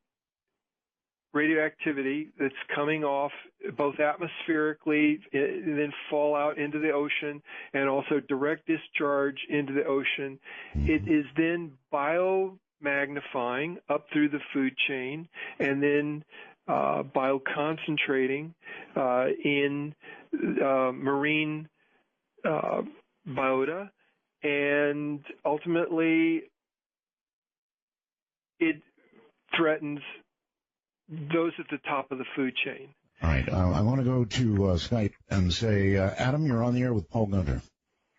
radioactivity that's coming off both atmospherically and then fall out into the ocean, and also direct discharge into the ocean. It is then biomagnifying up through the food chain, and then bioconcentrating in marine biota, and ultimately it threatens those at the top of the food chain. All right. I want to go to Skype and say, Adam, you're on the air with Paul Gunter.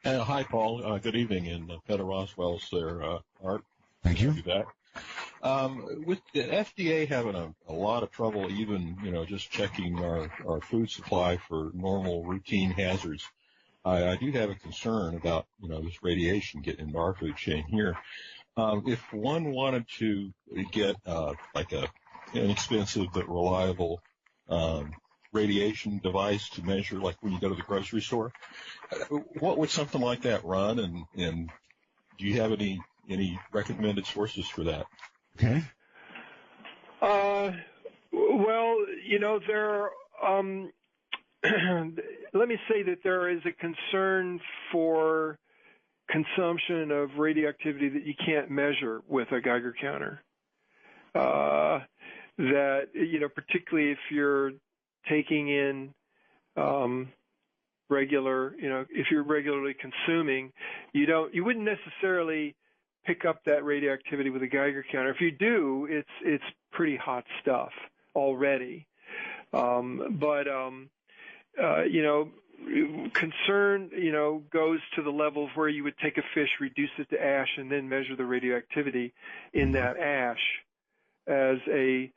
Hi, Paul. Good evening. And Peter Roswell's there, Art. Thank you. Be back. With the FDA having a lot of trouble even, just checking our food supply for normal routine hazards, I do have a concern about, this radiation getting into our food chain here. If one wanted to get like a inexpensive but reliable radiation device to measure, like when you go to the grocery store, what would something like that run? And do you have any recommended sources for that? Okay. Well, there. Let me say that there is a concern for consumption of radioactivity that you can't measure with a Geiger counter. That, particularly if you're taking in if you're regularly consuming, you wouldn't necessarily pick up that radioactivity with a Geiger counter. If you do, it's pretty hot stuff already. Concern, goes to the level of where you would take a fish, reduce it to ash, and then measure the radioactivity in that ash as a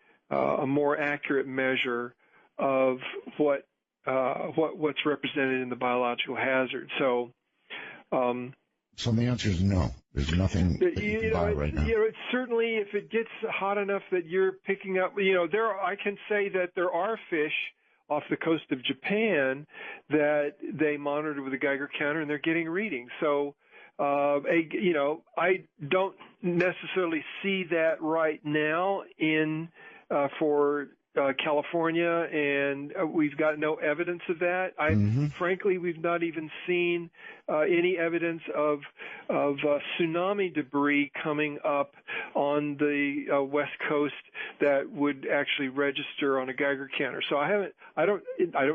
more accurate measure of what's represented in the biological hazard. So the answer is no. There's nothing that you can buy right now. It's certainly, if it gets hot enough that you're picking up, I can say that there are fish off the coast of Japan that they monitor with a Geiger counter and they're getting readings. So, I don't necessarily see that right now for California, and we've got no evidence of that. Frankly, we've not even seen any evidence of tsunami debris coming up on the West Coast that would actually register on a Geiger counter. So I don't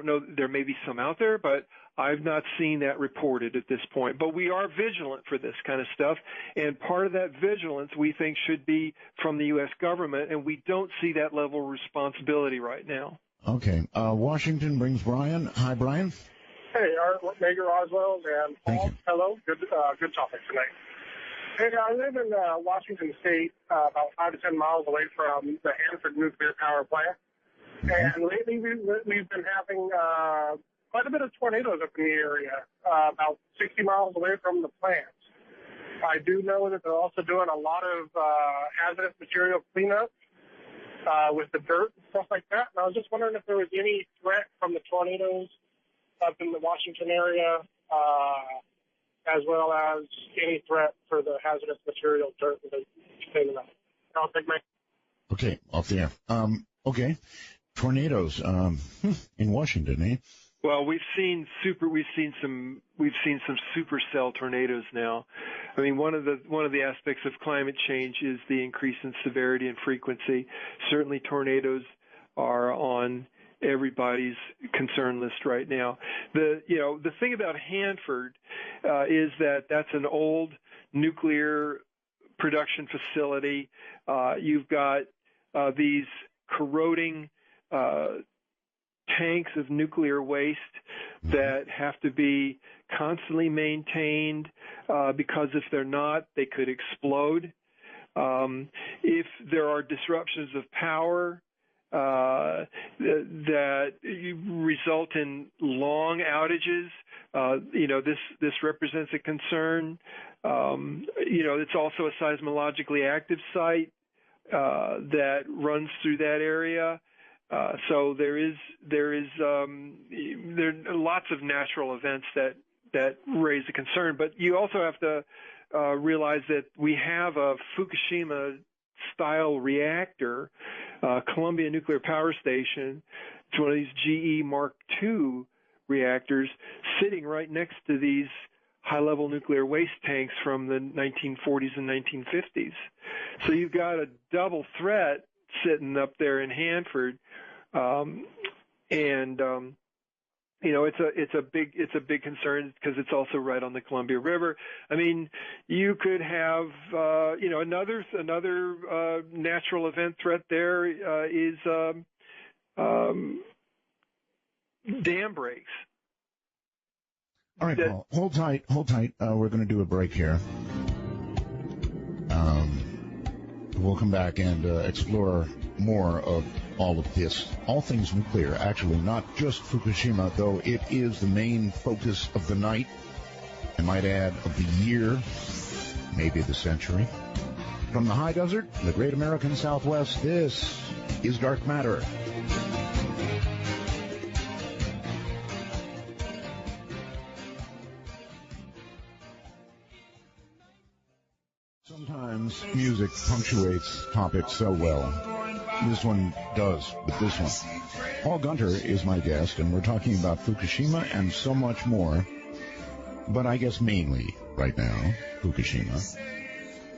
know. There may be some out there, but I've not seen that reported at this point. But we are vigilant for this kind of stuff, and part of that vigilance we think should be from the U.S. government, and we don't see that level of responsibility right now. Okay. Washington brings Brian. Hi, Brian. Hey, Major Roswell and Paul. Hello. Good topic tonight. Hey, I live in Washington State, about 5 to 10 miles away from the Hanford nuclear power plant. And lately we've been having quite a bit of tornadoes up in the area, about 60 miles away from the plant. I do know that they're also doing a lot of hazardous material cleanup with the dirt and stuff like that. And I was just wondering if there was any threat from the tornadoes up in the Washington area, as well as any threat for the hazardous material dirt that they're cleaning up. I'll take my... Okay, off the air. Okay, tornadoes in Washington, eh? Well, we've seen some supercell tornadoes now. I mean, one of the aspects of climate change is the increase in severity and frequency. Certainly, tornadoes are on everybody's concern list right now. The thing about Hanford is that that's an old nuclear production facility. You've got these corroding tanks of nuclear waste that have to be constantly maintained because if they're not, they could explode. If there are disruptions of power that result in long outages, this represents a concern. It's also a seismologically active site that runs through that area. So there are lots of natural events that raise a concern, but you also have to realize that we have a Fukushima-style reactor, Columbia Nuclear Power Station. It's one of these GE Mark II reactors sitting right next to these high-level nuclear waste tanks from the 1940s and 1950s. So you've got a double threat sitting up there in Hanford, it's a big concern because it's also right on the Columbia River. I mean, you could have another natural event threat there is dam breaks. All right, Paul, hold tight. We're going to do a break here. We'll come back and explore more of all of this, all things nuclear, actually, not just Fukushima, though it is the main focus of the night, I might add, of the year, maybe the century. From the high desert, the great American Southwest, this is Dark Matter. Sometimes music punctuates topics so well. This one does, but this one. Paul Gunter is my guest, and we're talking about Fukushima and so much more. But I guess mainly, right now, Fukushima.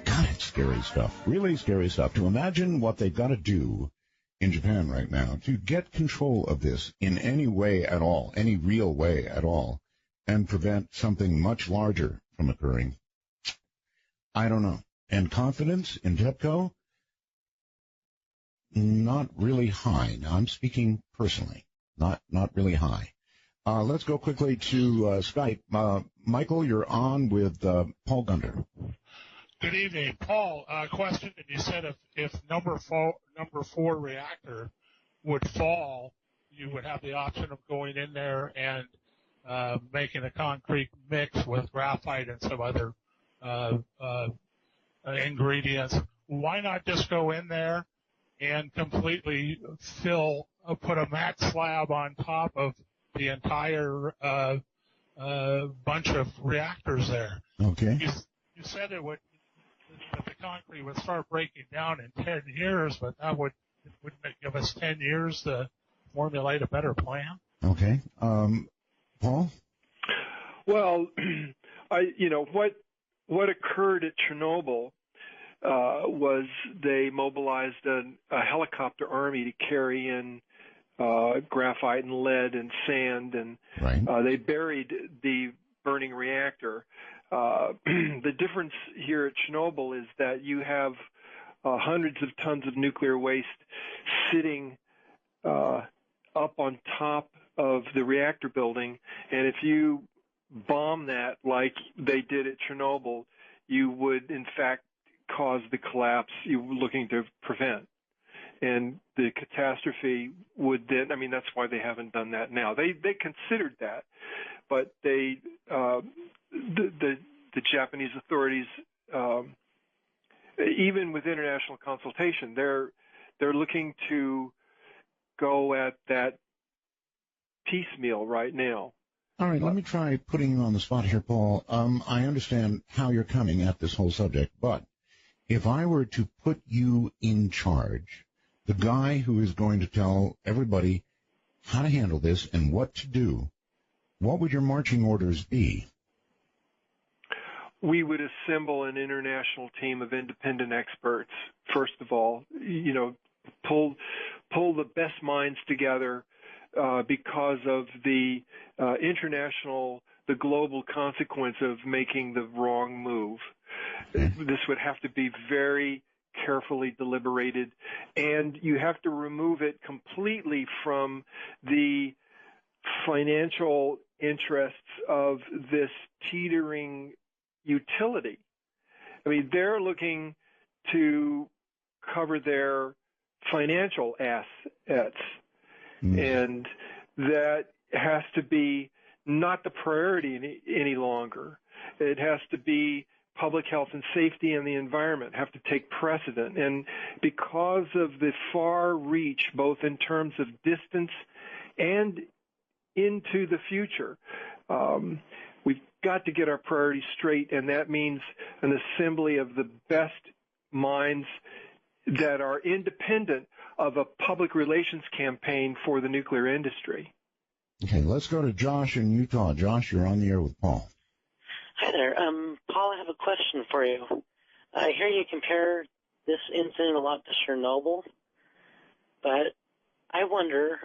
God, it's scary stuff. Really scary stuff. To imagine what they've got to do in Japan right now to get control of this in any way at all, any real way at all, and prevent something much larger from occurring. I don't know. And confidence in TEPCO? Not really high. Now, I'm speaking personally. Not really high. Let's go quickly to Skype. Michael, you're on with Paul Gunter. Good evening. Paul, question. You said if number four reactor would fall, you would have the option of going in there and making a concrete mix with graphite and some other ingredients. Why not just go in there and completely put a mat slab on top of the entire bunch of reactors there? Okay. You said that the concrete would start breaking down in 10 years, but that wouldn't give us 10 years to formulate a better plan? Okay. Paul? Well, what occurred at Chernobyl was they mobilized a helicopter army to carry in graphite and lead and sand, and right. They buried the burning reactor. The difference here at Chernobyl is that you have hundreds of tons of nuclear waste sitting up on top of the reactor building, and if you bomb that like they did at Chernobyl, you would, in fact, cause the collapse you were looking to prevent. And the catastrophe would then, that's why they haven't done that now. They considered that, but the Japanese authorities, even with international consultation, they're looking to go at that piecemeal right now. All right, let me try putting you on the spot here, Paul. I understand how you're coming at this whole subject, but if I were to put you in charge, the guy who is going to tell everybody how to handle this and what to do, what would your marching orders be? We would assemble an international team of independent experts, first of all, pull the best minds together because of the the global consequence of making the wrong move. This would have to be very carefully deliberated, and you have to remove it completely from the financial interests of this teetering utility. They're looking to cover their financial assets, and that has to be not the priority any longer. It has to be public health and safety and the environment have to take precedent. And because of the far reach, both in terms of distance and into the future, we've got to get our priorities straight, and that means an assembly of the best minds that are independent of a public relations campaign for the nuclear industry. Okay, let's go to Josh in Utah. Josh, you're on the air with Paul. Hi there. Paul, I have a question for you. I hear you compare this incident a lot to Chernobyl, but I wonder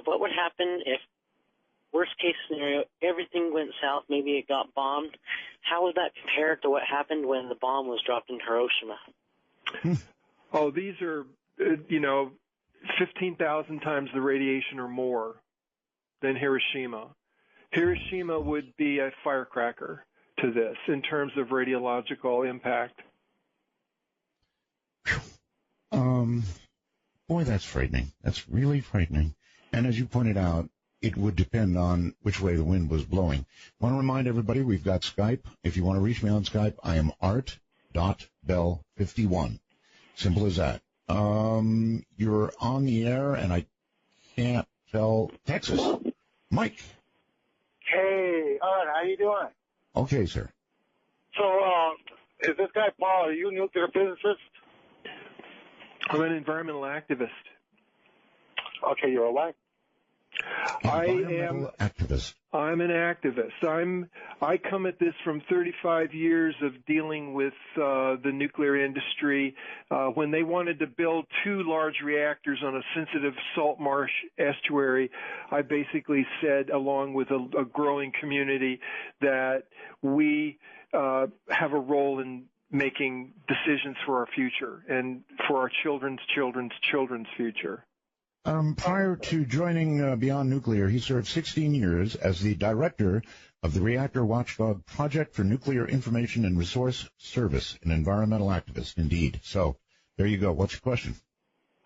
what would happen if, worst case scenario, everything went south, maybe it got bombed. How would that compare to what happened when the bomb was dropped in Hiroshima? Oh, these are, 15,000 times the radiation or more. than Hiroshima. Hiroshima would be a firecracker to this in terms of radiological impact. Boy, that's frightening. That's really frightening. And as you pointed out, it would depend on which way the wind was blowing. I want to remind everybody we've got Skype. If you want to reach me on Skype, I am art.bell51. Simple as that. You're on the air, and I can't tell. Texas. Mike. Hey, Art, how you doing? Okay, sir. So, is this guy Paul, are you a nuclear physicist? I'm an environmental activist. Okay, you're a what? Environmental activist. I'm an activist. I come at this from 35 years of dealing with the nuclear industry. When they wanted to build 2 large reactors on a sensitive salt marsh estuary, I basically said, along with a growing community, that we have a role in making decisions for our future and for our children's future. Prior to joining Beyond Nuclear, he served 16 years as the director of the Reactor Watchdog Project for Nuclear Information and Resource Service, an environmental activist, indeed. So there you go. What's your question?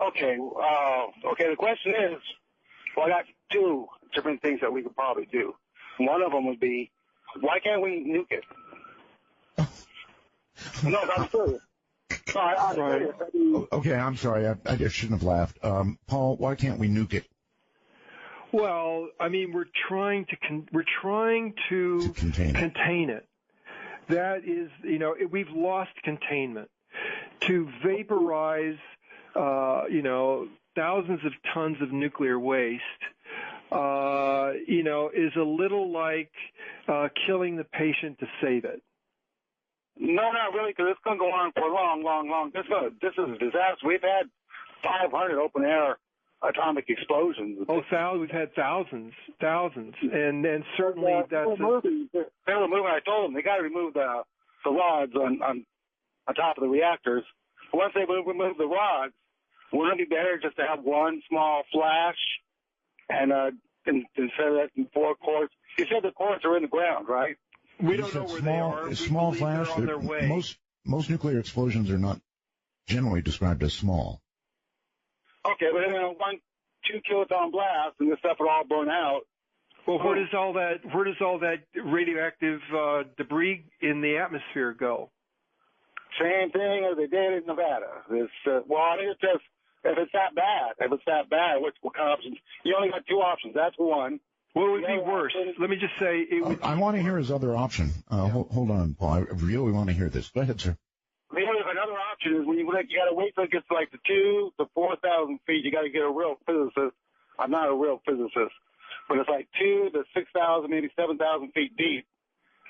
Okay, the question is, well, I got 2 different things that we could probably do. One of them would be, why can't we nuke it? No, I'm serious. Right. Okay, I'm sorry. I just shouldn't have laughed. Paul, why can't we nuke it? Well, I mean, we're trying to contain it. That is, we've lost containment. To vaporize, thousands of tons of nuclear waste, is a little like killing the patient to save it. No, not really, because it's going to go on for a long. This is a disaster. We've had 500 open-air atomic explosions. Oh, we've had thousands, and certainly that's. They were moving. I told them they got to remove the rods on top of the reactors. Once they remove the rods, wouldn't it be better just to have one small flash and instead of that 4 cores? You said the cores are in the ground, right? We don't know where they are. Small flash. On their way. Most nuclear explosions are not generally described as small. Okay, but 2 kiloton blast and this stuff would all burn out. Well, where does all that radioactive debris in the atmosphere go? Same thing as they did in Nevada. It's just if it's that bad, what kind of options? You only got 2 options. That's one. What would be worse? Let me just say I want to hear his other option. Hold on, Paul. I really want to hear this. Go ahead, sir. Another option is when you got to wait till it gets to like the 2,000 to 4,000 feet. You got to get a real physicist. I'm not a real physicist, but it's like 2,000 to 6,000, maybe 7,000 feet deep.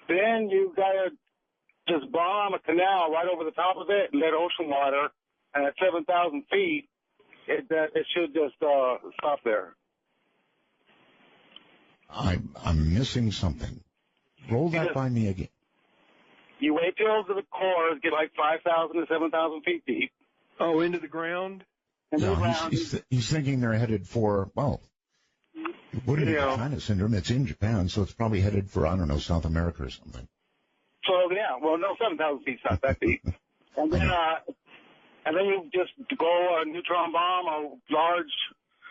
Then you got to just bomb a canal right over the top of it and let ocean water. And at 7,000 feet, it should just stop there. I'm missing something. Roll that by me again. You wait till the cores get like 5,000 to 7,000 feet deep. Oh, into the ground? He's thinking they're headed for, well, it wouldn't be China syndrome. It's in Japan, so it's probably headed for, I don't know, South America or something. So, 7,000 feet's not that deep. And then you just go a neutron bomb or large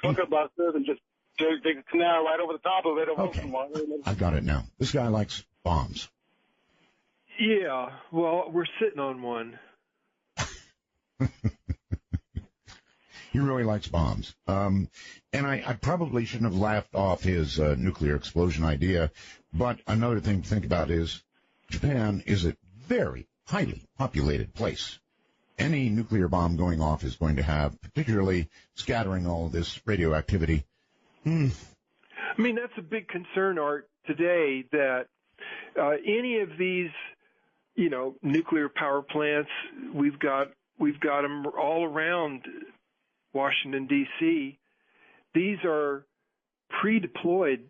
bunker busters and just dig a canal right over the top of it. Okay. I got it now. This guy likes bombs. Yeah, well, we're sitting on one. He really likes bombs. And I probably shouldn't have laughed off his nuclear explosion idea, but another thing to think about is Japan is a very highly populated place. Any nuclear bomb going off is going to have, particularly scattering all of this radioactivity. I mean, that's a big concern, Art, today, that any of these, nuclear power plants, we've got them all around Washington, D.C. These are pre-deployed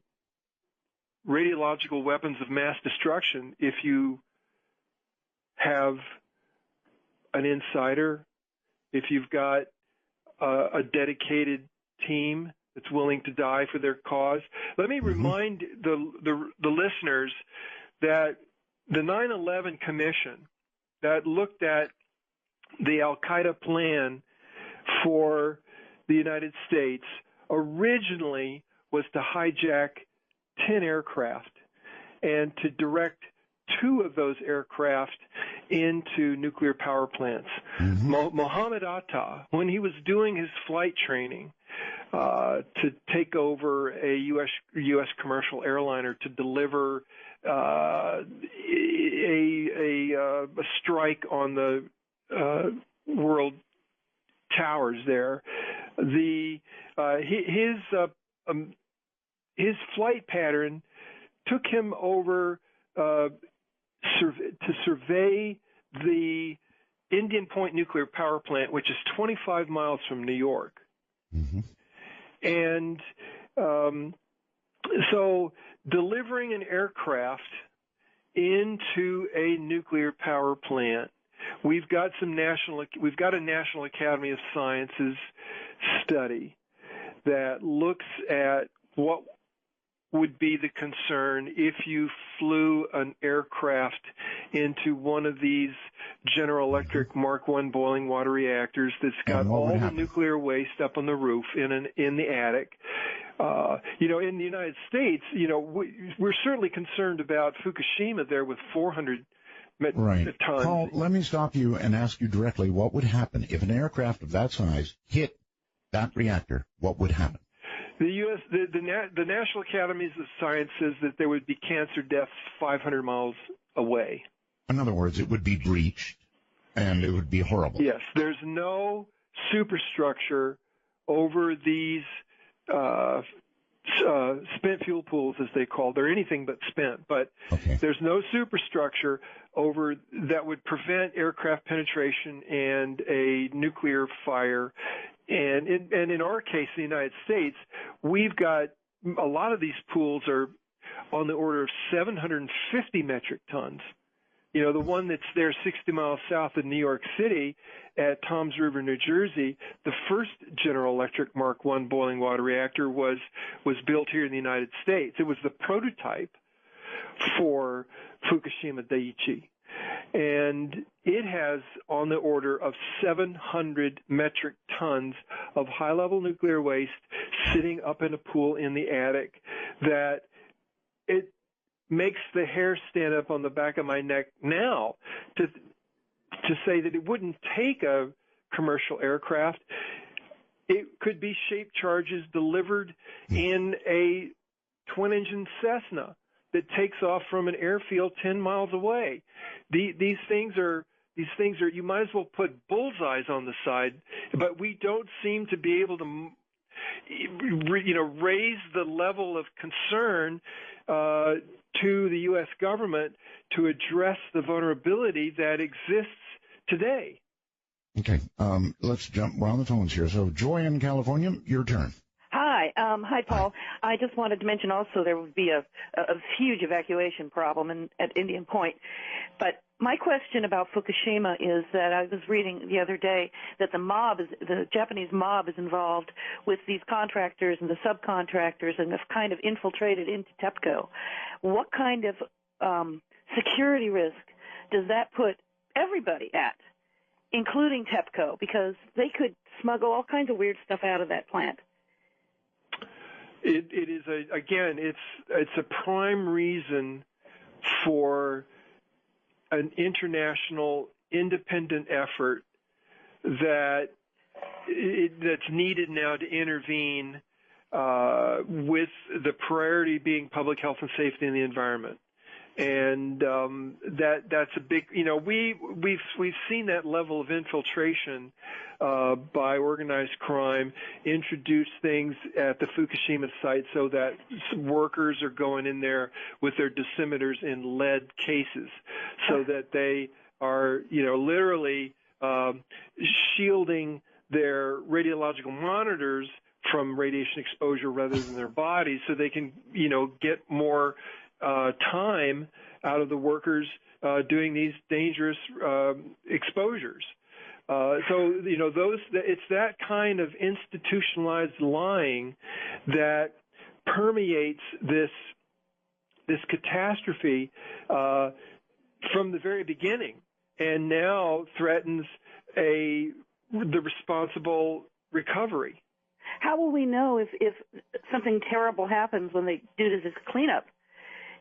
radiological weapons of mass destruction. If you have an insider, if you've got a dedicated team that's willing to die for their cause. Let me remind the listeners that the 9/11 Commission that looked at the Al-Qaeda plan for the United States originally was to hijack 10 aircraft and to direct 2 of those aircraft into nuclear power plants. Mohammed Atta, when he was doing his flight training to take over a U.S. commercial airliner to deliver a strike on the world towers there, his flight pattern took him over to survey the Indian Point nuclear power plant, which is 25 miles from New York. And so delivering an aircraft into a nuclear power plant, we've got a National Academy of Sciences study that looks at what would be the concern if you flew an aircraft into one of these General Electric Mark I boiling water reactors that's got all the nuclear waste up on the roof in the attic. In the United States, we're certainly concerned about Fukushima there with 400 tons. Paul, let me stop you and ask you directly, what would happen if an aircraft of that size hit that reactor? What would happen? The National Academies of Science says that there would be cancer deaths 500 miles away. In other words, it would be breached, and it would be horrible. Yes, there's no superstructure over these spent fuel pools, as they call. They're anything but spent, but there's no superstructure over that would prevent aircraft penetration and a nuclear fire. And in our case, in the United States, we've got a lot of these pools are on the order of 750 metric tons. The one that's there 60 miles south of New York City at Toms River, New Jersey, the first General Electric Mark I boiling water reactor was built here in the United States. It was the prototype for Fukushima Daiichi. And it has on the order of 700 metric tons of high-level nuclear waste sitting up in a pool in the attic that it makes the hair stand up on the back of my neck now to say that it wouldn't take a commercial aircraft. It could be shaped charges delivered in a twin-engine Cessna that takes off from an airfield 10 miles away. These things are you might as well put bullseyes on the side, but we don't seem to be able to raise the level of concern to the U.S. government to address the vulnerability that exists today. Okay, let's jump. We're on the phones here. So, Joy in California, your turn. Hi, Paul. I just wanted to mention also there would be a huge evacuation problem at Indian Point. But my question about Fukushima is that I was reading the other day that the Japanese mob is involved with these contractors and the subcontractors and have kind of infiltrated into TEPCO. What kind of security risk does that put everybody at, including TEPCO? Because they could smuggle all kinds of weird stuff out of that plant. It is it's a prime reason for an international independent effort that's needed now to intervene with the priority being public health and safety and the environment. And that's a big, we've seen that level of infiltration by organized crime introduce things at the Fukushima site so that workers are going in there with their dosimeters in lead cases so that they are, literally shielding their radiological monitors from radiation exposure rather than their bodies so they can, get more time out of the workers doing these dangerous exposures. So it's that kind of institutionalized lying that permeates this catastrophe from the very beginning, and now threatens the responsible recovery. How will we know if something terrible happens when they do this cleanup?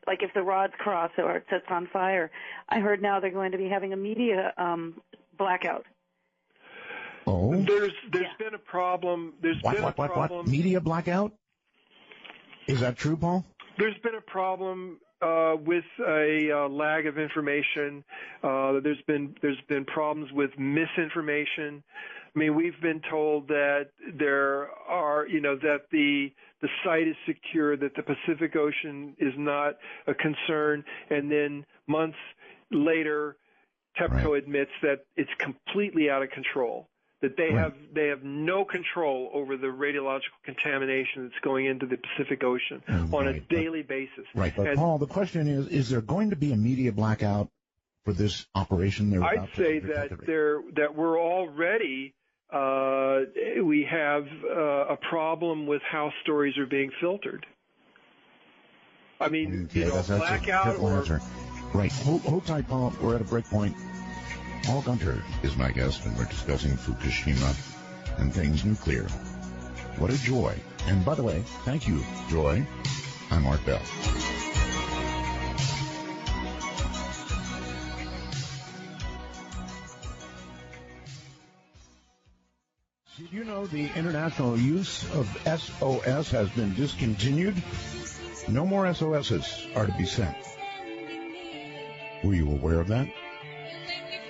Like if the rods cross or it sets on fire. I heard now they're going to be having a media blackout. Oh. There's been a problem. What? Media blackout? Is that true, Paul? There's been a problem with a lag of information. There's been problems with misinformation. I mean, we've been told that there are, that the site is secure, that the Pacific Ocean is not a concern, and then months later, TEPCO admits that it's completely out of control. That they have no control over the radiological contamination that's going into the Pacific Ocean on a daily basis. Right, but Paul, the question is there going to be a media blackout for this operation? I'd say that we're already we have a problem with how stories are being filtered. I mean, blackout or right. Hold tight, Paul. We're at a break point. Paul Gunter is my guest, and we're discussing Fukushima and things nuclear. What a joy. And by the way, thank you, Joy. I'm Mark Bell. Did you know the international use of SOS has been discontinued? No more SOSs are to be sent. Were you aware of that?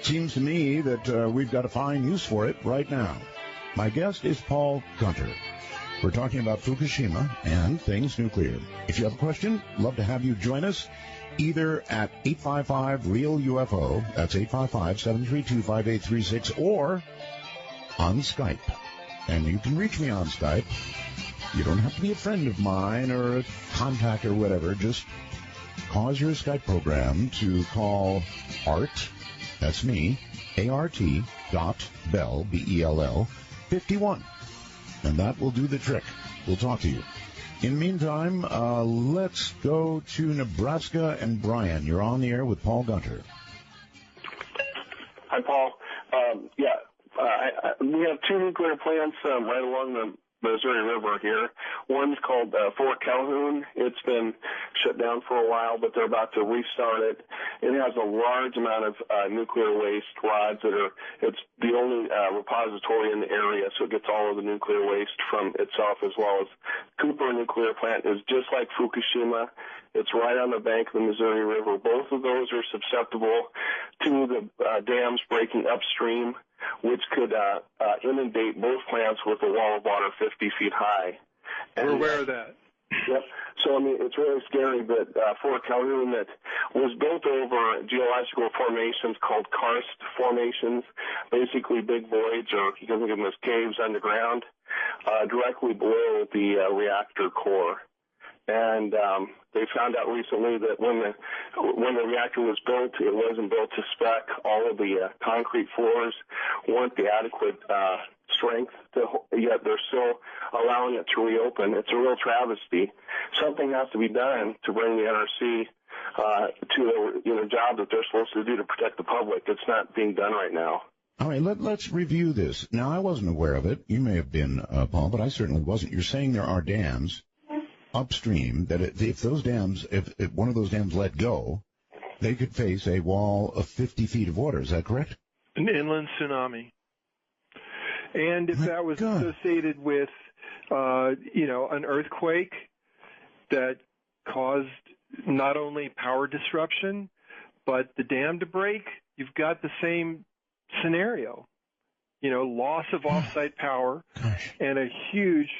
Seems to me that we've got a fine use for it right now. My guest is Paul Gunter. We're talking about Fukushima and things nuclear. If you have a question, love to have you join us either at 855-REAL-UFO, that's 855-732-5836, or on Skype. And you can reach me on Skype. You don't have to be a friend of mine or a contact or whatever. Just cause your Skype program to call Art, that's me, ART.Bell, B-E-L-L, 51. And that will do the trick. We'll talk to you. In the meantime, let's go to Nebraska. And Brian, you're on the air with Paul Gunter. Hi, Paul. We have two nuclear plants right along the Missouri River here. One's called Fort Calhoun. It's been shut down for a while, but they're about to restart it. It has a large amount of nuclear waste rods it's the only repository in the area, so it gets all of the nuclear waste from itself, as well as Cooper Nuclear Plant is just like Fukushima. It's right on the bank of the Missouri River. Both of those are susceptible to the dams breaking upstream, which could inundate both plants with a wall of water 50 feet high. We're aware of that. Yep. So, I mean, it's really scary, but Fort Calhoun that was built over geological formations called karst formations, basically big voids, or you can think of them as caves underground, directly below the reactor core. And they found out recently that when the reactor was built, it wasn't built to spec. All of the concrete floors weren't the adequate strength, yet they're still allowing it to reopen. It's a real travesty. Something has to be done to bring the NRC to the job that they're supposed to do to protect the public. It's not being done right now. All right, let's review this. Now, I wasn't aware of it. You may have been, Paul, but I certainly wasn't. You're saying there are dams upstream that if one of those dams let go, they could face a wall of 50 feet of water. Is that correct? An inland tsunami. And if that was associated with, an earthquake that caused not only power disruption, but the dam to break, you've got the same scenario. Loss of offsite power and a huge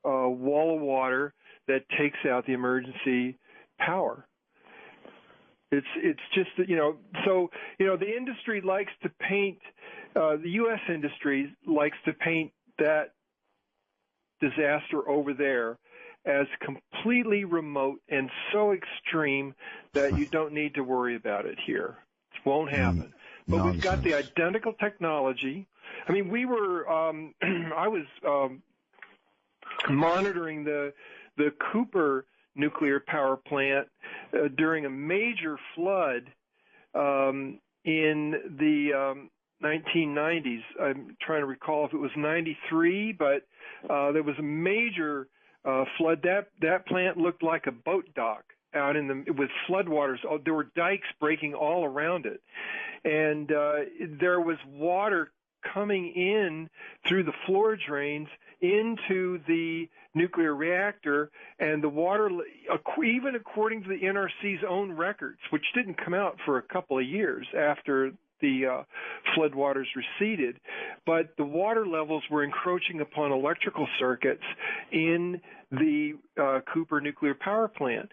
wall of water that takes out the emergency power. It's just that, so, the industry likes to paint, the U.S. industry likes to paint that disaster over there as completely remote and so extreme that you don't need to worry about it here. It won't happen. but we've got the identical technology. I mean, we were I was monitoring the Cooper nuclear power plant during a major flood in the 1990s. I'm trying to recall if it was 93, but there was a major flood. That plant looked like a boat dock out with floodwaters. There were dikes breaking all around it, and there was water coming in through the floor drains into the nuclear reactor, and the water, even according to the NRC's own records, which didn't come out for a couple of years after the floodwaters receded, but the water levels were encroaching upon electrical circuits in the Cooper nuclear power plant.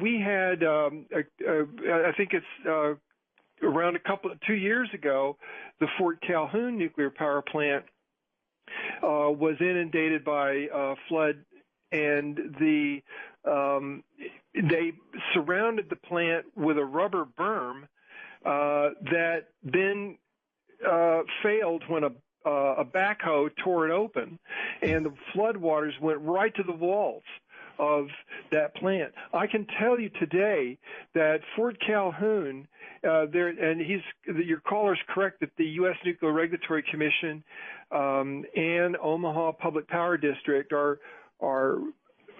We had, I think it's around 2 years ago, the Fort Calhoun nuclear power plant was inundated by flood, and they surrounded the plant with a rubber berm that then failed when a backhoe tore it open, and the floodwaters went right to the walls of that plant. I can tell you today that Fort Calhoun, your caller's correct that the U.S. Nuclear Regulatory Commission and Omaha Public Power District are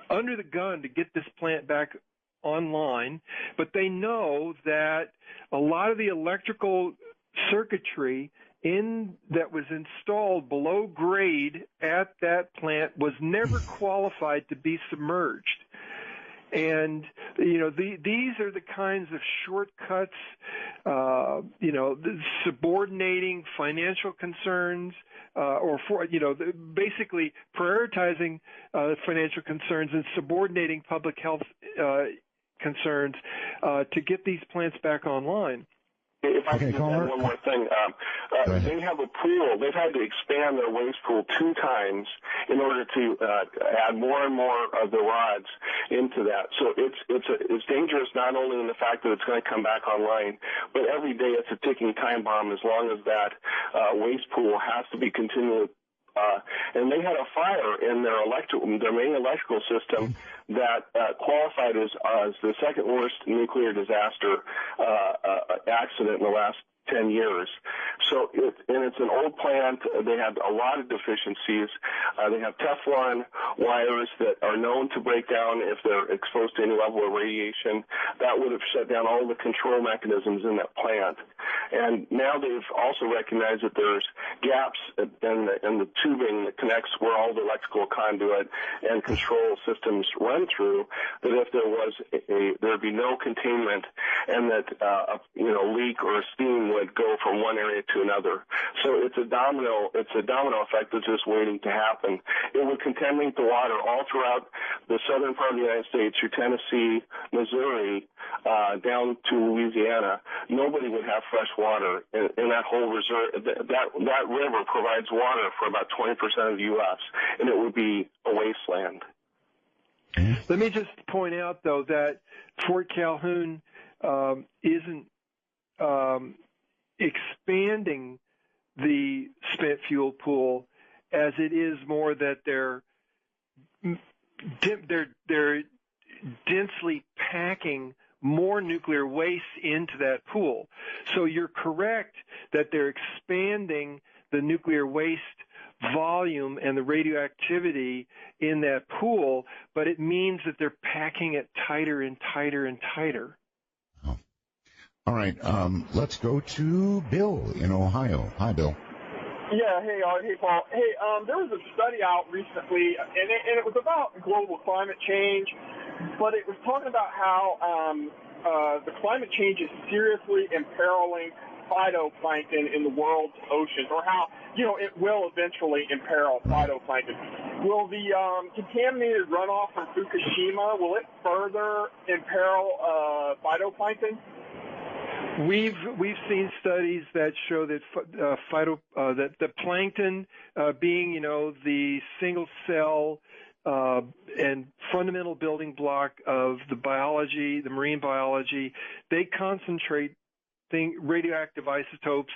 under the gun to get this plant back online, but they know that a lot of the electrical circuitry that was installed below grade at that plant was never qualified to be submerged. And, these are the kinds of shortcuts, subordinating financial concerns, basically prioritizing financial concerns and subordinating public health concerns to get these plants back online. If I could just add one more thing. They have a pool. They've had to expand their waste pool 2 times in order to add more and more of the rods into that. So it's dangerous not only in the fact that it's going to come back online, but every day it's a ticking time bomb as long as that waste pool has to be continually. And they had a fire in their main electrical system that qualified as the second worst nuclear disaster accident in the last 10 years. So it's an old plant. They have a lot of deficiencies. They have Teflon wires that are known to break down if they're exposed to any level of radiation. That would have shut down all the control mechanisms in that plant. And now they've also recognized that there's gaps in the tubing that connects where all the electrical conduit and control systems run through, that if there was there'd be no containment, and that leak or steam would go from one area to another. So it's a domino effect that's just waiting to happen. It would contaminate the water all throughout the southern part of the United States, through Tennessee, Missouri, down to Louisiana. Nobody would have fresh water in that whole reserve. That river provides water for about 20% of the U.S., and it would be a wasteland. Let me just point out, though, that Fort Calhoun isn't expanding the spent fuel pool, as it is more that they're densely packing more nuclear waste into that pool. So you're correct that they're expanding the nuclear waste volume and the radioactivity in that pool, but it means that they're packing it tighter and tighter and tighter. Oh. All right, let's go to Bill in Ohio. Hi, Bill. Yeah, hey, Art, hey, Paul. Hey, there was a study out recently, and it was about global climate change, but it was talking about how the climate change is seriously imperiling phytoplankton in the world's oceans, or how, it will eventually imperil phytoplankton. Will the contaminated runoff from Fukushima, will it further imperil phytoplankton? We've seen studies that show that that the plankton, being the single cell and fundamental building block of the biology, the marine biology, they concentrate radioactive isotopes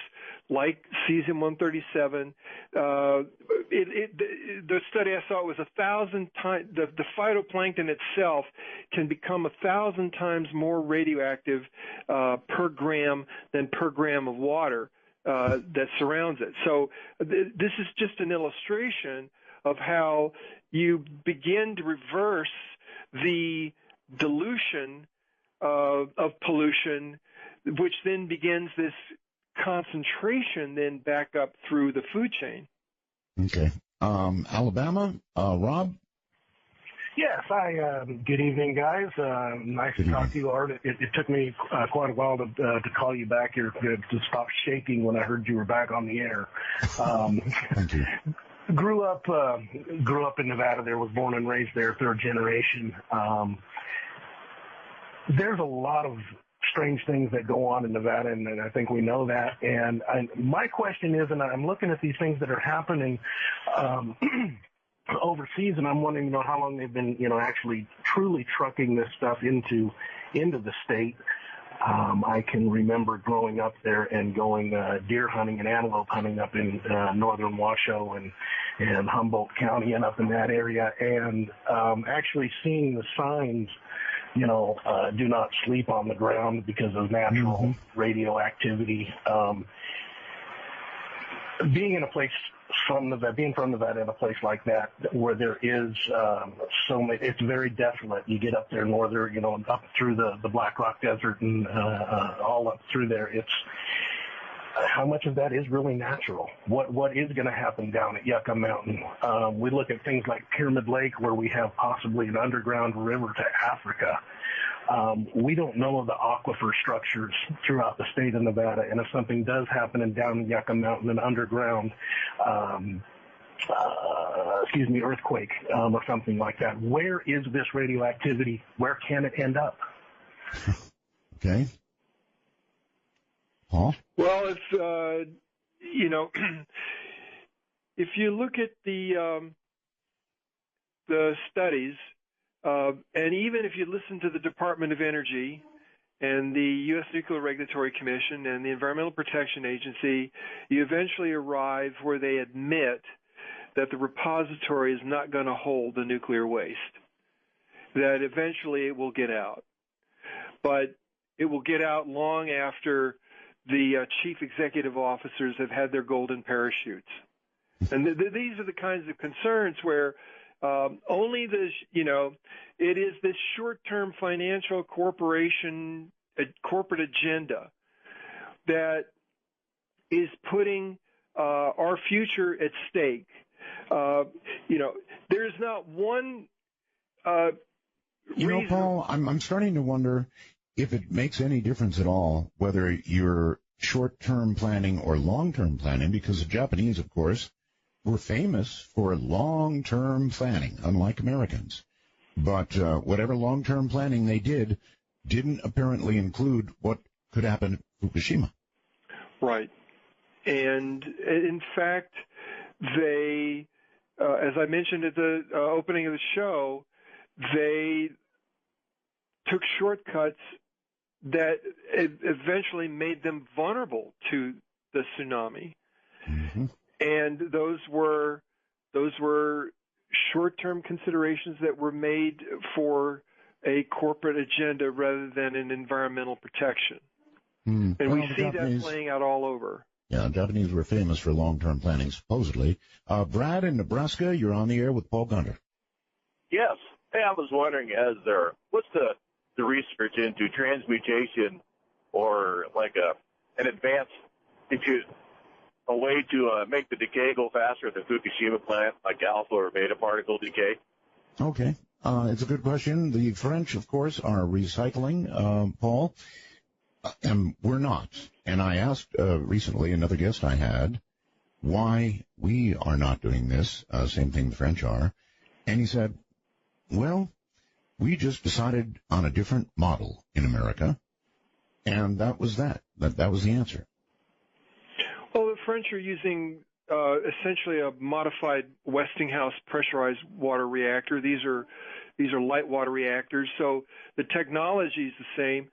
like cesium-137. The study I saw was 1,000 times. The phytoplankton itself can become 1,000 times more radioactive per gram than per gram of water that surrounds it. So this is just an illustration of how you begin to reverse the dilution of pollution, which then begins this concentration then back up through the food chain. Okay. Alabama, Rob? Yes, good evening, guys. Nice to talk to you, Art. It took me quite a while to call you back here to stop shaking when I heard you were back on the air. Thank you. Grew up in Nevada there, was born and raised there, third generation. There's a lot of strange things that go on in Nevada, and I think we know that. And my question is, and I'm looking at these things that are happening overseas, and I'm wondering, how long they've been, actually truly trucking this stuff into the state. I can remember growing up there and going deer hunting and antelope hunting up in northern Washoe and Humboldt County and up in that area, and actually seeing the signs, do not sleep on the ground because of natural radioactivity. Being from Nevada in a place like that where there is so many, it's very desolate. You get up there northern, up through the Black Rock Desert and all up through there. It's how much of that is really natural? What is going to happen down at Yucca Mountain? We look at things like Pyramid Lake, where we have possibly an underground river to Africa. We don't know of the aquifer structures throughout the state of Nevada, and if something does happen down in Yucca Mountain, an underground, earthquake or something like that, where is this radioactivity? Where can it end up? Okay. Paul? Well, it's, if you look at the studies, and even if you listen to the Department of Energy and the U.S. Nuclear Regulatory Commission and the Environmental Protection Agency, you eventually arrive where they admit that the repository is not going to hold the nuclear waste, that eventually it will get out. But it will get out long after the chief executive officers have had their golden parachutes. And these are the kinds of concerns where only this, it is this short-term financial corporate agenda that is putting our future at stake. There's not one reason. Paul, I'm starting to wonder if it makes any difference at all whether you're short-term planning or long-term planning, because the Japanese, of course, were famous for long-term planning, unlike Americans. But whatever long-term planning they didn't apparently include what could happen at Fukushima. Right. And in fact, they, as I mentioned at the opening of the show, they took shortcuts that eventually made them vulnerable to the tsunami. Mm-hmm. And those were short-term considerations that were made for a corporate agenda rather than an environmental protection. And we see that playing out all over. Yeah, Japanese were famous for long-term planning, supposedly. Brad in Nebraska, you're on the air with Paul Gunter. Yes. Hey, I was wondering, what's the research into transmutation or like an advanced a way to make the decay go faster at the Fukushima plant, like alpha or beta particle decay? Okay. It's a good question. The French, of course, are recycling, Paul, and we're not. And I asked recently another guest I had why we are not doing this, same thing the French are. And he said, well, we just decided on a different model in America, and that was that. That was the answer. Well, the French are using essentially a modified Westinghouse pressurized water reactor. These are These are light water reactors, so the technology is the same.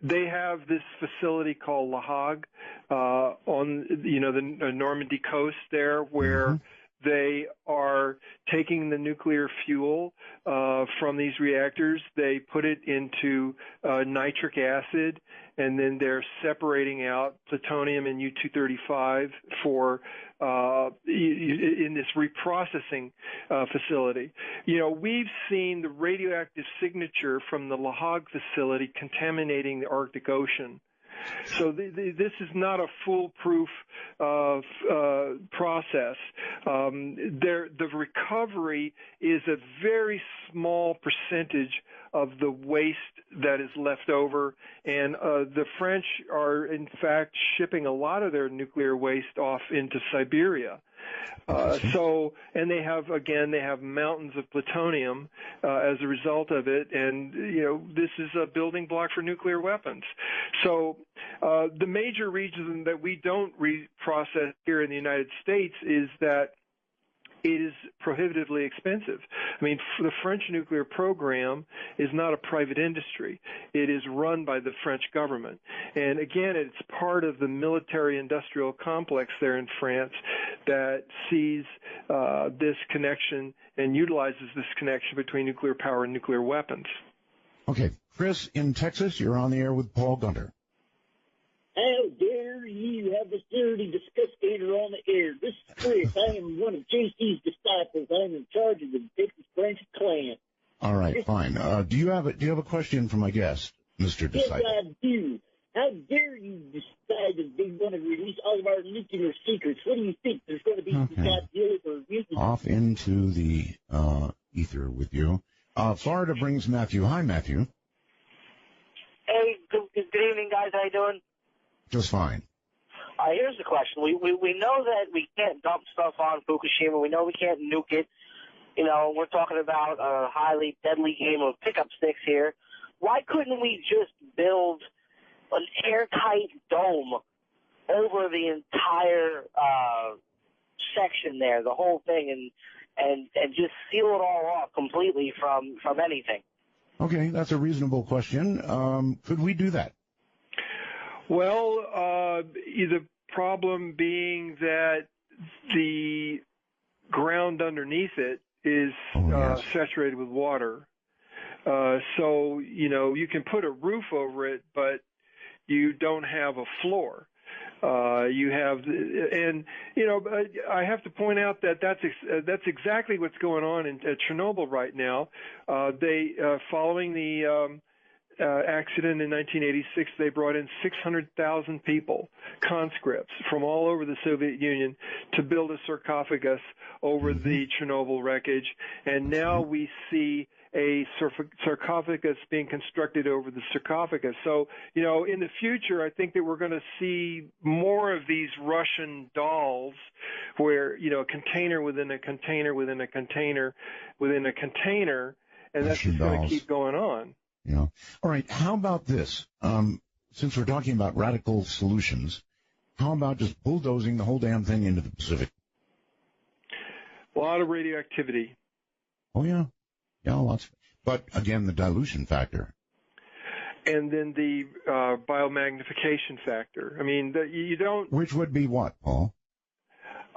They have this facility called La Hague on the Normandy coast there, where they are taking the nuclear fuel from these reactors. They put it into nitric acid, and then they're separating out plutonium and U-235 for in this reprocessing facility. We've seen the radioactive signature from the La Hague facility contaminating the Arctic Ocean. So this is not a foolproof process. The recovery is a very small percentage of the waste that is left over, and the French are in fact shipping a lot of their nuclear waste off into Siberia. And they have mountains of plutonium as a result of it, and this is a building block for nuclear weapons. So the major reason that we don't reprocess here in the United States is that it is prohibitively expensive. I mean, the French nuclear program is not a private industry. It is run by the French government. And again, it's part of the military-industrial complex there in France that sees this connection and utilizes this connection between nuclear power and nuclear weapons. Okay. Chris, in Texas, you're on the air with Paul Gunter. How dare you have this dirty discussgator on the air? This is Chris. I am one of JC's disciples. I'm in charge of the Texas branch of Klan. All right, fine. Do you have a question for my guest, Mr. Disciple? Yes, I do. How dare you decide that they want to release all of our nuclear secrets? What do you think? There's going to be some Godzilla or mutants? Off into the ether with you. Florida brings Matthew. Hi, Matthew. Hey, good evening, guys. How you doing? Just fine. Here's the question. We know that we can't dump stuff on Fukushima. We know we can't nuke it. We're talking about a highly deadly game of pickup sticks here. Why couldn't we just build an airtight dome over the entire section there, the whole thing, and just seal it all off completely from anything? Okay, that's a reasonable question. Could we do that? Well, the problem being that the ground underneath it is saturated with water. So, you can put a roof over it, but you don't have a floor. I have to point out that that's exactly what's going on at Chernobyl right now. Following the accident in 1986, they brought in 600,000 people, conscripts from all over the Soviet Union, to build a sarcophagus over the Chernobyl wreckage. And now we see a sarcophagus being constructed over the sarcophagus. So, in the future, I think that we're going to see more of these Russian dolls where, a container within a container within a container within a container, and that's just going to keep going on. Yeah. All right. How about this? Since we're talking about radical solutions, how about just bulldozing the whole damn thing into the Pacific? A lot of radioactivity. Oh, yeah. Yeah, lots. But, again, the dilution factor. And then the biomagnification factor. I mean, you don't... Which would be what, Paul?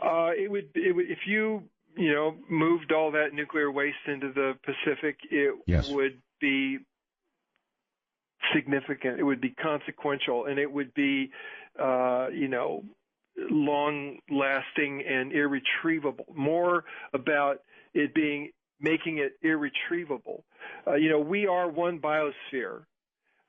It would if you, moved all that nuclear waste into the Pacific, it would be significant. It would be consequential, and it would be, long-lasting and irretrievable. More about it making it irretrievable. We are one biosphere.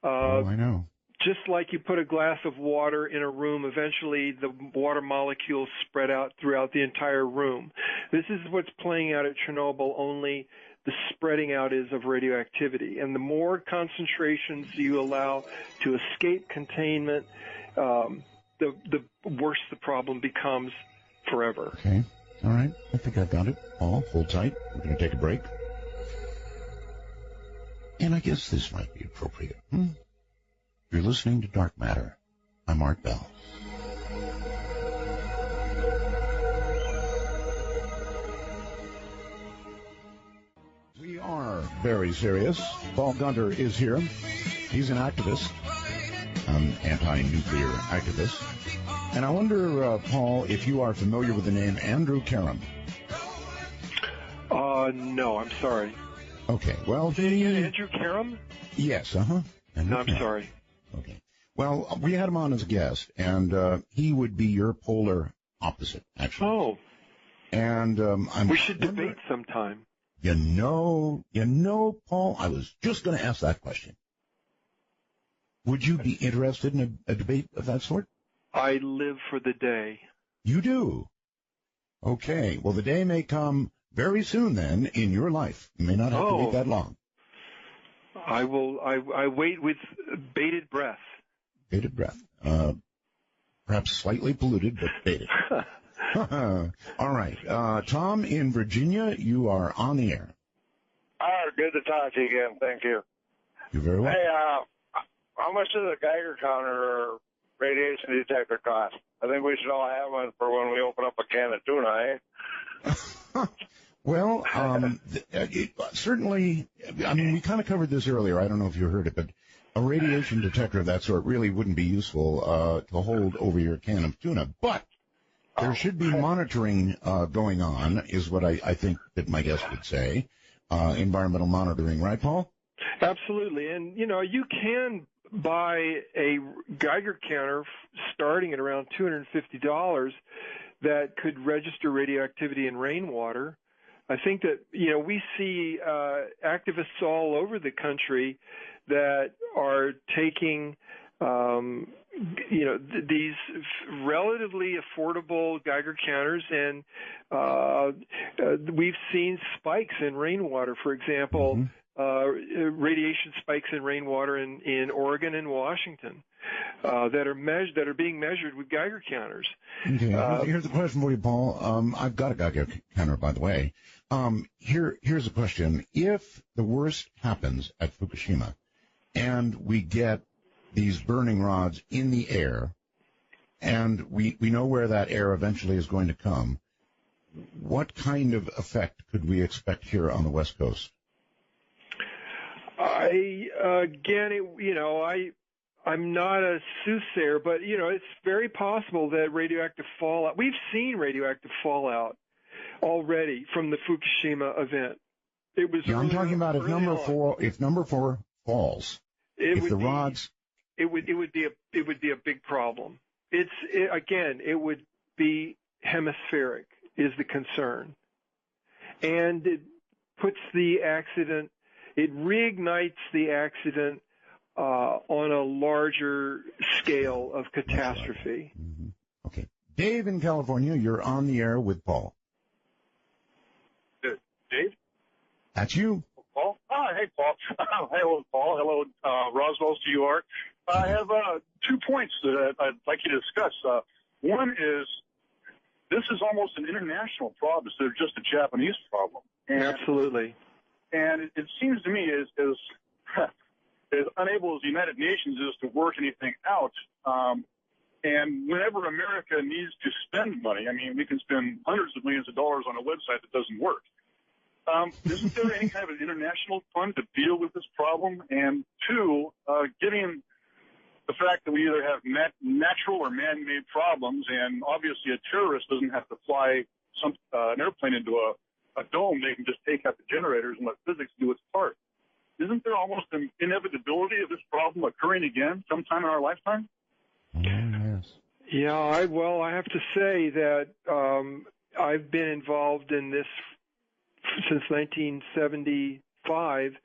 I know. Just like you put a glass of water in a room, eventually the water molecules spread out throughout the entire room. This is what's playing out at Chernobyl, only the spreading out is of radioactivity. And the more concentrations you allow to escape containment, the worse the problem becomes forever. Okay. All right. I think I've got it. Paul, hold tight. We're going to take a break. And I guess this might be appropriate. You're listening to Dark Matter. I'm Art Bell. We are very serious. Paul Gunter is here. He's an activist, an anti-nuclear activist. And I wonder, Paul, if you are familiar with the name Andrew Karam. No, I'm sorry. Okay, well... Andrew Karam? Yes, No, I'm sorry. Okay. Well, we had him on as a guest, and he would be your polar opposite, actually. Oh. And we should debate sometime. You know, Paul, I was just going to ask that question. Would you be interested in a debate of that sort? I live for the day. You do? Okay. Well, the day may come very soon then in your life. You may not have to wait that long. I will. I wait with bated breath. Bated breath. Perhaps slightly polluted, but bated. All right. Tom in Virginia, you are on the air. Good to talk to you again. Thank you. You're very welcome. Hey, how much does a Geiger counter or radiation detector cost? I think we should all have one for when we open up a can of tuna, eh? Well, certainly, I mean, we kind of covered this earlier. I don't know if you heard it, but a radiation detector of that sort really wouldn't be useful to hold over your can of tuna. But there should be monitoring going on, is what I think that my guest would say. Environmental monitoring, right, Paul? Absolutely. And, you can buy a Geiger counter starting at around $250 that could register radioactivity in rainwater. I think that, we see activists all over the country that are taking, these relatively affordable Geiger counters, and we've seen spikes in rainwater, for example, radiation spikes in rainwater in Oregon and Washington that are being measured with Geiger counters. Okay, here's a question for you, Paul. I've got a Geiger counter, by the way. Here's a question. If the worst happens at Fukushima and we get these burning rods in the air and we know where that air eventually is going to come, what kind of effect could we expect here on the West Coast? I'm not a soothsayer, but, it's very possible that radioactive fallout, we've seen radioactive fallout already from the Fukushima event. It was. I'm talking about if number four falls, it would be a big problem. It would be hemispheric is the concern. And it puts the accident, it reignites the accident on a larger scale of catastrophe. Mm-hmm. Okay. Dave in California, you're on the air with Paul. Dave? That's you. Paul? Hey, Paul. Hello, Paul. Hello, Roswell, New York. I have 2 points that I'd like you to discuss. One is this is almost an international problem instead of just a Japanese problem. And, absolutely. And it seems to me as unable as the United Nations is to work anything out, and whenever America needs to spend money, I mean, we can spend hundreds of millions of dollars on a website that doesn't work. Isn't there any kind of an international fund to deal with this problem? And two, given the fact that we either have natural or man-made problems, and obviously a terrorist doesn't have to fly an airplane into a dome, they can just take out the generators and let physics do its part. Isn't there almost an inevitability of this problem occurring again sometime in our lifetime? Yes. Yeah, I have to say that I've been involved in this since 1975,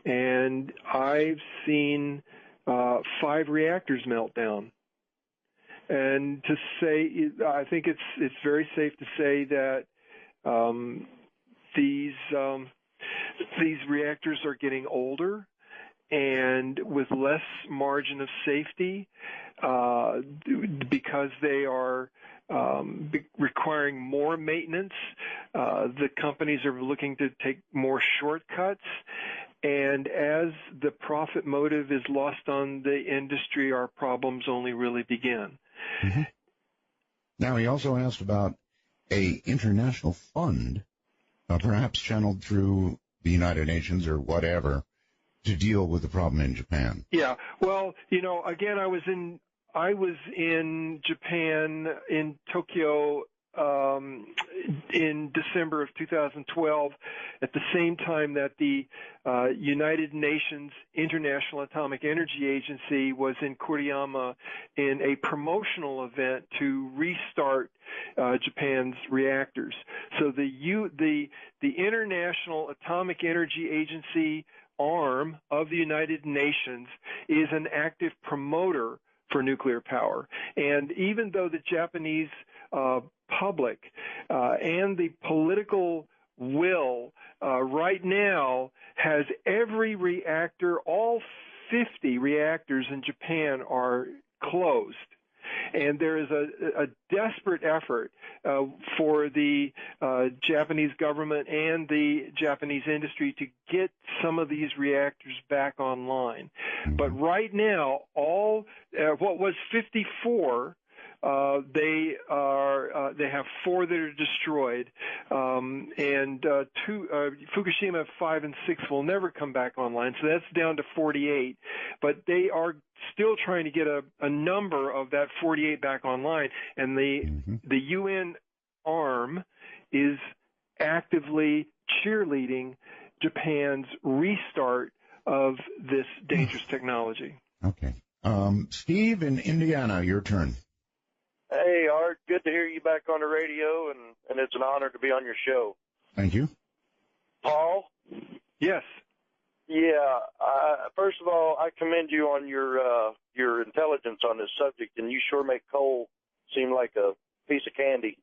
and I've seen 5 reactors melt down. And to say, I think it's very safe to say that these reactors are getting older and with less margin of safety because they are requiring more maintenance. The companies are looking to take more shortcuts. And as the profit motive is lost on the industry, our problems only really begin. Mm-hmm. Now, he also asked about a international fund, perhaps channeled through the United Nations or whatever to deal with the problem in Japan? Yeah. Well, again, I was in Japan, in Tokyo, in December of 2012, at the same time that the United Nations International Atomic Energy Agency was in Kuriyama in a promotional event to restart Japan's reactors. So the International Atomic Energy Agency arm of the United Nations is an active promoter for nuclear power. And even though the Japanese public and the political will right now has every reactor, all 50 reactors in Japan are closed. And there is a desperate effort for the Japanese government and the Japanese industry to get some of these reactors back online. But right now, what was 54, they have 4 that are destroyed, and 2, Fukushima 5 and 6 will never come back online. So that's down to 48. But they are still trying to get a number of that 48 back online, and the UN arm is actively cheerleading Japan's restart of this dangerous technology. Okay. Steve in Indiana, your turn. Hey, Art, good to hear you back on the radio, and it's an honor to be on your show. Thank you. Paul? Yes. Yeah. First of all, I commend you on your intelligence on this subject, and you sure make coal seem like a piece of candy.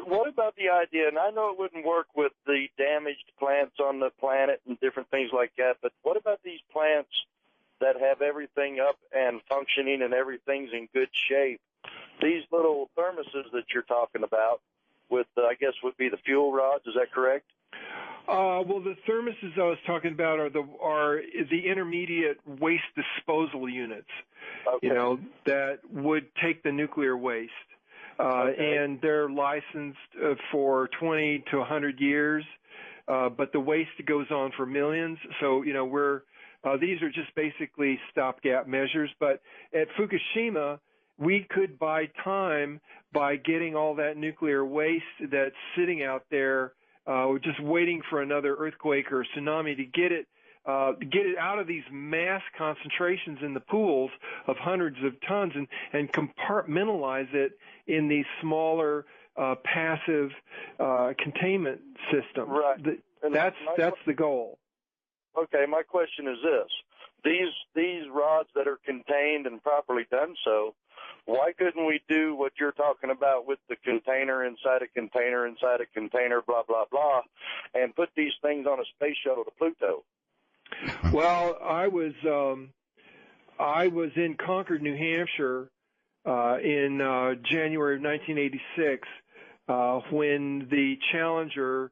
What about the idea, and I know it wouldn't work with the damaged plants on the planet and different things like that, but what about these plants that have everything up and functioning and everything's in good shape? These little thermoses that you're talking about with, I guess, would be the fuel rods. Is that correct? Well, the thermoses I was talking about are the intermediate waste disposal units, okay, that would take the nuclear waste. And they're licensed for 20 to 100 years, but the waste goes on for millions. So, these are just basically stopgap measures. But at Fukushima, we could buy time by getting all that nuclear waste that's sitting out there, just waiting for another earthquake or tsunami to get it out of these mass concentrations in the pools of hundreds of tons and compartmentalize it in these smaller passive containment systems. Right. That's the goal. Okay, my question is this. These rods that are contained and properly done so, why couldn't we do what you're talking about with the container inside a container inside a container, blah, blah, blah, and put these things on a space shuttle to Pluto? Well, I was in Concord, New Hampshire, in January of 1986 when the Challenger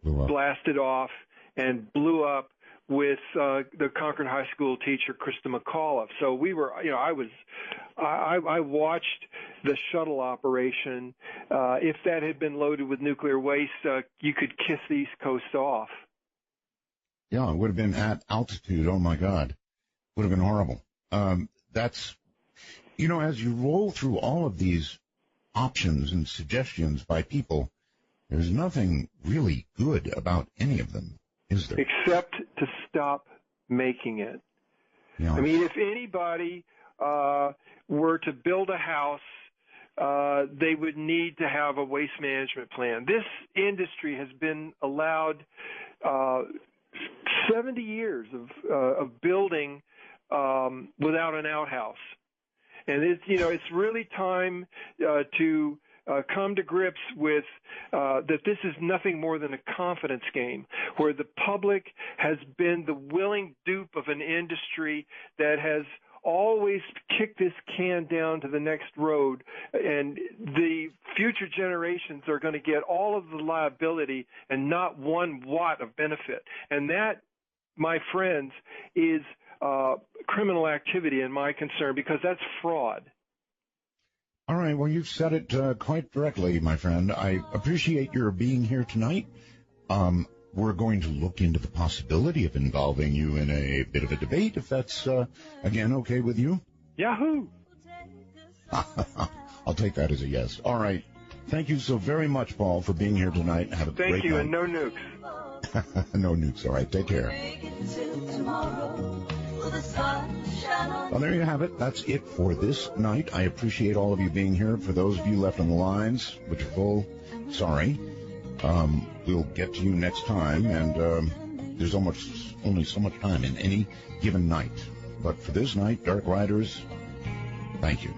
blasted off and blew up with the Concord High School teacher Krista McAuliffe. So we were, I watched the shuttle operation. If that had been loaded with nuclear waste, you could kiss the East Coast off. Yeah, it would have been at altitude. Oh, my God. Would have been horrible. That's, as you roll through all of these options and suggestions by people, there's nothing really good about any of them, is there? Except to stop making it. Yeah. I mean, if anybody were to build a house, they would need to have a waste management plan. This industry has been allowed 70 years of building without an outhouse. And it's really time to come to grips with that this is nothing more than a confidence game, where the public has been the willing dupe of an industry that has always kick this can down to the next road, and the future generations are going to get all of the liability and not 1 watt of benefit. And that, my friends, is criminal activity in my concern, because that's fraud. All right, well, you've said it quite directly, my friend. I appreciate your being here tonight. we're going to look into the possibility of involving you in a bit of a debate, if that's, again, okay with you. Yahoo! I'll take that as a yes. All right. Thank you so very much, Paul, for being here tonight. Have a great night. Thank you, and no nukes. No nukes. All right. Take care. Well, there you have it. That's it for this night. I appreciate all of you being here. For those of you left on the lines, which are full, sorry. We'll get to you next time, and there's only so much time in any given night. But for this night, Dark Riders, thank you.